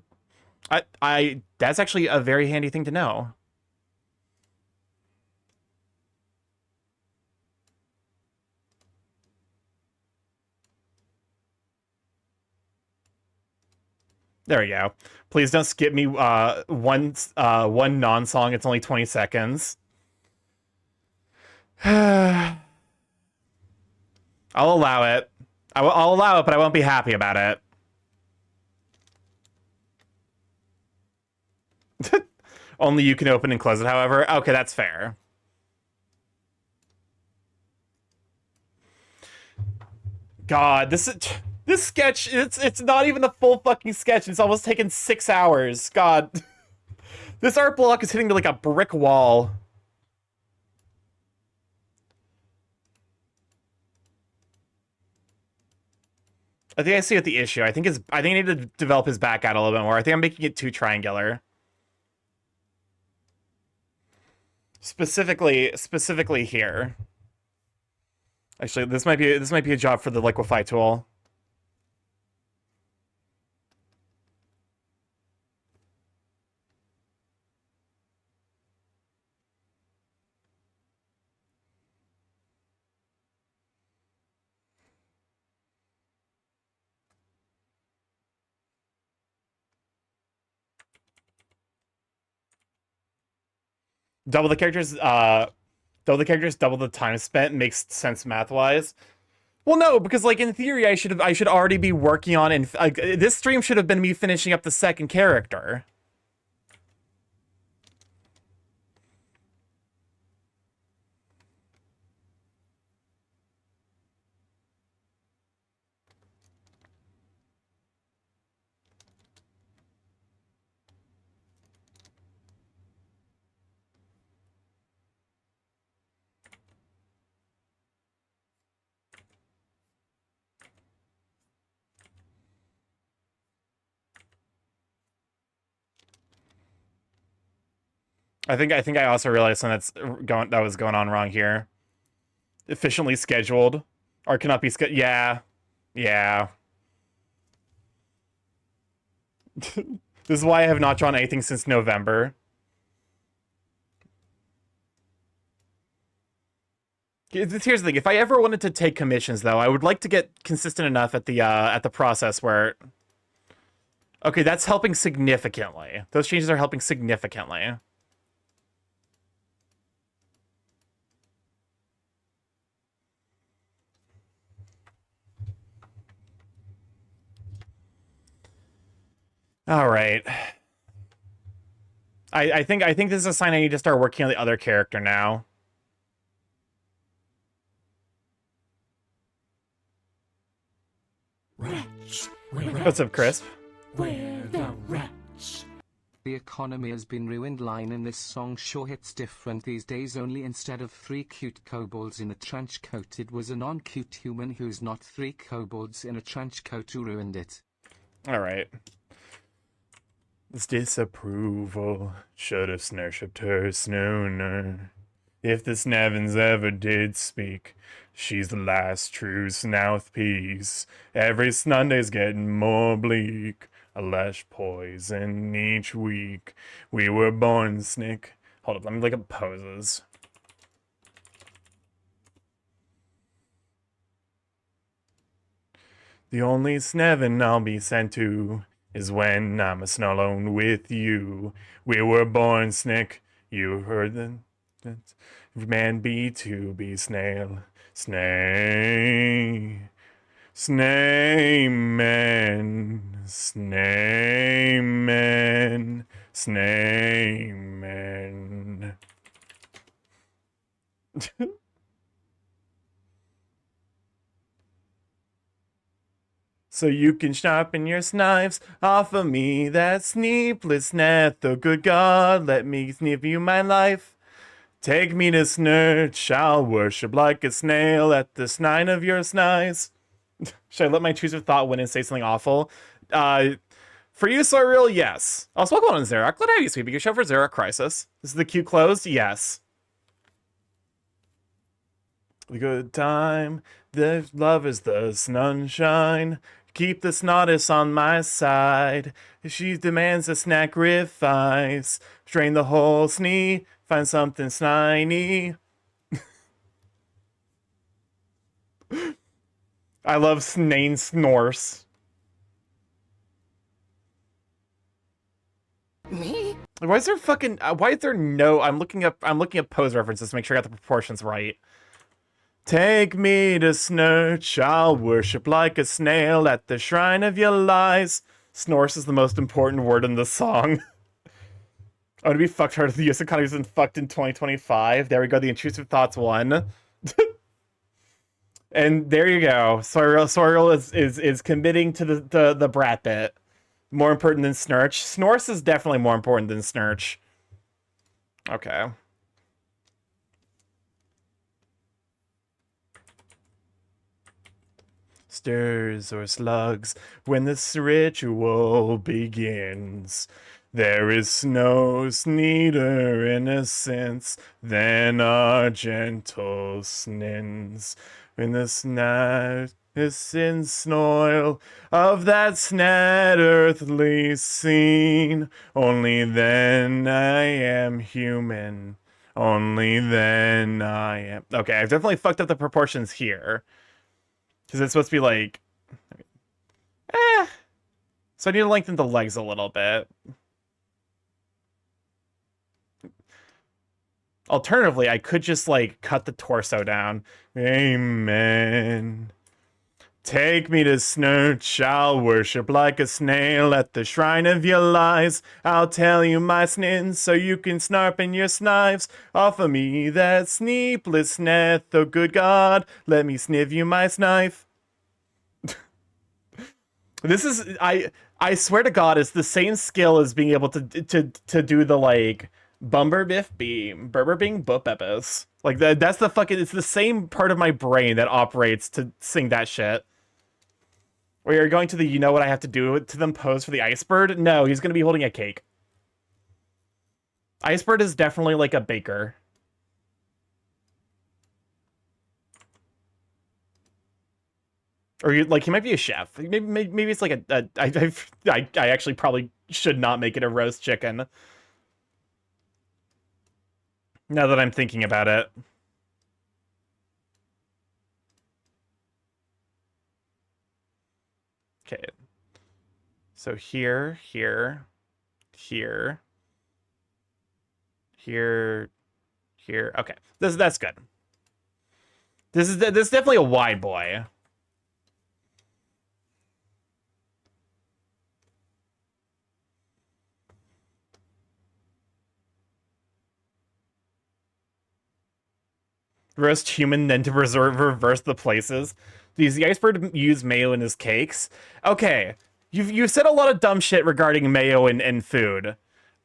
That's actually a very handy thing to know. There we go. Please don't skip me one non-song. It's only 20 seconds. I'll allow it. I'll allow it, but I won't be happy about it. Only you can open and close it, however. Okay, that's fair. God, this is... This sketch, it's not even the full fucking sketch. It's almost taken 6 hours. God. This art block is hitting me like a brick wall. I think I see what the issue. I think I need to develop his back out a little bit more. I think I'm making it too triangular. Specifically here. Actually, this might be a job for the liquefy tool. Double the characters, double the time spent makes sense math-wise. Well, no, because like in theory, I should already be working on, and like this stream should have been me finishing up the second character. I think I also realized something that was going on wrong here. Efficiently scheduled, or cannot be scheduled. Yeah. This is why I have not drawn anything since November. Here's the thing: if I ever wanted to take commissions, though, I would like to get consistent enough at the process where. Okay, that's helping significantly. Those changes are helping significantly. All right. I think this is a sign I need to start working on the other character now.
Rats.
What's up, Crisp?
Where the rats?
The economy has been ruined line in this song sure hits different these days only instead of 3 cute kobolds in a trench coat it was a non-cute human who's not 3 kobolds in a trench coat who ruined it.
Alright. This disapproval should have snurshiped her snooner. If the Snevins ever did speak, she's the last true Snouthpiece. Every Sunday's getting more bleak. A lash poison each week. We were born snick. Hold up, let me look up poses. The only Snevin I'll be sent to is when I'm a snow alone with you. We were born snick. You heard the man be to be snail. Snay. Snayman. Snayman. Snayman. So you can sharpen your knives off of me, that sneepless net. The good God, let me sneep you my life. Take me to snurch, I'll worship like a snail at the snine of your snize. Should I let my choose of thought win and say something awful? For you, Sorreal, yes. Also, welcome on, Xerox. Glad to have you, Sweepy. Good show for Xerox Crisis. This is the queue closed? Yes. The good time, the love is the sunshine. Keep the snottis on my side. If she demands a sacrifice, drain the whole snee, find something sniny. I love Snane Snores.
Me?
Why is there fucking? Why is there no? I'm looking up pose references to make sure I got the proportions right. Take me to Snurch, I'll worship like a snail at the shrine of your lies. Snorse is the most important word in the song. I want to be fucked hard. The US economy isn't fucked in 2025. There we go. The intrusive thoughts won. And there you go. Sorial is committing to the brat bit. More important than Snurch. Snorse is definitely more important than Snurch. Okay. Stirs or slugs when this ritual begins. There is no sweeter innocence than our gentle snins. When the snat is sin snoil of that snat earthly scene, only then I am human. Only then I am. Okay, I've definitely fucked up the proportions here. Because it's supposed to be like... So I need to lengthen the legs a little bit. Alternatively, I could just, like, cut the torso down. Amen. Take me to Snurch, I'll worship like a snail at the shrine of your lies. I'll tell you my snins so you can snarp in your snives. Offer me that sneepless neth, oh good God, let me sniv you my snife. This is, I swear to God, it's the same skill as being able to do the, like, Bumber Biff Beam, Berber Bing Bupepis. Like, that's the fucking, it's the same part of my brain that operates to sing that shit. Or you're going to the you know what I have to do to them pose for the Icebird? No, he's going to be holding a cake. Icebird is definitely like a baker. Or like he might be a chef. Maybe it's like I actually probably should not make it a roast chicken. Now that I'm thinking about it. Okay. So here. Here. Okay. That's good. This is definitely a wide boy. Roast human, then to reverse the places. Does the Icebird use mayo in his cakes? Okay, you've said a lot of dumb shit regarding mayo and food.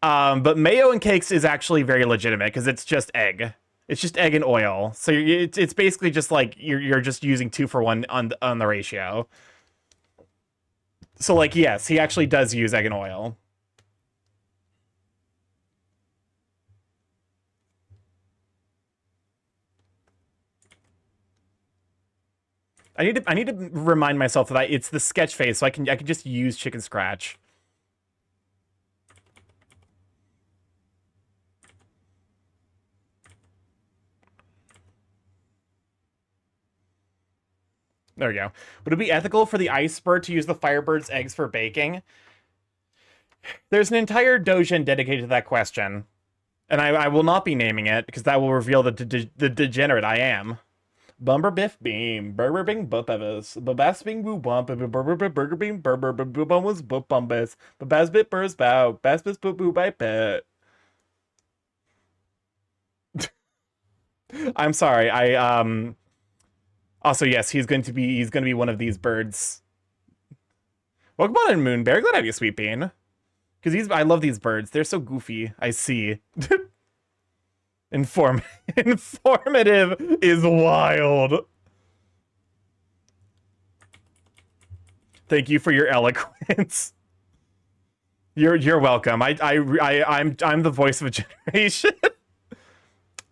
But mayo and cakes is actually very legitimate because it's just egg. It's just egg and oil. So it's basically just like you're just using 2 for 1 on the ratio. So like yes, he actually does use egg and oil. I need to remind myself that it's the sketch phase, so I can just use chicken scratch. There we go. Would it be ethical for the Icebird to use the Firebird's eggs for baking? There's an entire doujin dedicated to that question. And I will not be naming it, because that will reveal the degenerate I am. Bumber Biff Beam, Burger Bing Bupevis, Babas Bing Boo Bump, Burger Beam Burber, Boo Bum was Boop Bumbus, Babas Bit Burrs Bow, Bass Bis Boo Boo by Pet. I'm sorry, also, yes, he's going to be one of these birds. Welcome on in, Moonbear. Glad to have you, Sweet Bean. Because I love these birds. They're so goofy. I see. Informative is wild. Thank you for your eloquence. You're welcome. I'm the voice of a generation.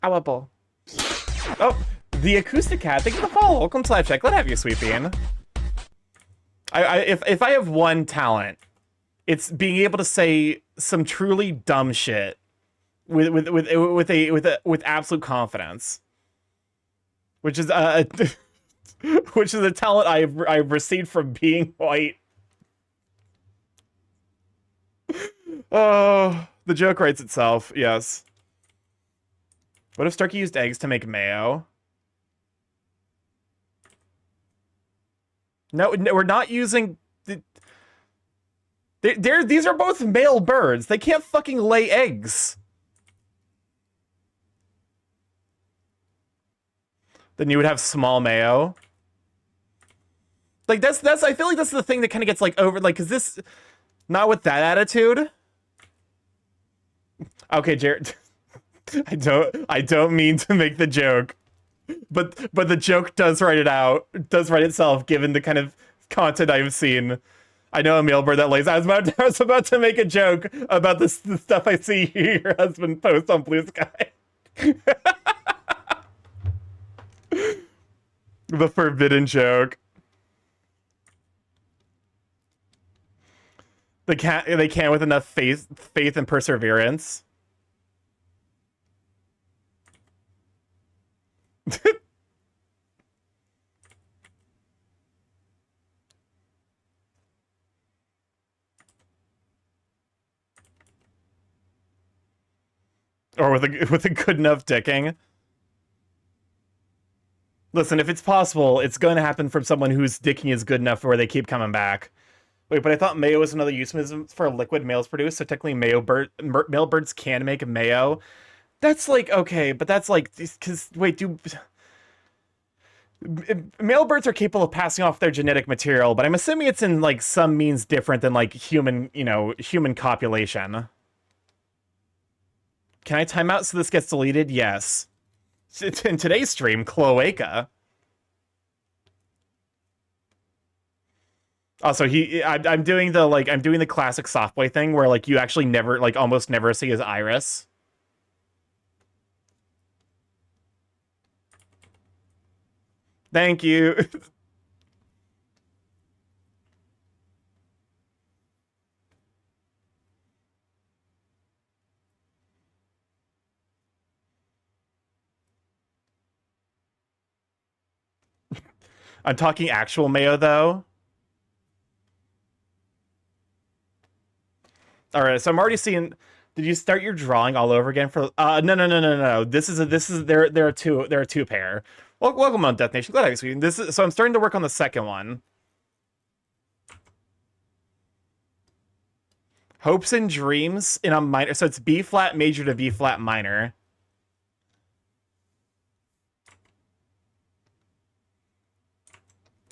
Owable. Oh. The Acoustic Cat, thank you for the follow. Welcome to Live Check. Glad to have you, Sweet Bean. If I have one talent, it's being able to say some truly dumb shit with absolute confidence, which is which is a talent I've received from being white. Oh, the joke writes itself. Yes. What if Starky used eggs to make mayo? No, we're not using... These are both male birds. They can't fucking lay eggs. Then you would have small mayo. Like that's I feel like that's the thing that kind of gets like over like, is this not with that attitude? Okay, Jared. I don't mean to make the joke, but the joke does write it out, does write itself, given the kind of content I've seen. I know a mailbird that lays. I was about to make a joke about the stuff I see your husband post on Blue Sky. The forbidden joke. They can't with enough faith and perseverance. Or with a good enough dicking. Listen, if it's possible, it's going to happen from someone whose dicking is good enough where they keep coming back. Wait, but I thought mayo was another euphemism for liquid males produce, so technically male birds can make mayo. That's like, okay, but that's like, because, wait, male birds are capable of passing off their genetic material, but I'm assuming it's in, like, some means different than, like, human copulation. Can I time out so this gets deleted? Yes. In today's stream, cloaca. Also, I'm doing the classic Softboy thing where, like, you actually never, like, almost never see his iris. Thank you. I'm talking actual mayo, though. All right, so I'm already seeing. Did you start your drawing all over again for? No. This is there are two pair. Well, welcome on Death Nation. Glad I see this is so I'm starting to work on the second one. Hopes and Dreams in a minor. So it's B flat major to B flat minor.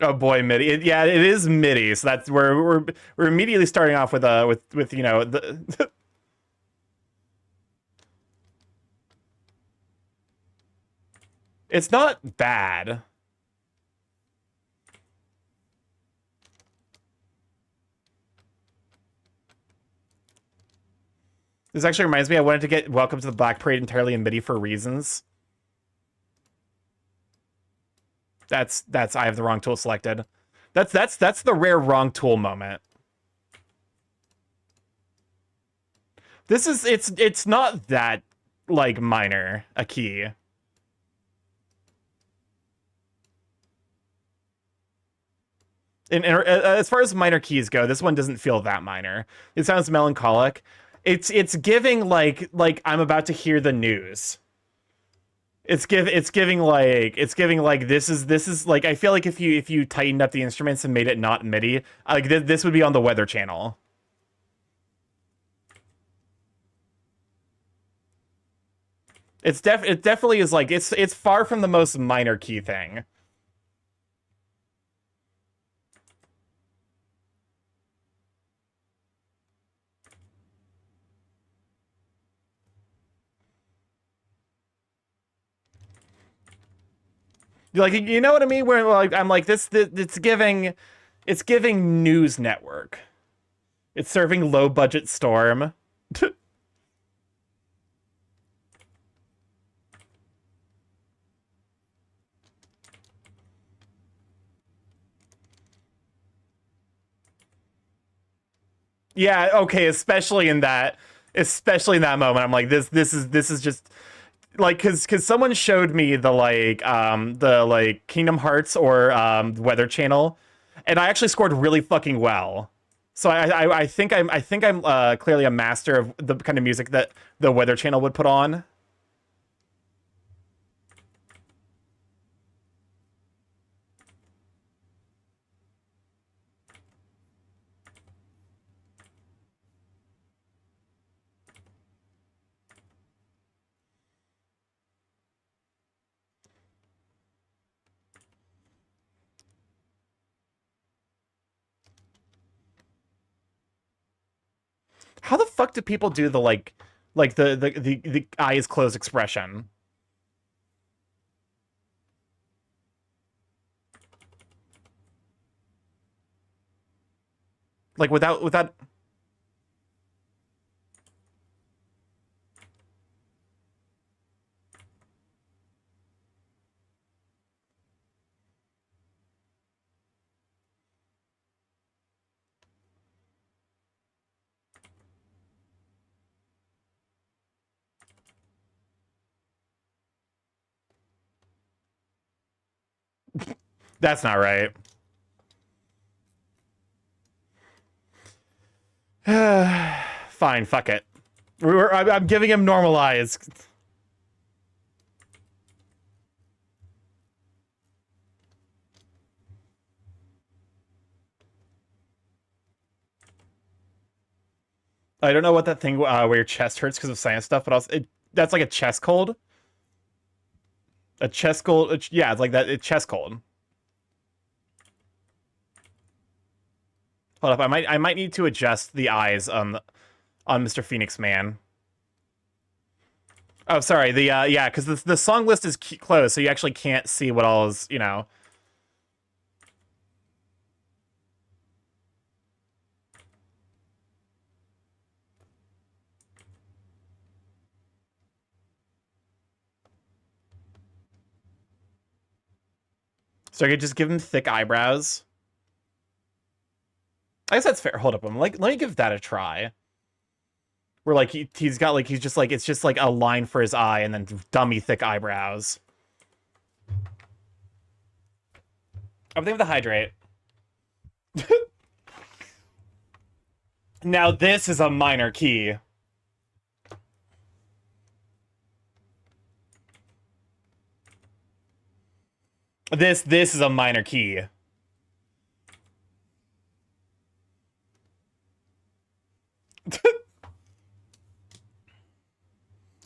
Oh boy, MIDI. Yeah, it is MIDI. So that's where we're immediately starting off with you know the. It's not bad. This actually reminds me, I wanted to get Welcome to the Black Parade entirely in MIDI for reasons. That's I have the wrong tool selected. That's the rare wrong tool moment. This is it's not that, like, minor a key. And as far as minor keys go, this one doesn't feel that minor. It sounds melancholic. It's giving like I'm about to hear the news. It's giving like this is like, I feel like if you tightened up the instruments and made it not MIDI, like this would be on the Weather Channel. It definitely is like it's far from the most minor key thing. Like, you know what I mean? Where, like, I'm like, it's giving news network. It's serving low budget Storm. Yeah, okay, especially in that moment, I'm like, this is just like, cause someone showed me the Kingdom Hearts or Weather Channel, and I actually scored really fucking well. So I think I'm clearly a master of the kind of music that the Weather Channel would put on. How the fuck do people do the like the eyes closed expression? Like without that's not right. Fine, fuck it. I'm giving him normal eyes. I don't know what that thing where your chest hurts because of science stuff, but also that's like a chest cold. A chest cold, yeah, it's like that. It's chest cold. Hold up, I might need to adjust the eyes on Mr. Phoenix Man. Oh, sorry. The yeah, because the song list is closed, so you actually can't see what all is, you know. So I could just give him thick eyebrows. I guess that's fair. Hold up, let me give that a try. Where like he's got like he's just like it's just like a line for his eye and then dummy thick eyebrows. I'm thinking of the hydrate. Now this is a minor key. This is a minor key.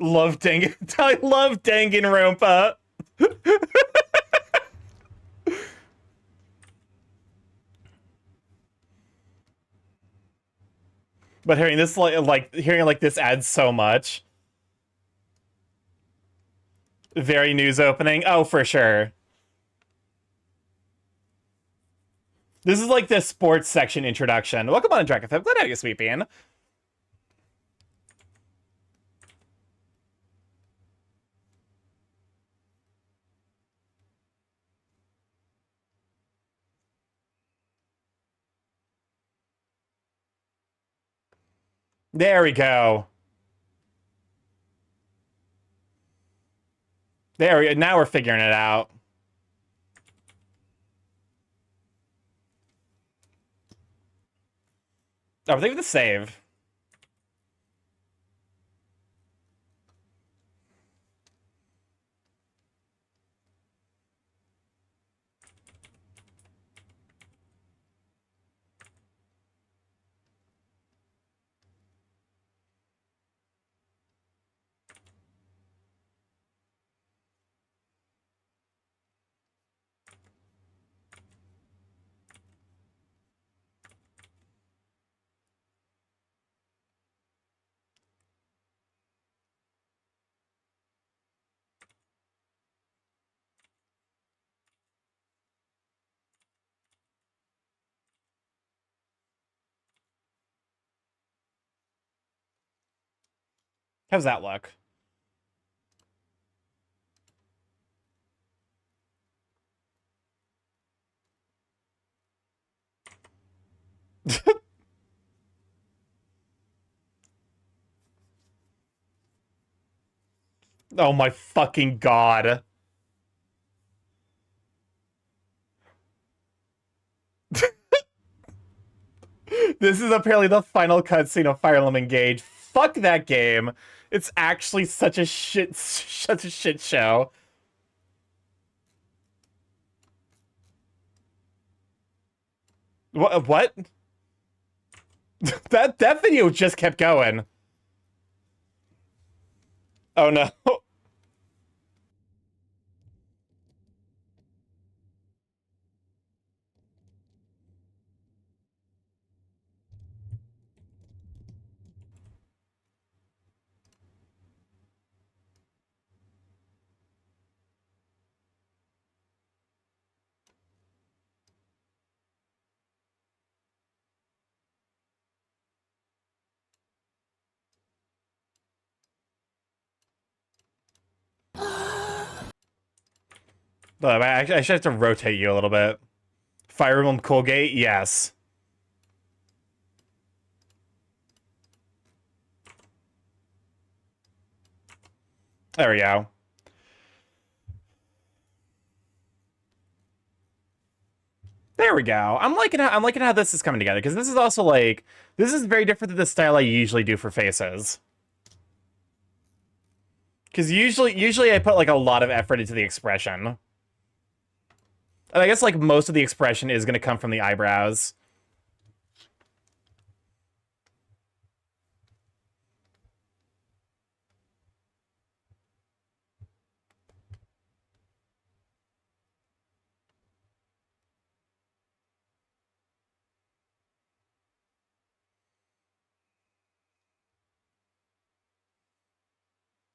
Love I love Danganronpa. But hearing this hearing like this adds so much. Very news opening. Oh, for sure. This is like the sports section introduction. Welcome on, Dragonfest. Glad to have you, Sweet Bean. There we go. There we go. Now we're figuring it out. Oh, I think the save. How's that look? Oh my fucking god. This is apparently the final cutscene of Fire Emblem Engage. Fuck that game. It's actually such a shit show. What? that video just kept going. Oh no. I should have to rotate you a little bit. Fire Emblem Colgate, yes. There we go. There we go. I'm liking how this is coming together, because this is also like, this is very different than the style I usually do for faces. Because usually I put like a lot of effort into the expression. And I guess like most of the expression is going to come from the eyebrows.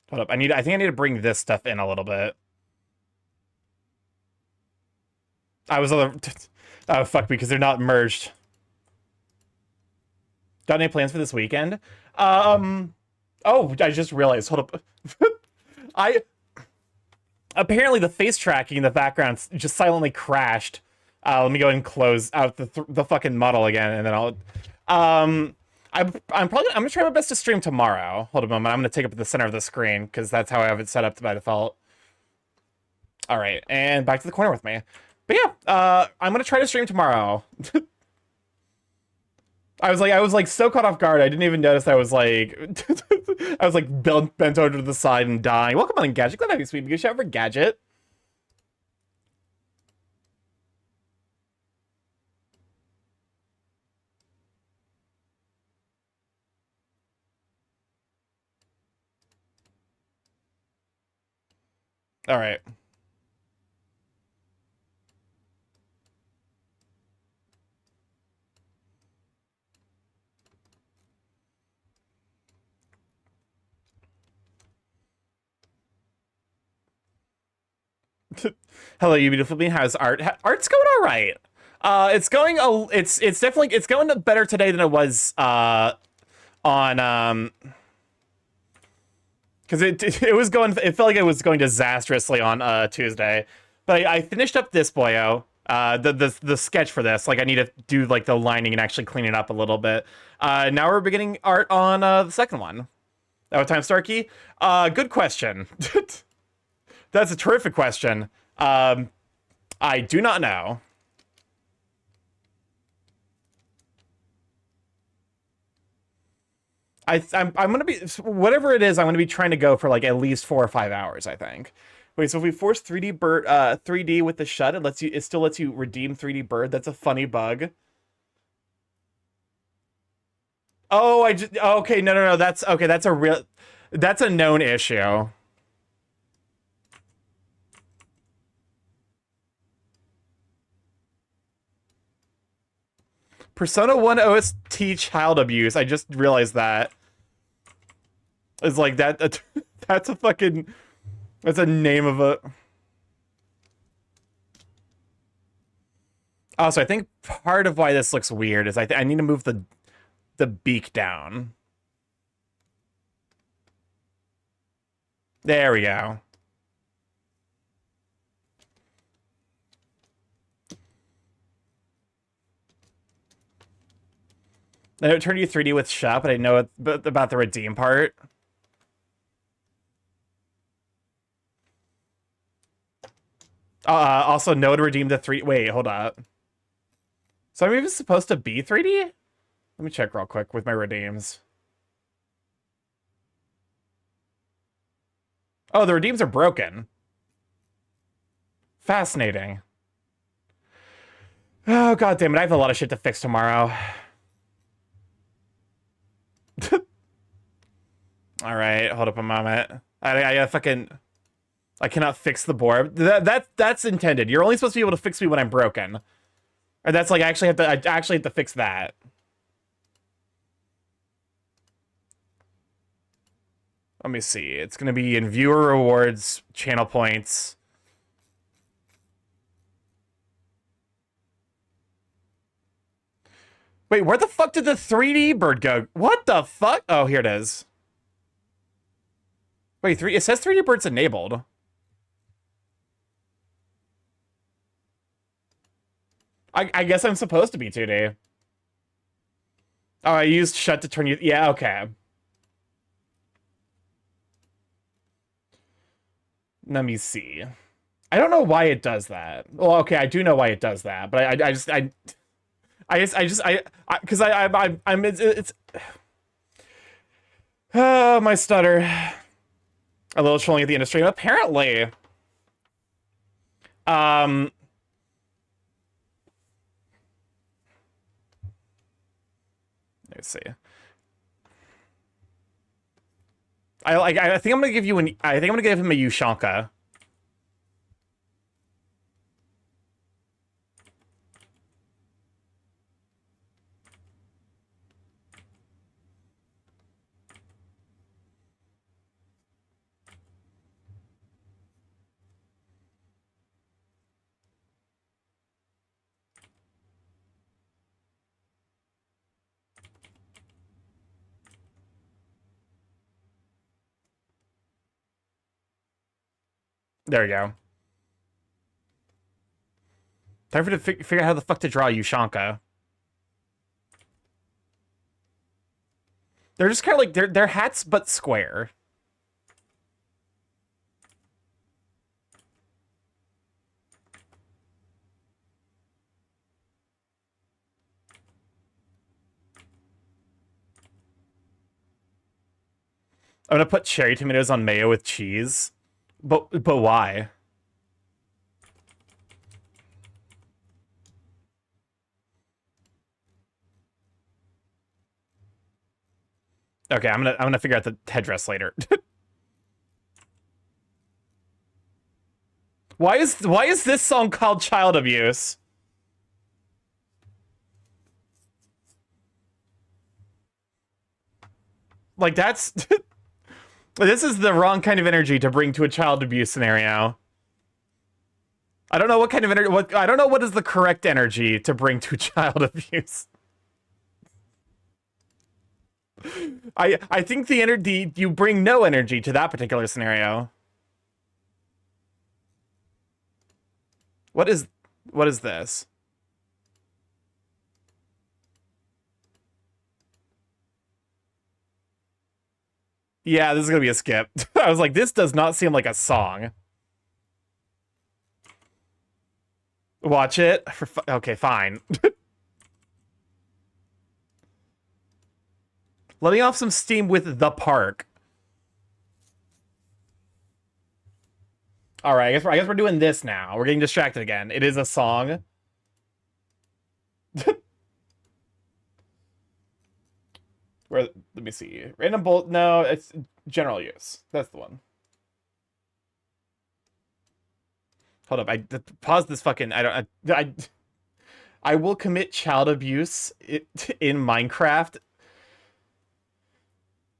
Hold up, I think I need to bring this stuff in a little bit. I was on the... Oh, fuck, because they're not merged. Got any plans for this weekend? Oh, I just realized. Hold up. Apparently the face tracking in the background just silently crashed. Let me go ahead and close out the fucking model again, and then I'll... I'm gonna try my best to stream tomorrow. Hold a moment, I'm gonna take up the center of the screen, because that's how I have it set up by default. Alright, and back to the corner with me. But yeah, I'm gonna try to stream tomorrow. I was like so caught off guard, I didn't even notice I was like bent over to the side and dying. Welcome on, Gadget. Glad to have you, sweet. Good shout for Gadget. All right. Hello, you beautiful being. How's art? Art's going all right. It's going. It's definitely going better today than it was on because it was going. It felt like it was going disastrously on Tuesday, but I finished up this boyo. The sketch for this. Like I need to do like the lining and actually clean it up a little bit. Now we're beginning art on the second one. At what time, Starky? Good question. That's a terrific question. I do not know. I'm gonna be, whatever it is, I'm gonna be trying to go for like at least 4 or 5 hours, I think. Wait, so if we force 3D bird 3D with the shut, it still lets you redeem 3D bird. That's a funny bug. Oh, okay, no, that's okay, that's a known issue. Persona 1 OST child abuse. I just realized that. It's like that. That's a fucking. That's a name of a. Also, I think part of why this looks weird is I need to move the beak down. There we go. I know it turned you 3D with shop, but I know about the redeem part. Also, no to redeem the 3... Wait, hold up. So I'm even supposed to be 3D? Let me check real quick with my redeems. Oh, the redeems are broken. Fascinating. Oh, god damn it. I have a lot of shit to fix tomorrow. Alright, hold up a moment. I fucking... I cannot fix the board. That's intended. You're only supposed to be able to fix me when I'm broken. Or that's like I actually have to fix that. Let me see. It's gonna be in viewer rewards, channel points. Wait, where the fuck did the 3D bird go? What the fuck? Oh, here it is. Wait, it says 3D bird's enabled. I guess I'm supposed to be 2D. Oh, I used shut to turn you. Yeah, okay. Let me see. I don't know why it does that. Well, okay, I do know why it does that, but because it's my stutter. A little trolling at the end of stream. Apparently, let's see. I think I'm gonna give you an. I think I'm gonna give him a Ushanka. There we go. Time for to figure out how the fuck to draw Ushanka. They're just kind of like they're hats but square. I'm gonna put cherry tomatoes on mayo with cheese. But why? Okay, I'm gonna figure out the headdress later. Why is this song called Child Abuse? Like that's this is the wrong kind of energy to bring to a child abuse scenario. I don't know what kind of energy. I don't know what is the correct energy to bring to child abuse. I think the energy you bring no energy to that particular scenario. What is this? Yeah, this is gonna be a skip. I was like, this does not seem like a song. Watch it. Okay, fine. Letting off some steam with The Park. All right, I guess we're doing this now. We're getting distracted again. It is a song. Where? Let me see. Random bolt. No, it's general use. That's the one. Hold up. I pause this fucking. I will commit child abuse in Minecraft.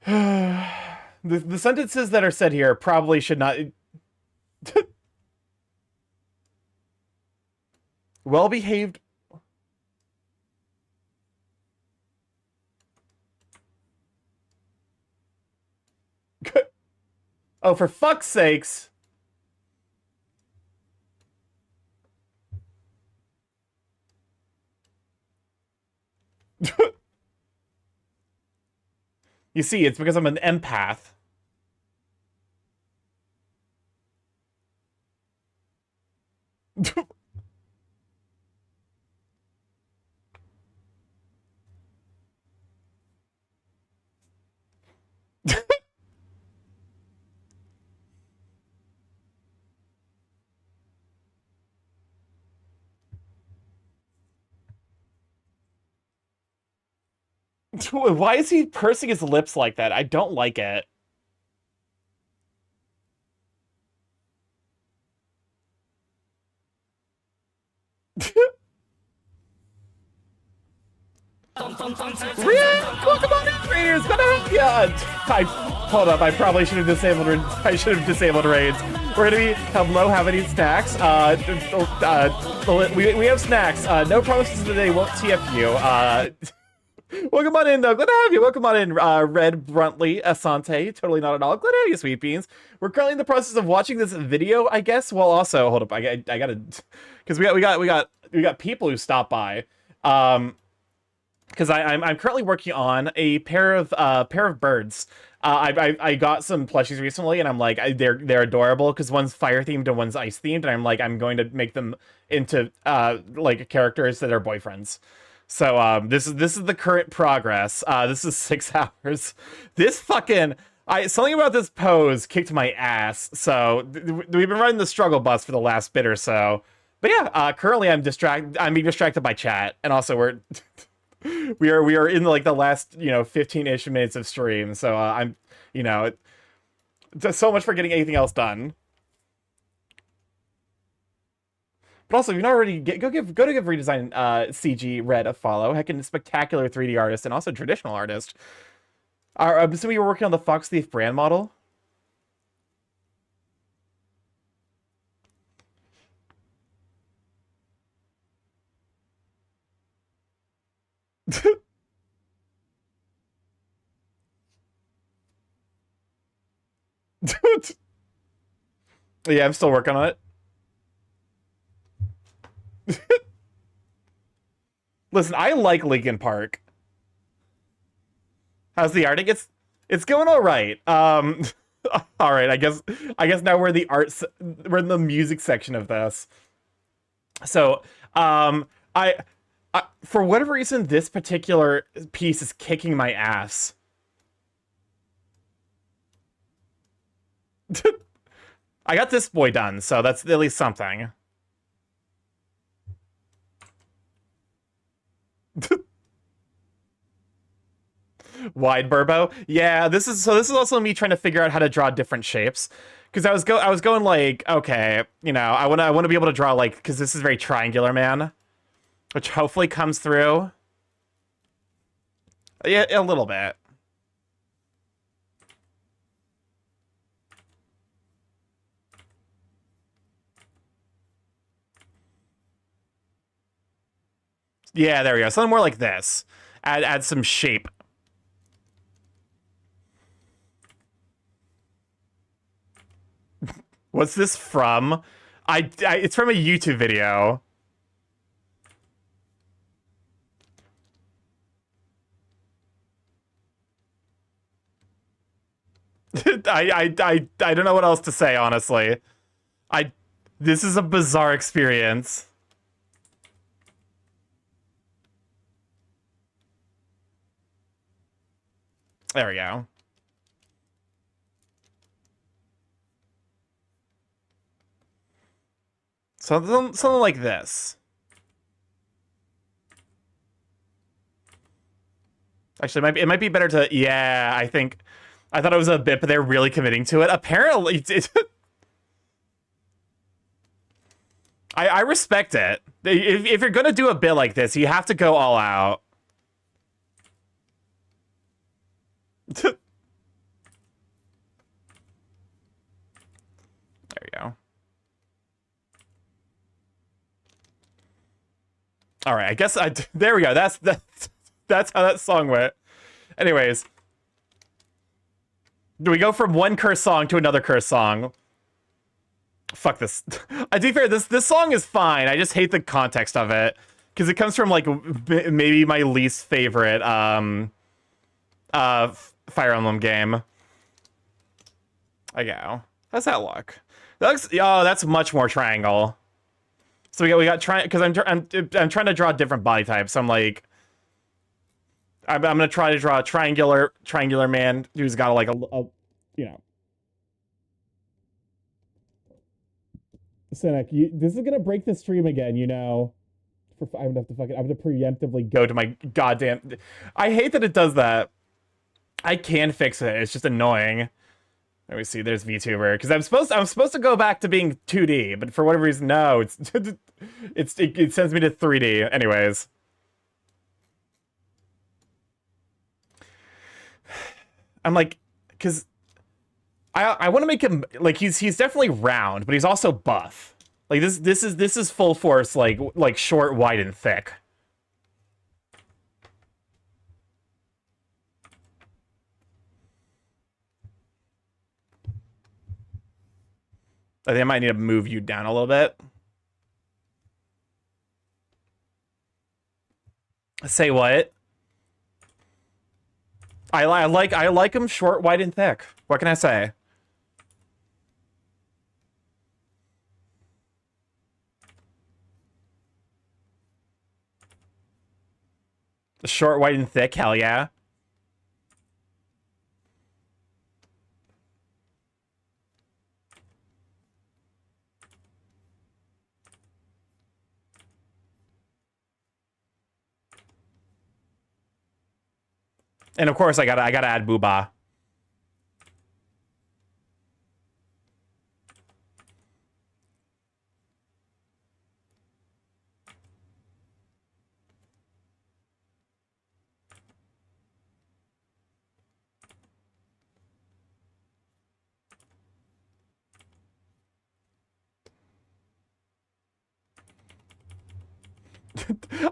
The sentences that are said here probably should not. Well behaved. Oh, for fuck's sakes. You see, it's because I'm an empath. Why is he pursing his lips like that? I don't like it. Welcome on in, Raiders! Hold up, I probably should have disabled. I should have disabled raids. We're gonna be hello. Have any snacks? We have snacks. No promises today. Won't TF you. Welcome on in, though. Glad to have you. Welcome on in, Red Bruntley Asante. Totally not at all. Glad to have you, Sweet Beans. We're currently in the process of watching this video, I guess. Well, also, hold up. I gotta, because we got people who stop by. Because I'm currently working on a pair of birds. I got some plushies recently, and I'm like, they're adorable because one's fire themed and one's ice themed, and I'm like, I'm going to make them into like characters that are boyfriends. So this is the current progress. This is 6 hours. This fucking something about this pose kicked my ass. So we've been running the struggle bus for the last bit or so. But yeah, currently I'm being distracted by chat, and also we are in like the last 15-ish minutes of stream. So I'm so much for getting anything else done. But also, if you're not already, go to give Redesign CG Red a follow. Heckin' spectacular 3D artist and also traditional artist. I'm assuming you were working on the Fox Thief brand model. Yeah, I'm still working on it. Listen, I like Linkin Park. How's the art? It's going all right. All right. I guess now we're we're in the music section of this. So, I for whatever reason, this particular piece is kicking my ass. I got this boy done, so that's at least something. Wide Burbo. Yeah, this is also me trying to figure out how to draw different shapes. Because I was going like, okay, I want to be able to draw like, because this is very triangular, man, which hopefully comes through. Yeah, a little bit. Yeah, there we go. Something more like this. Add some shape. What's this from? It's from a YouTube video. I don't know what else to say, honestly. This is a bizarre experience. There we go. Something like this. Actually, it might be better to. Yeah, I thought it was a bit, but they're really committing to it. Apparently, I respect it. If you're gonna do a bit like this, you have to go all out. There we go. All right, I guess there we go. That's how that song went. Anyways, do we go from one curse song to another curse song? Fuck this. To be fair, this song is fine. I just hate the context of it because it comes from like maybe my least favorite Fire Emblem game. I go. How's that look? That looks. Oh, that's much more triangle. So we got try because I'm trying to draw different body types. So I'm like, I'm gonna try to draw a triangular man who's got like a Cynic, this is gonna break the stream again, I'm gonna have to preemptively go to my goddamn. I hate that it does that. I can fix it. It's just annoying. Let me see. There's VTuber because I'm supposed to go back to being 2D, but for whatever reason, no. It sends me to 3D. Anyways. I'm like, because I want to make him like he's definitely round, but he's also buff. Like this is full force like short, wide, and thick. I think I might need to move you down a little bit. Say what? I like them short, wide, and thick. What can I say? Short, white, and thick, hell yeah. And of course, I gotta add Booba.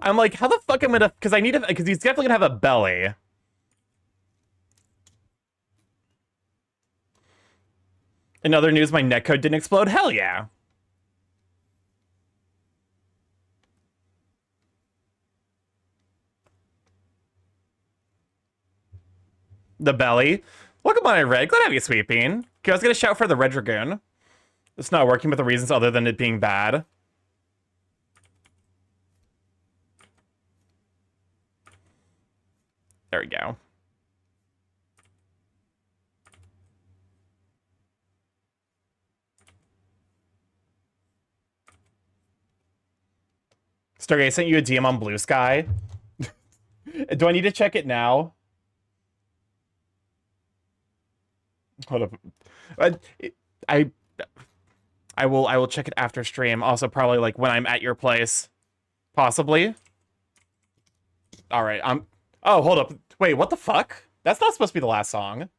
I'm like, how the fuck am I gonna? Because I need to. Because he's definitely gonna have a belly. In other news, my netcode didn't explode. Hell yeah. The belly. Welcome on, Red. Glad to have you, Sweet Bean. Okay, I was gonna shout for the Red Dragoon. It's not working with the reasons other than it being bad. There we go. Stargate, I sent you a DM on Blue Sky. Do I need to check it now? Hold up. I will check it after stream. Also, probably like when I'm at your place, possibly. All right. Oh, hold up. Wait, what the fuck? That's not supposed to be the last song.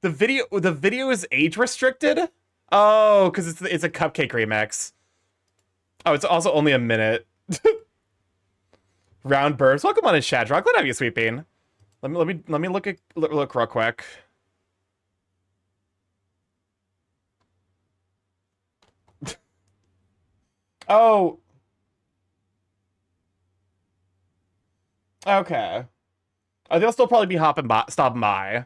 The video is age restricted. Oh, because it's a Cupcake remix. Oh, it's also only a minute. Round Burbs. Welcome on in Shadrock. Let have you, Sweet Bean. Let me look real quick. Oh. Okay. They'll still probably be stopping by.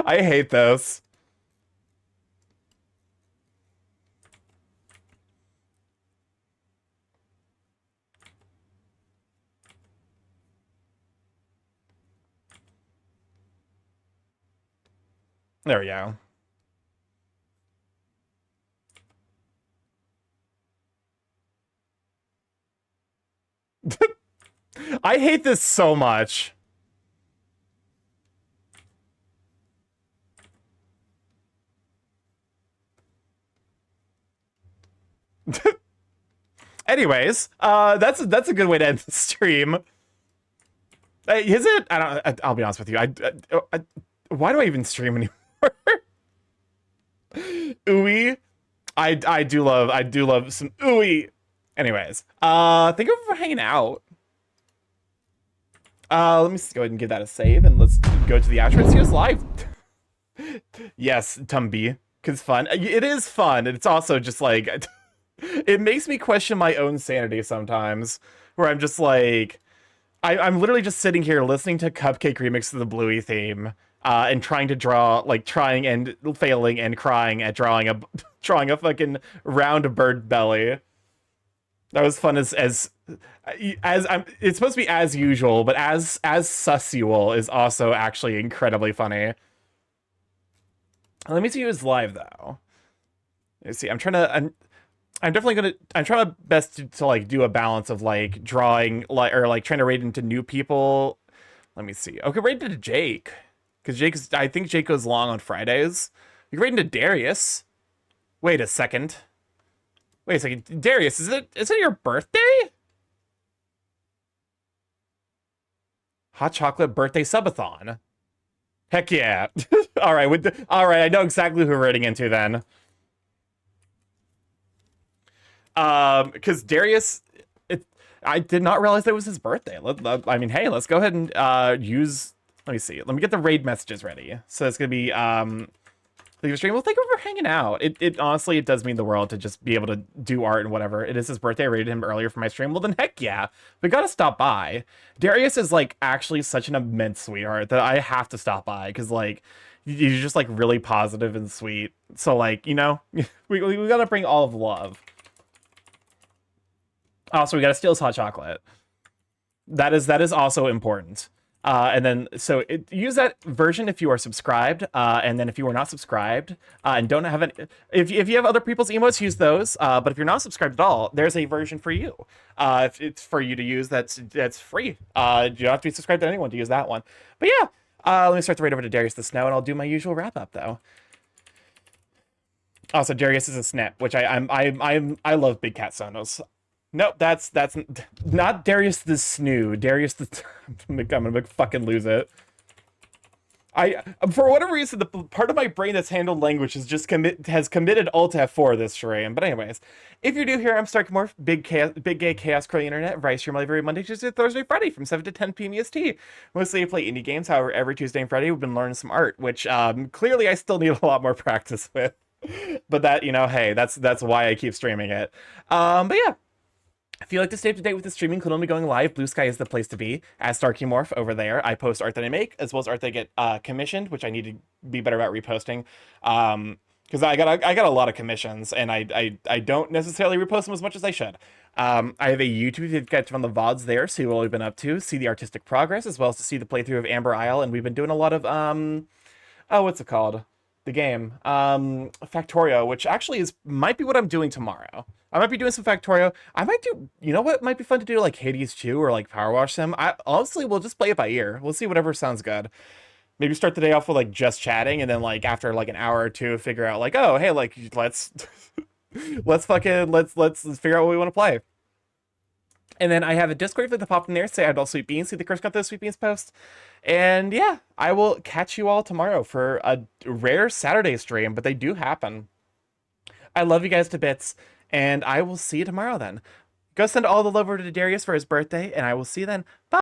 I hate this. There we go. I hate this so much. Anyways, that's a good way to end the stream. Is it? I'll be honest with you. Why do I even stream anymore? Ooey. I do love some ooey. Anyways, thank you for hanging out. Let me go ahead and give that a save, and let's go to the outro and see us live. Yes, Tumby, because fun. It is fun. It's also just like, it makes me question my own sanity sometimes, where I'm just like, I'm literally just sitting here listening to Cupcake remix of the Bluey theme, and trying to draw, like trying and failing and crying at drawing a fucking round bird belly. That was fun as it's supposed to be as usual, but as susual is also actually incredibly funny. Let me see who's live though. Let's see. I'm trying my best to like do a balance of like drawing like trying to raid into new people. Let me see. Okay, raid into Jake. Because I think Jake goes long on Fridays. You can raid into Darius. Wait a second. Darius, is it your birthday? Hot chocolate birthday subathon. Heck yeah. All right, I know exactly who we're raiding into then. Because Darius, I did not realize that it was his birthday. I mean, hey, let's go ahead and use let me see. Let me get the raid messages ready. So it's gonna be leave a stream. Well, thank you for hanging out. It honestly, it does mean the world to just be able to do art and whatever. It is his birthday. I rated him earlier for my stream. Well, then heck yeah, we gotta stop by. Darius is like actually such an immense sweetheart that I have to stop by because like he's just like really positive and sweet. So like, you know, we gotta bring all of the love. Also, we gotta steal his hot chocolate. That is also important. And then, so use that version if you are subscribed, and then if you are not subscribed, and don't have if you have other people's emotes, use those. But if you're not subscribed at all, there's a version for you. If it's for you to use, that's free. You don't have to be subscribed to anyone to use that one. But yeah, let me start the raid over to Darius the Snow, and I'll do my usual wrap up though. Also, Darius is a snap, which I love big cat sonos. Nope, that's not Darius the Snoo. Darius the I'm gonna fucking lose it. For whatever reason, the part of my brain that's handled language has committed Alt F4 this stream. But anyways, if you're new here, I'm StarkyMorph, big gay chaos curly internet. I stream every Monday, Tuesday, Thursday, Friday from 7 to 10 p.m. EST. Mostly I play indie games. However, every Tuesday and Friday we've been learning some art, which clearly I still need a lot more practice with. But that, you know, hey, that's why I keep streaming it. But yeah. If you like to stay up to date with the streaming, could only going live, Blue Sky is the place to be. As StarkyMorph over there, I post art that I make, as well as art that I get commissioned, which I need to be better about reposting. Because I got a lot of commissions, and I don't necessarily repost them as much as I should. I have a YouTube if you get from the VODs there, so what we've been up to, see the artistic progress, as well as to see the playthrough of Amber Isle, and we've been doing a lot of, oh, what's it called? The game, Factorio, which actually might be what I'm doing tomorrow. I might be doing some Factorio. I might do, you know what might be fun to do, like Hades 2 or like Power Wash Sim. Honestly, we'll just play it by ear. We'll see whatever sounds good. Maybe start the day off with like just chatting, and then like after like an hour or two, figure out like, oh hey, like let's let's figure out what we want to play. And then I have a Discord that popped in there. Say I'd all Sweet Beans. See the Curse Got Those Sweet Beans post. And yeah, I will catch you all tomorrow for a rare Saturday stream, but they do happen. I love you guys to bits, and I will see you tomorrow then. Go send all the love over to Darius for his birthday, and I will see you then. Bye.